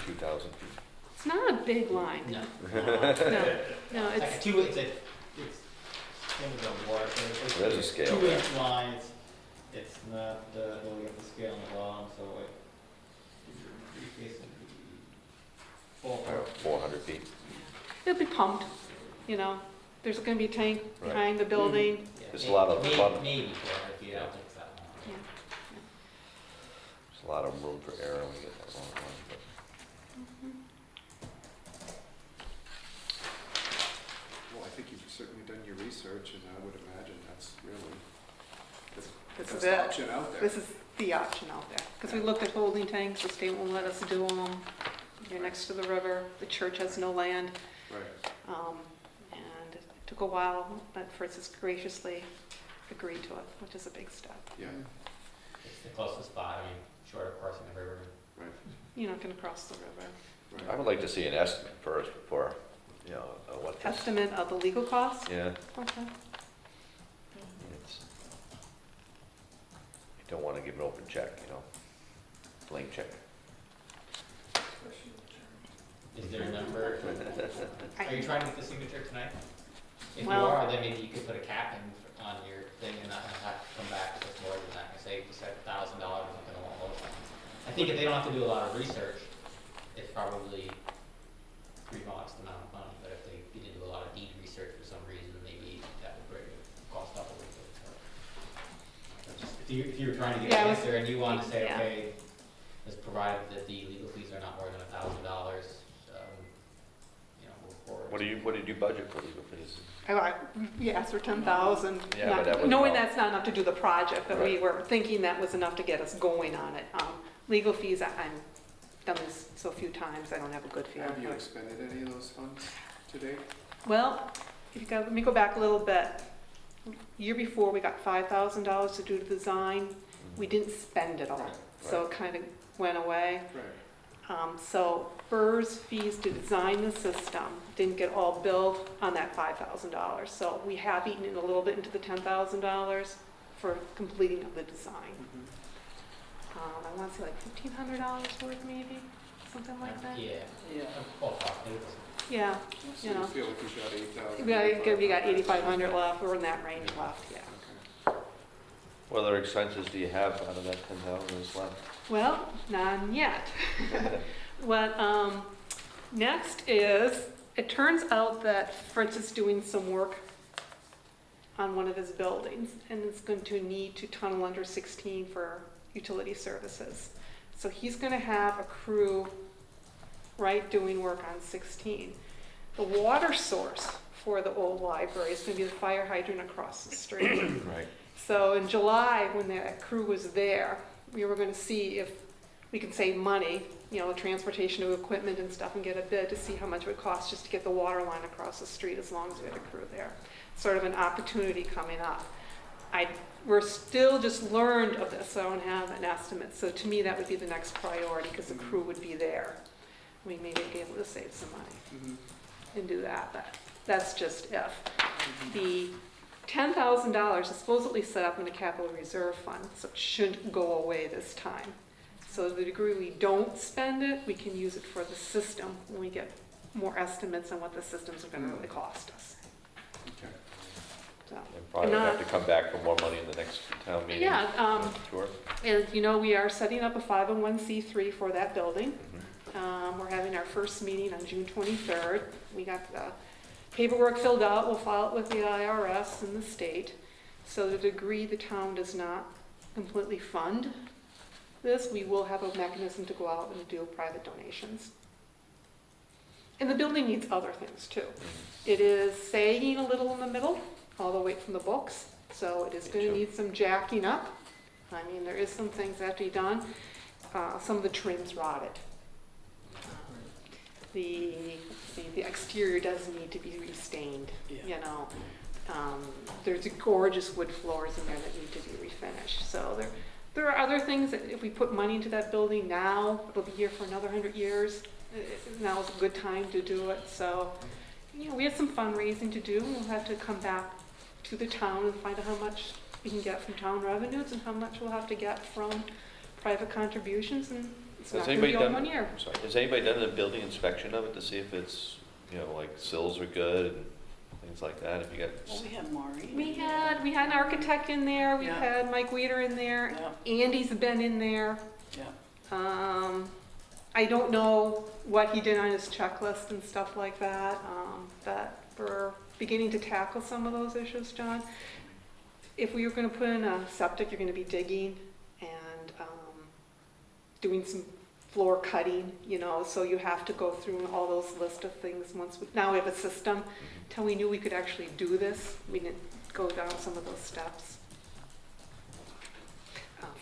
2,000 feet. It's not a big line. No. No, It's like a it's, 2, it's in the water. There's a scale. 2-inch line, it's not, don't get the scale on the bottom, so it's Or 400 feet. it'll be pumped, There's gonna be a tank Right. behind the building. There's a lot of fun. Maybe 400 feet, I don't think it's that long. Yeah. There's a lot of room for error when we get that long one, but Well, I think you've certainly done your research, and I would imagine that's really the This is best it. option out there. This is the option out there, because we looked at holding tanks, the state won't let us do them. You're next to the river, the church has no land, Right. and it took a while, but Fritz has graciously agreed to it, which is a big step. Yeah, It's the closest spot, short of crossing the river. right, You're not gonna cross the river. I right. would like to see an estimate first before, what this. Estimate of the legal cost? Yeah, Okay. it's, you don't want to give an open check, blank check. Is there a number? Are you trying to get the signature tonight? If you Well- are, then maybe you could put a cap in on your thing and not have to come back with more than that, and say, you said $1,000 or something along those lines. I think if they don't have to do a lot of research, it's probably pretty modest amount of money, but if they need to do a lot of deed research for some reason, maybe that would bring the cost up a little bit. So, if you were trying to get Yeah, an I was- answer and you wanted to say, yeah. okay, let's provide that the legal fees are not more than $1,000, move forward. What did you budget for legal fees? We asked for 10,000, Yeah, but that was knowing about- that's not enough to do the project, but we Right. were thinking that was enough to get us going on it. Legal fees, I've done this so few times, I don't have a good feel Have you for it. expended any of those funds to date? Well, if you go, let me go back a little bit. Year before, we got $5,000 to do the design. We didn't spend it all, so it kind of went away. So FERS fees to design the system didn't get all billed on that $5,000. So we have eaten in a little bit into the $10,000 for completing of the design. I want to say like $1,500 worth maybe, something like that. Yeah. Yeah. Yeah, So you know. you feel like you got 8,000? We got 8,500 left, we're in that range left, yeah. What other expenses do you have out of that 10,000 that's left? Well, none yet. What, next is, it turns out that Fritz is doing some work on one of his buildings, and it's going to need to tunnel under 16 for utility services. So he's gonna have a crew, right, doing work on 16. The water source for the old library is gonna be the fire hydrant across the street. Right. So in July, when that crew was there, we were gonna see if we could save money, you know, transportation of equipment and stuff, and get a bid to see how much it would cost just to get the water line across the street as long as we had a crew there. Sort of an opportunity coming up. We're still just learned of this, so I don't have an estimate. So to me, that would be the next priority, because the crew would be there. We may be able to save some money and do that, but that's just if. The $10,000 is supposedly set up in the capital reserve fund, so it shouldn't go away this time. So to the degree we don't spend it, we can use it for the system when we get more estimates on what the systems are gonna really cost us. Okay. So, And probably would have to come back for more money in the next town meeting. Yeah, Sure. and you know, we are setting up a 501c3 for that building. We're having our first meeting on June 23rd. We got the paperwork filled out. We'll file it with the IRS and the state. So to the degree the town does not completely fund this, we will have a mechanism to go out and do private donations. And the building needs other things too. It is sagging a little in the middle, all the way from the books, so it is going to need some jacking up. I mean, there is some things that have to be done. Some of the trim's rotted. The exterior does need to be restained, you know. There's gorgeous wood floors in there that need to be refinished. So there are other things that if we put money into that building now, it'll be here for another 100 years. Now is a good time to do it. So, you know, we have some fundraising to do. We'll have to come back to the town and find out how much we can get from town revenues and how much we'll have to get from private contributions, and it's not going to be all 1 year. Has anybody done a building inspection of it to see if it's, you know, like sills are good and things like that? If you got. Well, we had Maureen. We had an architect in there. We've had Mike Weeder in there. Andy's been in there. I don't know what he did on his checklist and stuff like that. But we're beginning to tackle some of those issues, John. If we were going to put in a septic, you're going to be digging and doing some floor cutting, you know, so you have to go through all those list of things. Now we have a system. Until we knew we could actually do this, we didn't go down some of those steps.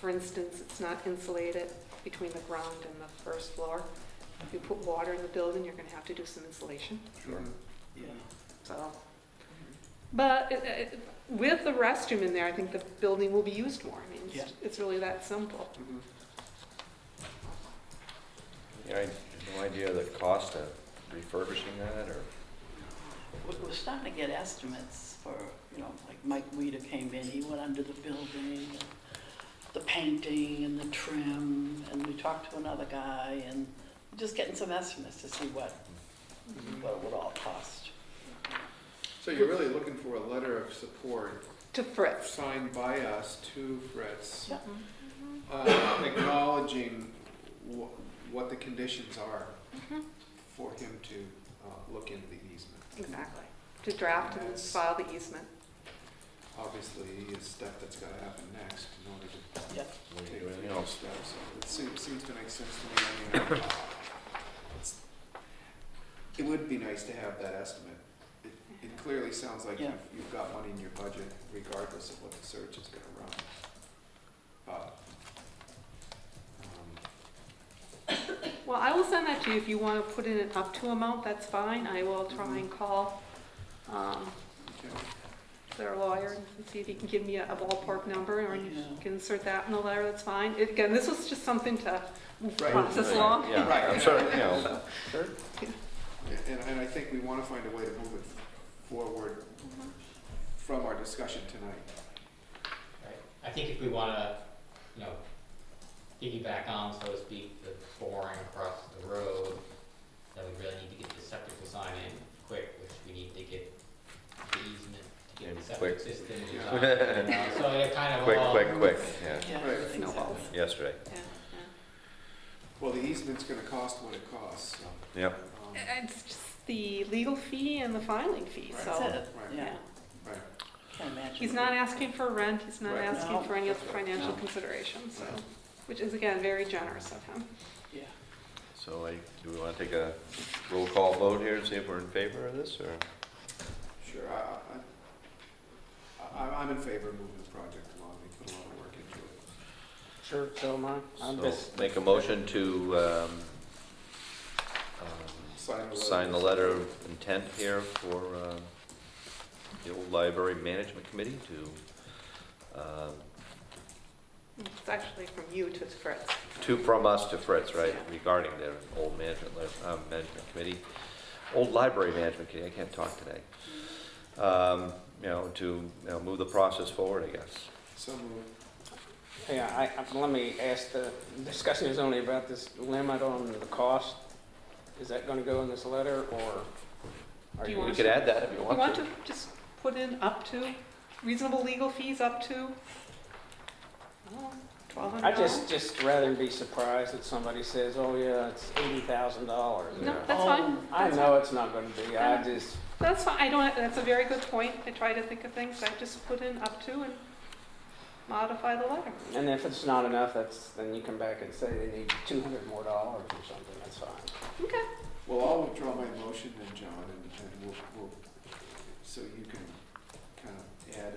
For instance, it's not insulated between the ground and the first floor. If you put water in the building, you're going to have to do some insulation. Sure. Yeah. So, but with the restroom in there, I think the building will be used more. I mean, it's really that simple. Yeah, I have no idea the cost of refurbishing that, or? We're starting to get estimates for, you know, like Mike Weeder came in, he went under the building, and the painting and the trim, and we talked to another guy, and just getting some estimates to see what it would all cost. So you're really looking for a letter of support to Fritz, signed by us to Fritz, acknowledging what the conditions are for him to look into the easement. Exactly. To draft and file the easement. Obviously, is stuff that's got to happen next in order to take Anything else? steps. It seems to make sense to me. I mean, it would be nice to have that estimate. It clearly sounds like you've got money in your budget, regardless of what the search is going to run. Well, I will send that to you if you want to put in an up to amount. That's fine. I will try and call their lawyer and see if he can give me a ballpark number, or you can insert that in the letter, that's fine. Again, this was just something to move the Right. process along. Yeah, Right. I'm sorry, you know, sure. And I think we want to find a way to move it forward from our discussion tonight. Right. I think if we wanna, you know, piggyback on, so to speak, the boring across the road, then we really need to get the septic design in quick, which we need to get the easement to get the Quick. septic system designed, you know, so it kind of all. Quick, yeah, Right. Snowballs. yesterday, Yeah, Well, the easement's going to cost what it costs, so. yep. yeah. It's just the legal fee and the filing fee, so. Right. Yeah. Right. Can't imagine. He's not asking for rent, he's not Right. asking No. for any other financial consideration, so, which is again, very generous of him. Yeah. So do we want to take a roll call vote here and see if we're in favor of this, or? Sure, I'm in favor of moving the project along. We put a lot of work into it. Sure, so am I. I'm So just, make a motion to sign the letter of intent here for the old library management committee It's actually from you to Fritz. from us to Fritz, right, regarding the old management committee, old library management committee, I can't talk today. You know, to move the process forward, I guess. So moved. yeah, let me ask, the discussion is only about this limit on the cost. Is that gonna go in this letter, or are Do you you? want We could add that if you You want want to. to just put in up to, reasonable legal fees up to, $1,200? I just rather than be surprised that somebody says, oh yeah, it's $80,000. No, that's fine. I know it's not gonna be, I just, That's fine, that's a very good point. I try to think of things, I just put in up to and modify the letter. and if it's not enough, then you come back and say they need $200 more or something, that's fine. Okay. Well, I'll withdraw my motion then, John, and we'll, so you can kind of add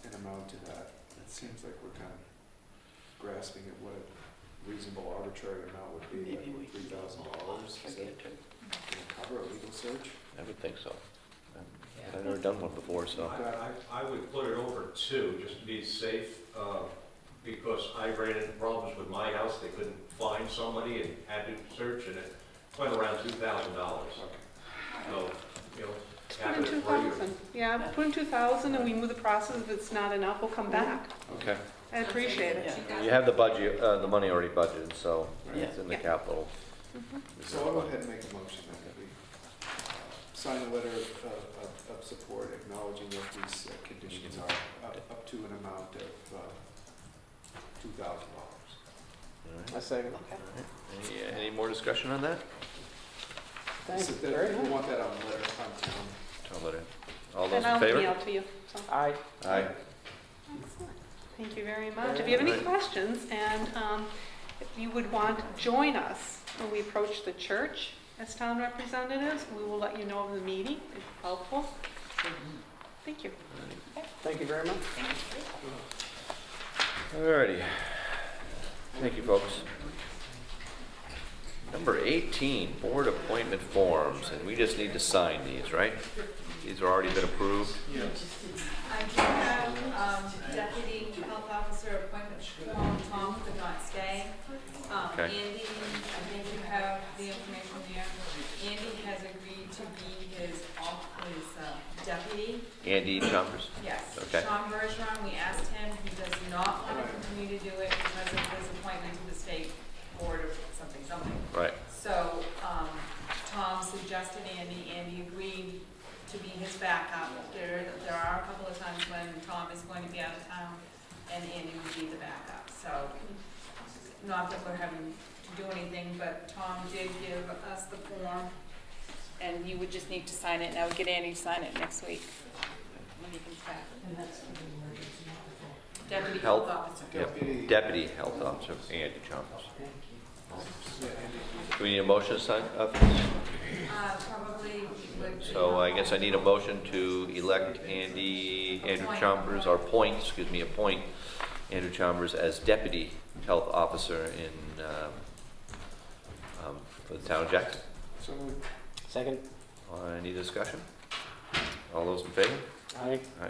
an amount to that. It seems like we're kind of grasping at what a reasonable arbitrary amount would be, like $3,000. Is that gonna cover a legal search? I would think so. I've never done one before, so. I would put it over 2, just to be safe, because I ran into problems with my house, they couldn't find somebody and had to search, and it went around $2,000. So, you know, Put have in it for you. 2,000. Yeah, put in 2,000 and we move the process. If it's not enough, we'll come back. Okay. I appreciate it. You have the budget, the money already budgeted, so it's in the Yeah. capital. So I'll go ahead and make a motion then that we sign a letter of support acknowledging what these conditions are, up to an amount of $2,000. I second. Any more discussion on that? Thank So you that- very We much. want that on the letter from town. I'll let it. All those And in I'll favor? email to you. So. Aye. Aye. Excellent. Thank you very much. If you have any Right. questions, and if you would want to join us when we approach the church as town representatives, we will let you know of the meeting. It's helpful. Thank you. Thank you very much. Alrighty. Thank you, folks. Number 18, board appointment forms, and we just need to sign these, right? These have already been approved. I do have deputy health officer appointment form. Tom could not stay. Okay. Andy, I think you have the information there. Andy has agreed to be his deputy. Andy Chalmers? Yes. Okay. Sean Bergeron, we asked him, he does not want to continue to do it because of his appointment to the state board of something. Right. So, Tom suggested Andy, Andy agreed to be his backup. There are a couple of times when Tom is going to be out of town and Andy would be the backup. So, not that we're having to do anything, but Tom did give us the form and you would just need to sign it, and I would get Andy to sign it next week when he comes back. Deputy Health. Health Officer. Yep. Deputy Health Officer, Andy Chalmers. Do we need a motion to sign up? Probably would. So I guess I need a motion to elect Andrew Chalmers, or appoint Andrew Chalmers as Deputy Health Officer in, for the town of Jackson. So moved. Second. Any discussion? All those in favor? Aye. Aye.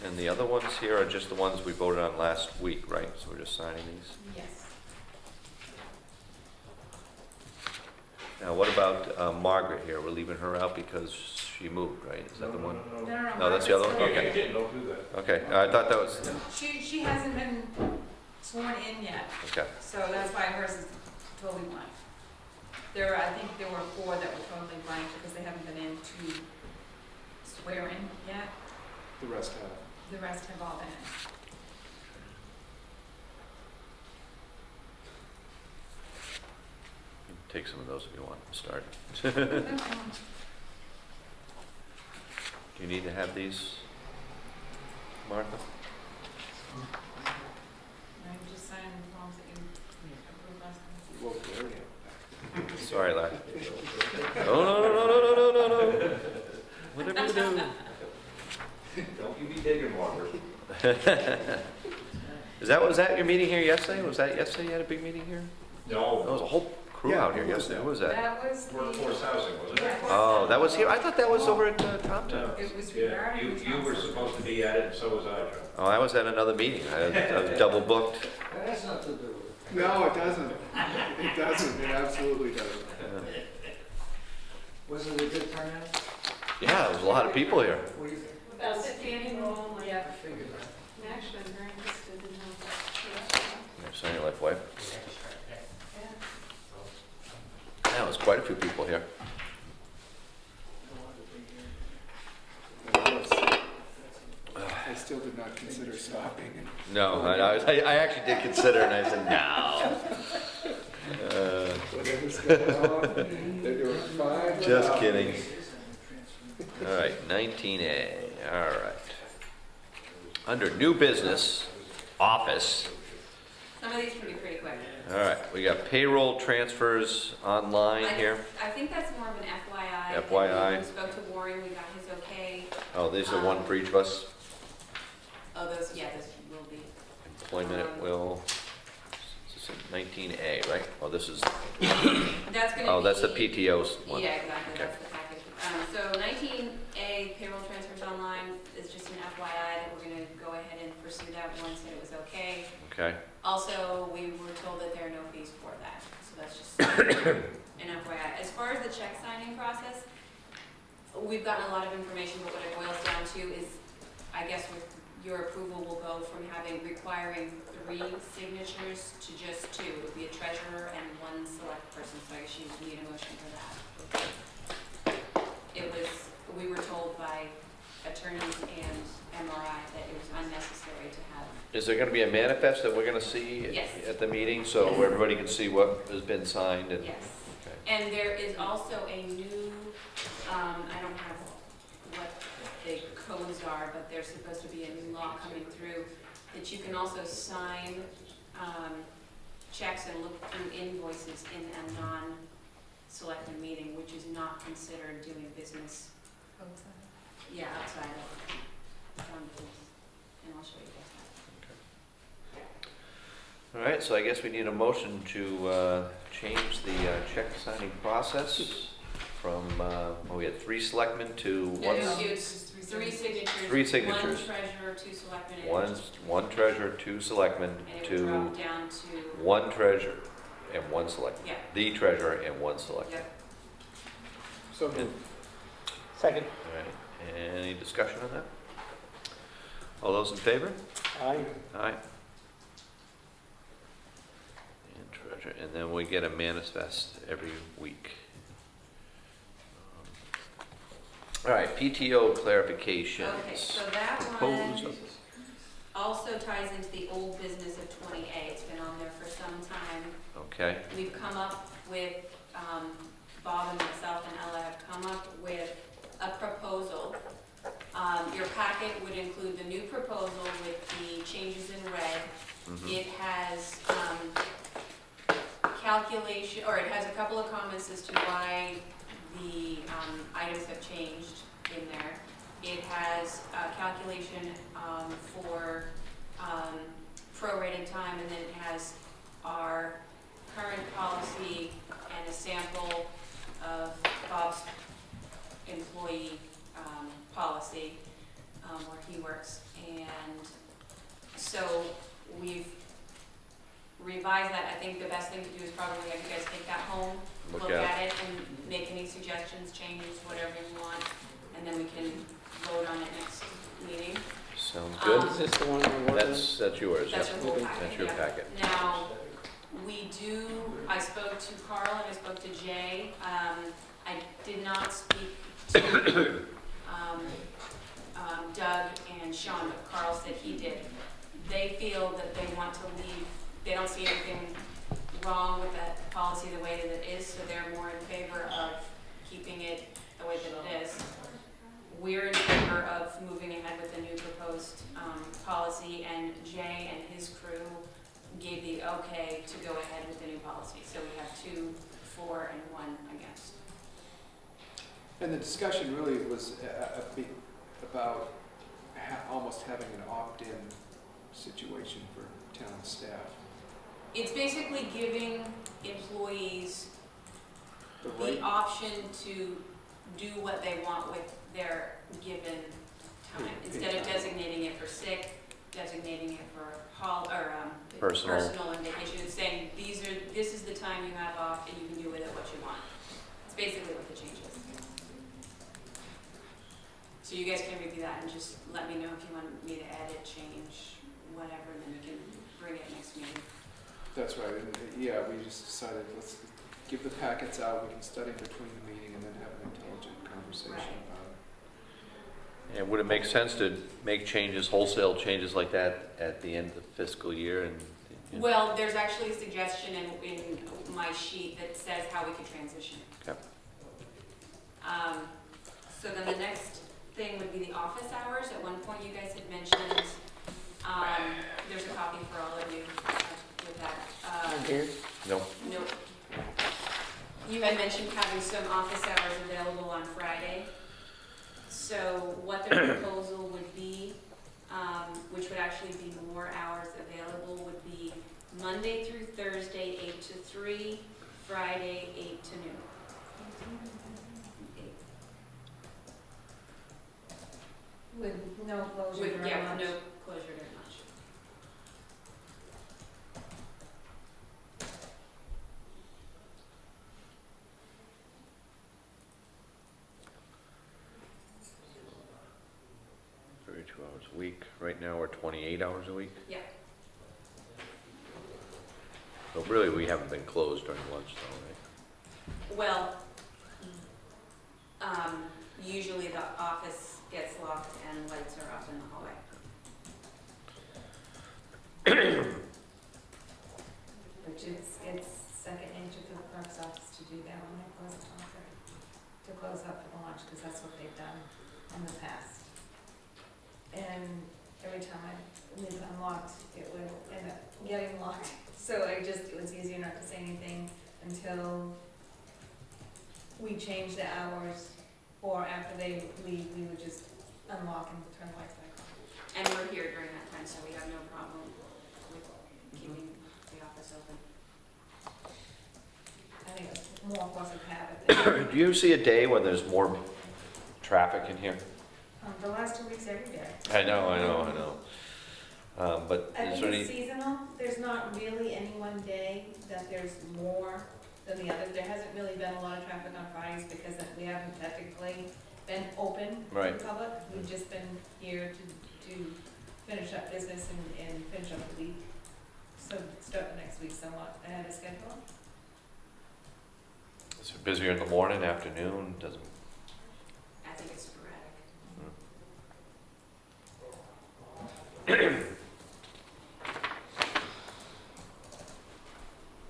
And then the other ones here are just the ones we voted on last week, right? So we're just signing these? Yes. Now, what about Margaret here? We're leaving her out because she moved, right? Is that the one? No, that's the other one? Yeah, you Okay. did, don't do that. Okay, I thought that was, She hasn't been sworn in yet, okay. so that's why hers is totally blank. I think there were 4 that were totally blank because they haven't been in to swear in yet. The rest have. The rest have all been in. Take some of those if you want to start. Do you need to have these, Martha? I'm just signing the forms that you approved last time. Well, there we go. Sorry, Larry. No. Whatever you do. Don't you be digging, Margaret. Was that your meeting here yesterday? Was that yesterday you had a big meeting here? No. There was a whole crew out here yesterday. Who was that? That was the. Workforce housing, wasn't it? Oh, that was here? I thought that was over at Compton. It was Yeah, regarding. you were supposed to be at it, and so was I, Joe. Oh, I was at another meeting. I was double booked. That has nothing to do with it. No, it doesn't. It doesn't. It absolutely doesn't. Was it a good turnout? Yeah, there was a lot of people here. What do you think? About standing room, like, Yeah. I figured that. actually, I'm very interested in how. Sign your life, wife. Yeah, there was quite a few people here. I still did not consider stopping. No, I actually did consider, and I said, no. Whatever's going on, they're doing fine. Just without kidding. me. All right, 19A, all right. Under new business, office, Some of these can be pretty quick. all right, we got payroll transfers online here. I think that's more of an FYI. FYI. When we spoke to Warren, we got his okay. Oh, these are one for each of us. Oh, those will be. Employment at will. This is 19A, right? Oh, this is, That's gonna be. oh, that's the PTO's one. Yeah, exactly, Okay. that's the package. So 19A, payroll transfers online, is just an FYI that we're gonna go ahead and pursue that once it was okay. Okay, Also, we were told that there are no fees for that, so that's just an FYI. As far as the check signing process, we've gotten a lot of information, but what it boils down to is, I guess with your approval, will go from requiring 3 signatures to just 2. It would be a treasurer and 1 select person, so I guess you need a motion for that. We were told by attorneys and MRI that it was unnecessary to have. is there gonna be a manifest that we're gonna see Yes. at the meeting, so everybody can see what has been signed and? Yes. Okay. And there is also a new, I don't have what the codes are, but there's supposed to be a new law coming through that you can also sign checks and look through invoices in a non-selected meeting, which is not considered doing business. Yeah, outside of one place, and I'll show you guys that. All right, so I guess we need a motion to change the check signing process from, we had 3 selectmen to one, It's 3 signatures. 3 signatures. 1 treasurer, 2 selectmen. and one treasurer, 2 selectmen, And it would to drop down to. 1 treasurer and 1 selectman. Yeah. The treasurer and 1 selectman. Yep. So moved. Second. All right, any discussion on that? All those in favor? Aye. Aye. And treasurer, and then we get a manifest every week. All right, PTO clarifications. Okay, so that Proposed- one also ties into the old business of 20A. It's been on there for some time. Okay, We've come up with, Bob and myself and Ella have come up with a proposal. Your packet would include the new proposal with the changes in red. Mhm. It has calculation, or it has a couple of comments as to why the items have changed in there. It has a calculation for prorated time, and then it has our current policy and a sample of Bob's employee policy where he works. And so we've revised that. I think the best thing to do is probably have you guys take that home, look at it, and make any suggestions, changes, whatever you want, and then we can vote on it next meeting. Sounds good. Is this the one we're working on? That's yours. That's Yep. your whole packet. That's your yeah. packet. Now, I spoke to Carl and I spoke to Jay. I did not speak to Doug and Sean, but Carl said he did. They feel that they want to leave, they don't see anything wrong with that policy the way that it is, so they're more in favor of keeping it the way that it is. We're in favor of moving ahead with the new proposed policy, and Jay and his crew gave the okay to go ahead with the new policy. So we have 2 for and 1 against. And the discussion really was about almost having an opt-in situation for town staff. It's basically giving employees The the right, option to do what they want with their given time. Instead of designating it for sick, designating it for personal and vacation, it's saying this is the time you have off and you can do with it what you want. It's basically what the change is. So you guys can review that and just let me know if you want me to edit, change, whatever, and then we can bring it next meeting. that's right, and yeah, we just decided, let's give the packets out, we can study between the meeting and then have an intelligent conversation about it. And would it make sense to make changes, wholesale changes like that at the end of the fiscal year? And Well, there's actually a suggestion in my sheet that says how we could transition. Okay. So then the next thing would be the office hours. At one point, you guys had mentioned, there's a copy for all of you with that. Here? No. Nope. You had mentioned having some office hours available on Friday. So what the proposal would be, which would actually be more hours available, would be Monday through Thursday, 8 to 3, Friday, 8 to noon. With no closure With, during yeah, lunch. with no closure during lunch. Hours a week. Right now, we're 28 hours a week. Yeah. So really, we haven't been closed during lunch, though, right? Well, usually the office gets locked and lights are off in the hallway. Which it's second nature for the clerk's office to do that when they close the office, to close up for lunch, because that's what they've done in the past. And every time I leave unlocked, it would end up getting locked. So it was easier not to say anything until we changed the hours, or after they leave, we would just unlock and turn the lights back on. And we're here during that time, so we have no problem with keeping the office open. I think it's more for us to have it. Do you see a day when there's more traffic in here? The last 2 weeks, every day. I know. But I is think there it's any, seasonal. There's not really any one day that there's more than the others. There hasn't really been a lot of traffic on Fridays because we haven't technically been open to Right. the public. We've just been here to finish up business and finish up the week. So start the next week somewhat ahead of schedule. is it busier in the morning, afternoon? Doesn't. I think it's sporadic.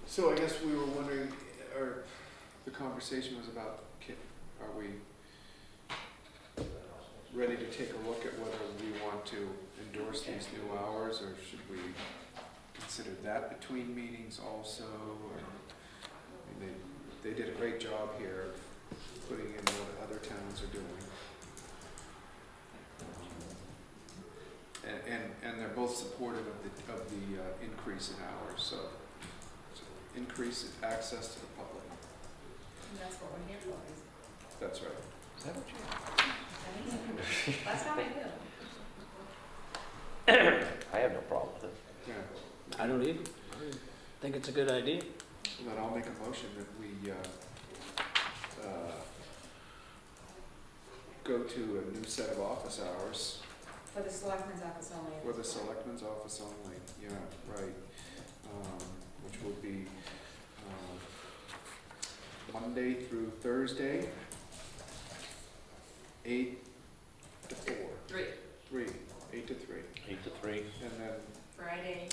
So I guess we were wondering, or the conversation was about, are we ready to take a look at whether we want to endorse these new hours, or should we consider that between meetings also? Or, I mean, they did a great job here of putting in what other towns are doing. And they're both supportive of the increase in hours, so increase in access to the public. That's what we're here for, is That's right. Is that what you? that's how I feel. I have no problem with it. Yeah. I don't either. I think it's a good idea. Then I'll make a motion that we go to a new set of office hours For the selectmen's office only. for the selectmen's office only. Yeah, right. Which will be Monday through Thursday, 8 to 4. 3. 8 to 3. 8 to 3. And then Friday.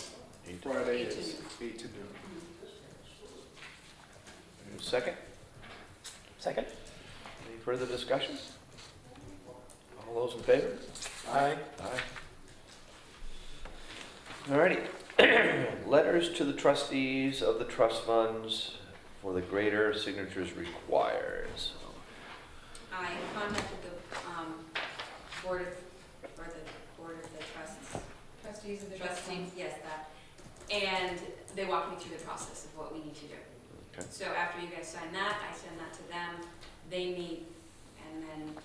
Friday 8 to is noon. 8 to noon. Second? Second? Any further discussion? All those in favor? Aye. Aye. Alrighty. Letters to the trustees of the trust funds for the greater signatures required. So, I contacted the board of, or the board of the trusts. Trustees of the trust Trustees, funds. yes, that. And they walked me through the process of what we need to do. Okay. So after you guys sign that, I send that to them, they meet, and then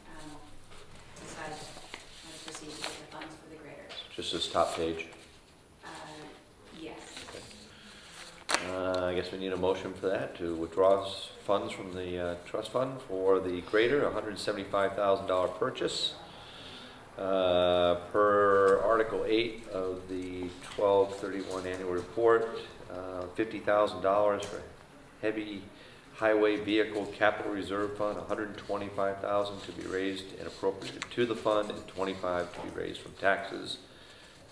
decide how to proceed with the funds for the graders. just this top page. Yes. I guess we need a motion for that, to withdraw funds from the trust fund for the greater $175,000 purchase. Per Article 8 of the 12/31 annual report, $50,000 for heavy highway vehicle capital reserve fund, $125,000 to be raised and appropriated to the fund, and $25,000 to be raised from taxes.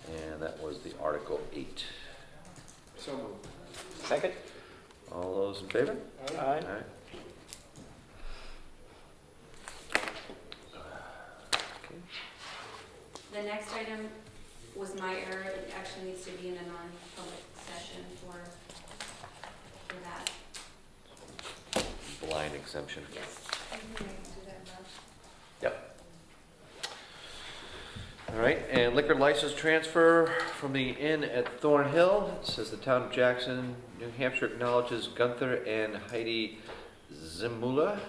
And that was the Article 8. So moved. Second? All those in favor? Aye. Aye. Okay. The next item was my error, it actually needs to be in a non-public session for that. Blind exemption. Yes. Yep. All right, and liquor license transfer from the inn at Thornhill. It says the town of Jackson, New Hampshire acknowledges Gunther and Heidi Zimler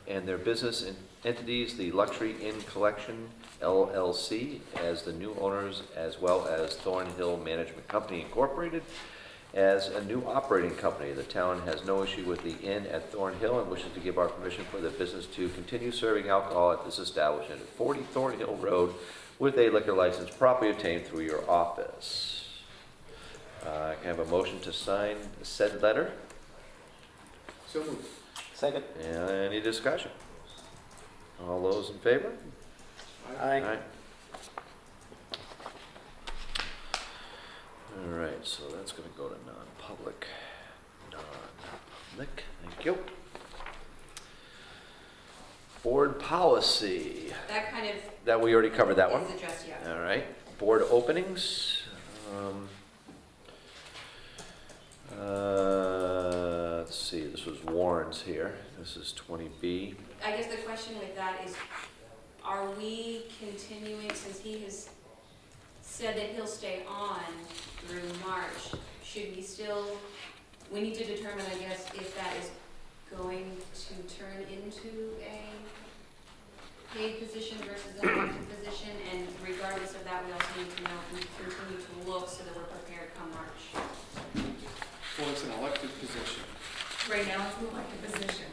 and their business entities, the Luxury Inn Collection LLC, as the new owners, as well as Thornhill Management Company Incorporated as a new operating company. The town has no issue with the inn at Thornhill and wishes to give our permission for the business to continue serving alcohol at this establishment at 40 Thornhill Road with a liquor license properly obtained through your office. Can I have a motion to sign said letter? So moved. Second? Any discussion? All those in favor? Aye. All right, so that's going to go to non-public. Non-public, thank you. Board policy. That kind of That we already covered that one. is addressed, yeah. All right, board openings. Let's see, this was Warren's here. This is 20B. I guess the question with that is, are we continuing, since he has said that he'll stay on through March, should we still, we need to determine, I guess, if that is going to turn into a paid position versus an elected position, and regardless of that, we also need to know if we continue to look so that we're prepared come March. Well, it's an elected position. Right now, it's an elected position.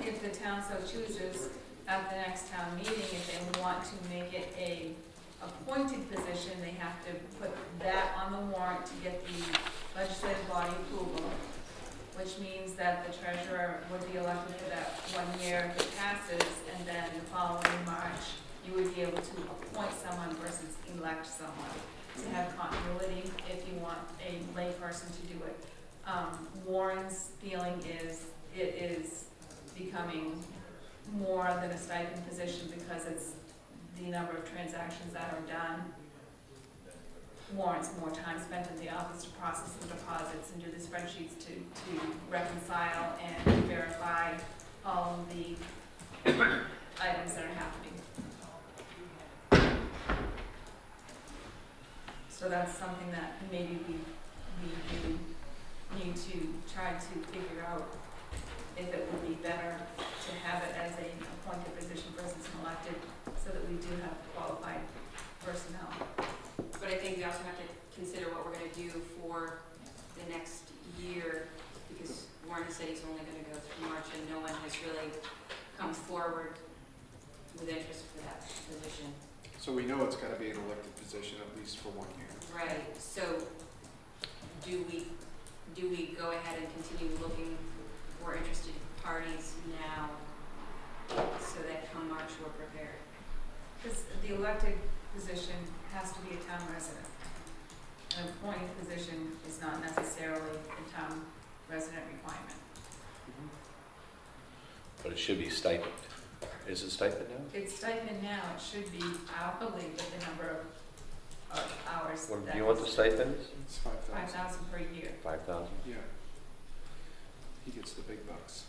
If the town so chooses, at the next town meeting, if they want to make it a appointed position, they have to put that on the warrant to get the legislative body approval, which means that the treasurer would be elected for that 1 year if it passes, and then the following March, you would be able to appoint someone versus elect someone to have continuity if you want a lay person to do it. Warren's feeling is it is becoming more than a stipend position because it's the number of transactions that are done warrants more time spent in the office to process the deposits and do the spreadsheets to reconcile and verify all of the items that are happening. So that's something that maybe we do need to try to figure out if it would be better to have it as an appointed position versus an elected, so that we do have qualified personnel. But I think we also have to consider what we're gonna do for the next year, because Warren said he's only gonna go through March, and no one has really come forward with interest for that position. So we know it's gotta be an elected position at least for 1 year. Right, so do we go ahead and continue looking for interested parties now, so that come March we're prepared? Because the elected position has to be a town resident. An appointed position is not necessarily a town resident requirement. But it should be stipend. Is it stipend now? It's stipend now, it should be, I believe, with the number of hours. What, that do you want the is stipends? It's 5,000. 5,000 per year. 5,000? Yeah. He gets the big bucks.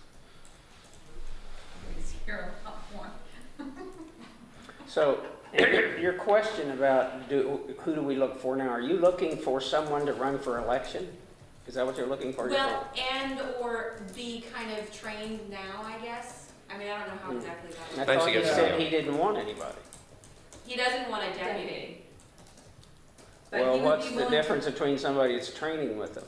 It's here a lot more. So, your question about who do we look for now, are you looking for someone to run for election? Is that what you're looking for? Well, and or be kind of trained now, I guess. I mean, I don't know how exactly that I works. thought you said he didn't want anybody. He doesn't want a deputy. But Well, he would what's be the willing difference between somebody that's training with them?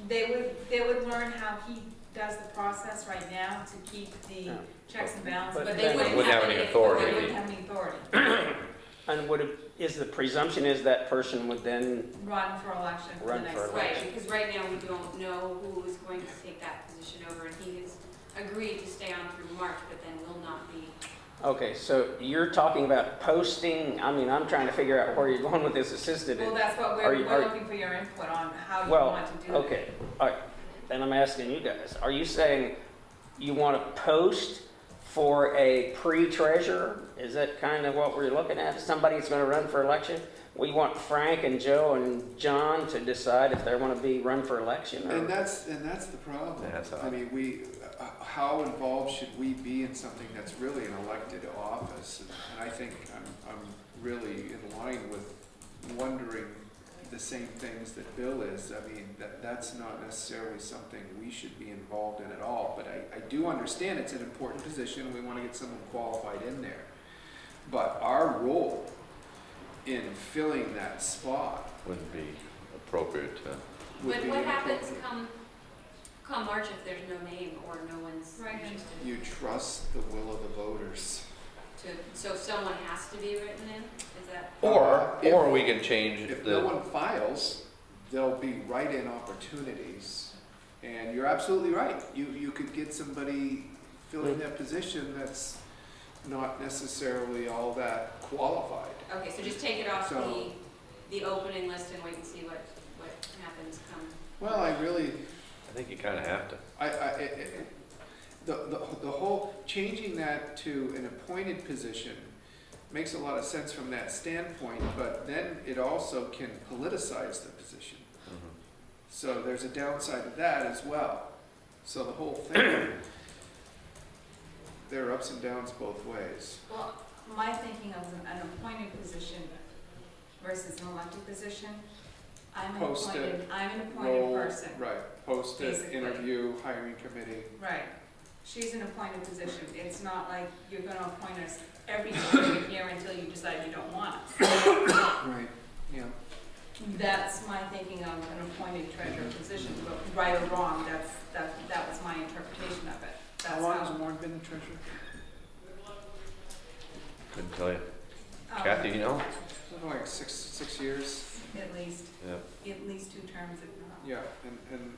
They would learn how he does the process right now to keep the Yeah. checks and balances. But they wouldn't have any authority. They wouldn't have any authority. And is the presumption is that person would then, Run for election for the Run next for election. Right, because right now we don't know who is going to take that position over, and he has agreed to stay on through March, but then will not be. okay, so you're talking about posting, I mean, I'm trying to figure out where you're going with this assisted. Well, that's what Are you- we're looking for your input on how you Well, want to do it. okay, all right, then I'm asking you guys, are you saying you want to post for a pre-treasurer? Is that kind of what we're looking at? Somebody's going to run for election? We want Frank and Joe and John to decide if they want to be run for election? Or? And that's the problem. Yeah, that's I mean, how involved should we be in something that's really an elected office? And I think I'm really in line with wondering the same things that Bill is. I mean, that's not necessarily something we should be involved in at all, but I do understand it's an important position. We want to get someone qualified in there. But our role in filling that spot Wouldn't be appropriate to. would But be what happens inappropriate. come March if there's no name or no one's Right. interested? You trust the will of the voters. So someone has to be written in? Is that? Or we can change If the. no one files, there'll be write-in opportunities. And you're absolutely right. You could get somebody filling that position that's not necessarily all that qualified. Okay, so just take it off So- the opening list and wait and see what happens come. Well, I think you kind of have to. the whole, changing that to an appointed position makes a lot of sense from that standpoint, but then it also can politicize the position. So there's a downside to that as well. So the whole thing, there are ups and downs both ways. Well, my thinking of an appointed position versus an elected position, I'm an Post it, appointed Roll, person. right, post it, basically. interview, hiring committee. Right. She's an appointed position. It's not like you're gonna appoint us every single year until you decide you don't want us. Right, yeah. That's my thinking of an appointed treasurer position, but right or wrong, that was my interpretation of it. That's How long has Warren been the treasurer? Couldn't tell you. um, Kathy, you know? Like six years. At least, Yeah. at least 2 terms, if not. Yeah, and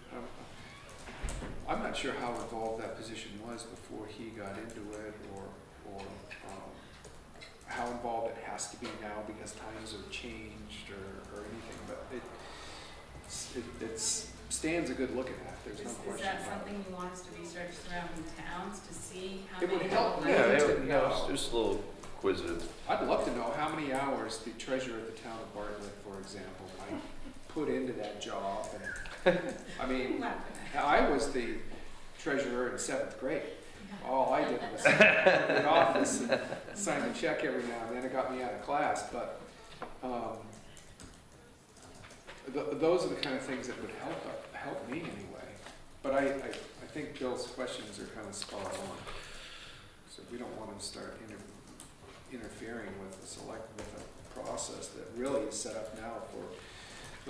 I'm not sure how involved that position was before he got into it, or how involved it has to be now because times have changed or anything, but it stands a good looking at, there's no Is question that about it. something you want us to research surrounding towns to see how It many? would help people me. live? Just a little inquisitive. I'd love to know how many hours the treasurer of the town of Bartlett, for example, might put into that job. And, I mean, I was the treasurer in 7th grade. All I did was sit in the office and sign a check every now and then. It got me out of class, but those are the kind of things that would help me anyway. But I think Bill's questions are kind of spot on. So we don't want to start interfering with a process that really is set up now for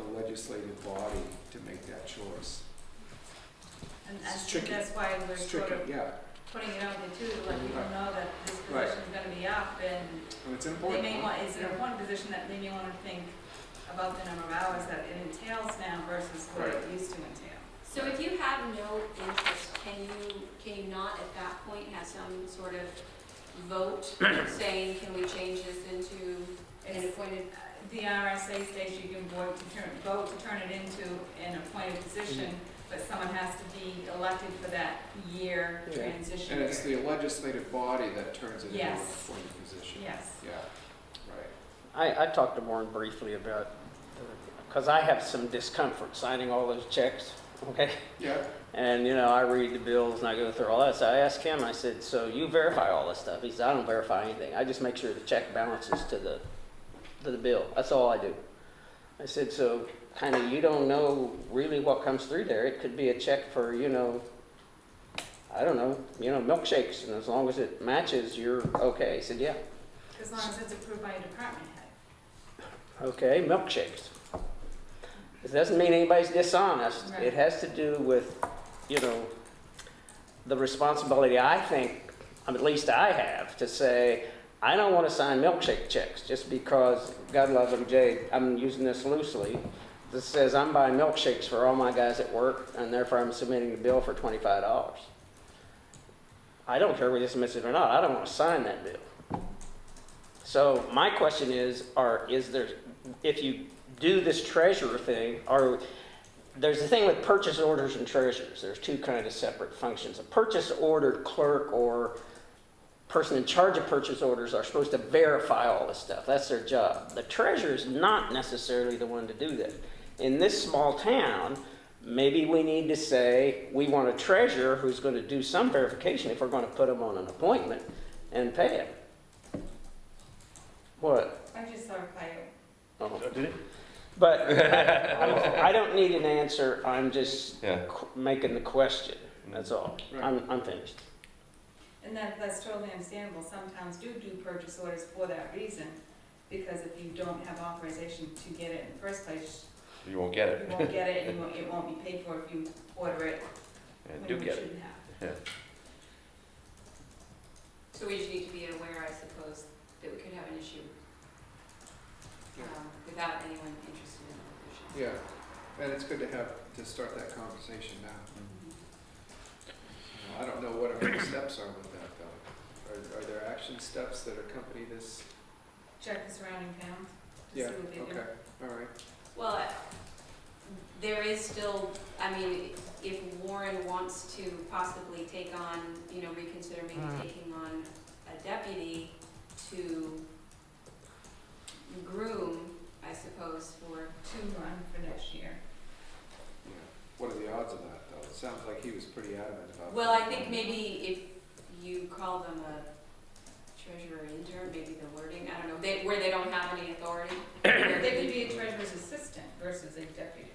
the legislative body to make that choice. And I It's think tricky. that's why we're It's sort tricky, of yeah. putting it out there too, to let people know that this Right. position's gonna be up, and And it's they important. may want, it's an important position that they may wanna think about the number of hours that it entails now versus what it Right. used to entail. So if you have no interest, can you not at that point have some sort of vote saying, can we change this into an appointed? The RSA states you can vote to turn it into an appointed position, but someone has to be elected for that year transition And it's period. the legislative body that turns it into an Yes. appointed position. Yes. Yeah, right. I talked to Warren briefly about, because I have some discomfort signing all those checks, okay? Yeah. And, you know, I read the bills and I go through all that. So I asked him, I said, so you verify all this stuff? He said, I don't verify anything. I just make sure the check balances to the bill. That's all I do. I said, so kind of you don't know really what comes through there. It could be a check for, you know, I don't know, milkshakes. And as long as it matches, you're okay. He said, yeah. As long as it's approved by a department head. Okay, milkshakes. It doesn't mean anybody's dishonest. Right. It has to do with, the responsibility I think, at least I have, to say, I don't want to sign milkshake checks just because, God love them, Jay, I'm using this loosely. This says I'm buying milkshakes for all my guys at work, and therefore I'm submitting a bill for $25. I don't care whether you submit it or not. I don't want to sign that bill. So my question is there, if you do this treasurer thing, there's a thing with purchase orders and treasurers. There's two kind of separate functions. A purchase order clerk or person in charge of purchase orders are supposed to verify all this stuff. That's their job. The treasurer is not necessarily the one to do that. In this small town, maybe we need to say we want a treasurer who's going to do some verification if we're going to put him on an appointment and pay him. What? I just saw a fire. Oh. But I don't need an answer. I'm just making the question. That's all. Right. I'm finished. And that's totally understandable. Some towns do purchase orders for that reason, because if you don't have authorization to get it in the first place, You won't get it. you won't get it, and it won't be paid for if you order it And when do you get it. shouldn't have. Yeah. So we just need to be aware, I suppose, that we could have an issue without anyone interested in the position. Yeah, and it's good to start that conversation now. I don't know what our next steps are with that, though. Are there action steps that accompany this? Check the surrounding towns to Yeah, see what they do. okay, all right. Well, there is still, I mean, if Warren wants to possibly take on, reconsider maybe taking on a deputy to groom, I suppose, for To run for next year. Yeah. What are the odds of that, though? It sounds like he was pretty adamant about Well, that. I think maybe if you call them a treasurer intern, maybe the wording, I don't know, where they don't have any authority. They could be a treasurer's assistant versus a deputy.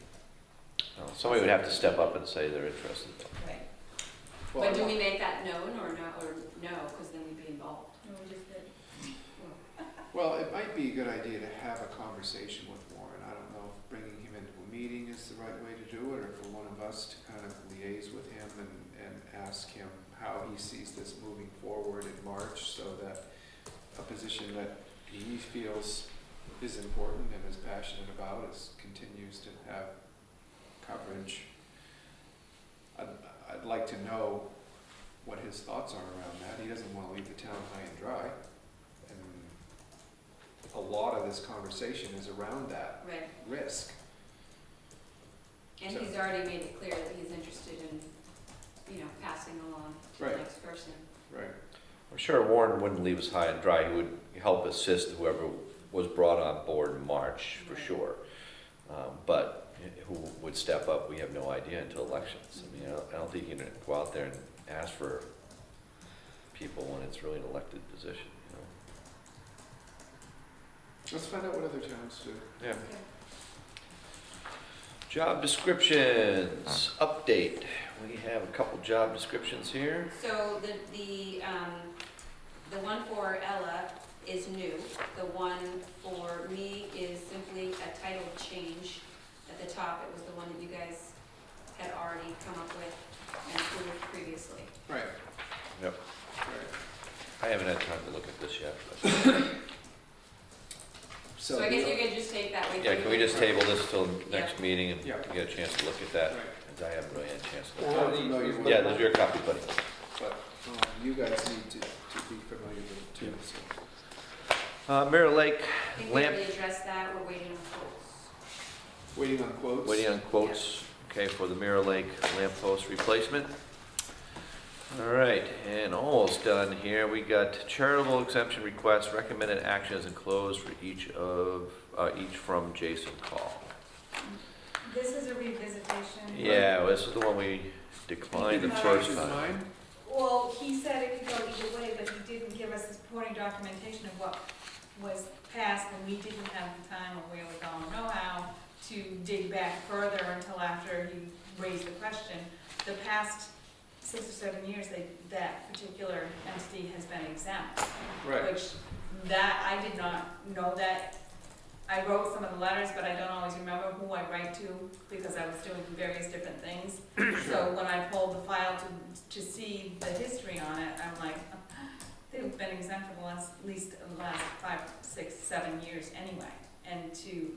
Well, somebody would have to step up and say they're interested. Right. But do we make that known or no, because then we'd be involved? No, we just did. Well, it might be a good idea to have a conversation with Warren. I don't know if bringing him into a meeting is the right way to do it, or for one of us to kind of liaise with him and ask him how he sees this moving forward in March, so that a position that he feels is important and is passionate about continues to have coverage. I'd like to know what his thoughts are around that. He doesn't want to leave the town high and dry. And a lot of this conversation is around that Right. risk. And So- he's already made it clear that he's interested in, passing along to Right. the next person. Right. I'm sure Warren wouldn't leave us high and dry. He would help assist whoever was brought on board in March, for sure. But who would step up, we have no idea until elections. I mean, I don't think you can go out there and ask for people when it's really an elected position, Let's find out what other towns do. Yeah. Job descriptions, update. We have a couple job descriptions here. So the one for Ella is new. The one for me is simply a title change. At the top, it was the one that you guys had already come up with and approved previously. Right, Yep. right. I haven't had time to look at this yet. But So I guess you could just take that with you. yeah, can we just table this till next Yeah. meeting and Yeah. get a chance to look at that? Right. Because I haven't really had a chance to I'm look at familiar it. with Yeah, it, those are your copies, buddy. but you guys need to be familiar with it too, so. Mirror Lake I think we lamp, already addressed that. We're waiting on quotes. Waiting on quotes? waiting on quotes, okay, for the Mirror Lake lamp post replacement. All right, and almost done here. We got charitable exemption requests, recommended actions enclosed for each from Jason Call. This is a revisitation. Yeah, well, this is the one we declined the first Choose time. mine? Well, he said it could go either way, but he didn't give us the supporting documentation of what was passed, and we didn't have the time or wherewithal or know-how to dig back further until after he raised the question. The past 6 or 7 years, that particular entity has been exempt. Right. Which, that, I did not know that. I wrote some of the letters, but I don't always remember who I write to, because I was doing various different things. So when I pulled the file to see the history on it, I'm like, they've been exempt for at least the last 5, 6, 7 years anyway. And to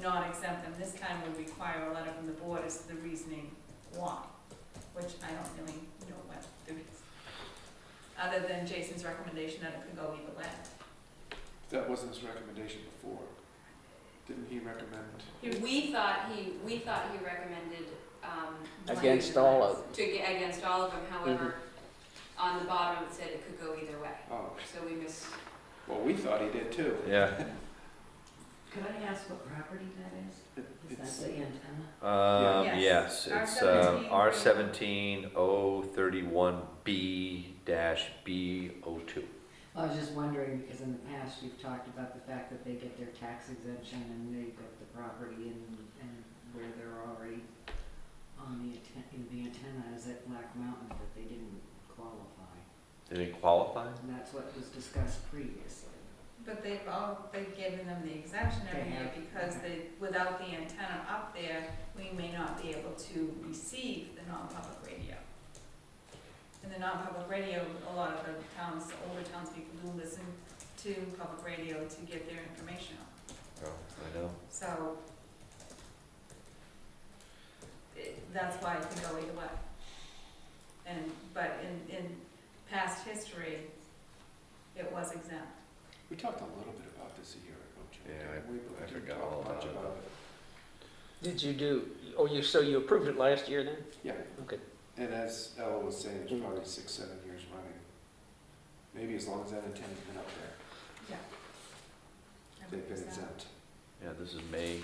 not exempt them this time would require a letter from the board as to the reasoning why, which I don't really know what there is. Other than Jason's recommendation that it could go either way. That wasn't his recommendation before. Didn't he recommend? We thought he recommended, Against all of them. against all of them, however, on the bottom it said it could go either way. Oh, So we missed. well, we thought he did too. Yeah. Could I ask what property that is? It's- the antenna? Yes, it's R17 031B-B02. I was just wondering, because in the past, you've talked about the fact that they get their tax exemption and they've got the property and where they're already on the antenna is at Black Mountain, but they didn't qualify. Did it qualify? And that's what was discussed previously. But they've given them the exemption every year because without the antenna up there, we may not be able to receive the non-public radio. In the non-public radio, a lot of the towns, older townspeople do listen to public radio to get their information on. Oh, I know. So, that's why it can go either way. But in past history, it was exempt. We talked a little bit about this a year ago, Jim. Yeah, didn't we? But we I didn't forgot talk all much about it. Did you do, so you approved it last year then? Yeah, Okay. and as Ella was saying, it's probably 6, 7 years running. Maybe as long as that antenna's been up there, Yeah. they've been exempt. Yeah, this is May,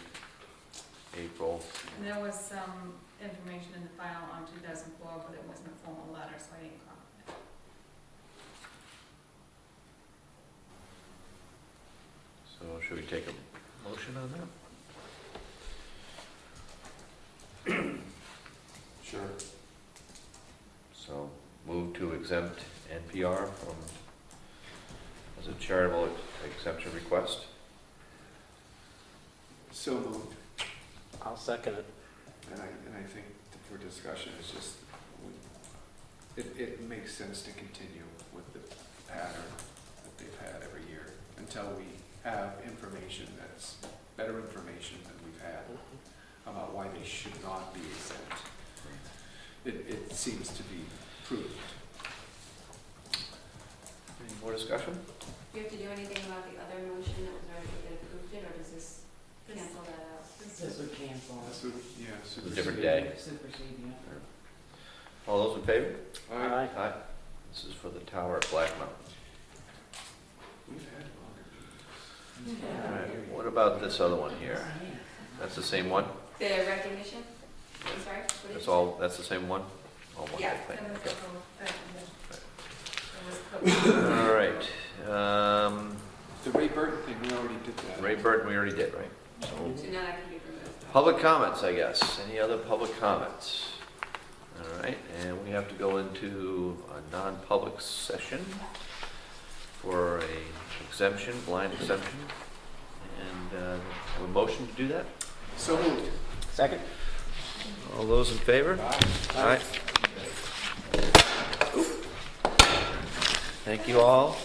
April. And there was some information in the file on 2004, but it wasn't a formal letter, so I didn't comment it. So should we take a motion on that? Sure. So move to exempt NPR from, as a charitable exemption request. So moved. I'll second it. And I think for discussion, it's just, it makes sense to continue with the pattern that they've had every year until we have information that's better information than we've had about why they should not be exempt. It seems to be proved. Any more discussion? Do you have to do anything about the other motion that was already that approved it, or does this cancel that out? This would cancel. This would, yeah, It's a different day. Supersede, yeah. All those in favor? Aye. Aye. This is for the tower at Black Mountain. We've had longer. All right, what about this other one here? That's the same one? The recognition? I'm sorry? What did That's you all, that's the same one? All one Yeah, thing, That was okay. the whole recognition. All right, The Ray Burton thing, we already did that. Ray Burton, we already did, right? So say? So now that can be removed. Public comments, I guess. Any other public comments? All right, and we have to go into a non-public session for a exemption, blind exemption. And have a motion to do that? So moved. Second? All those in favor? Aye. Thank you all.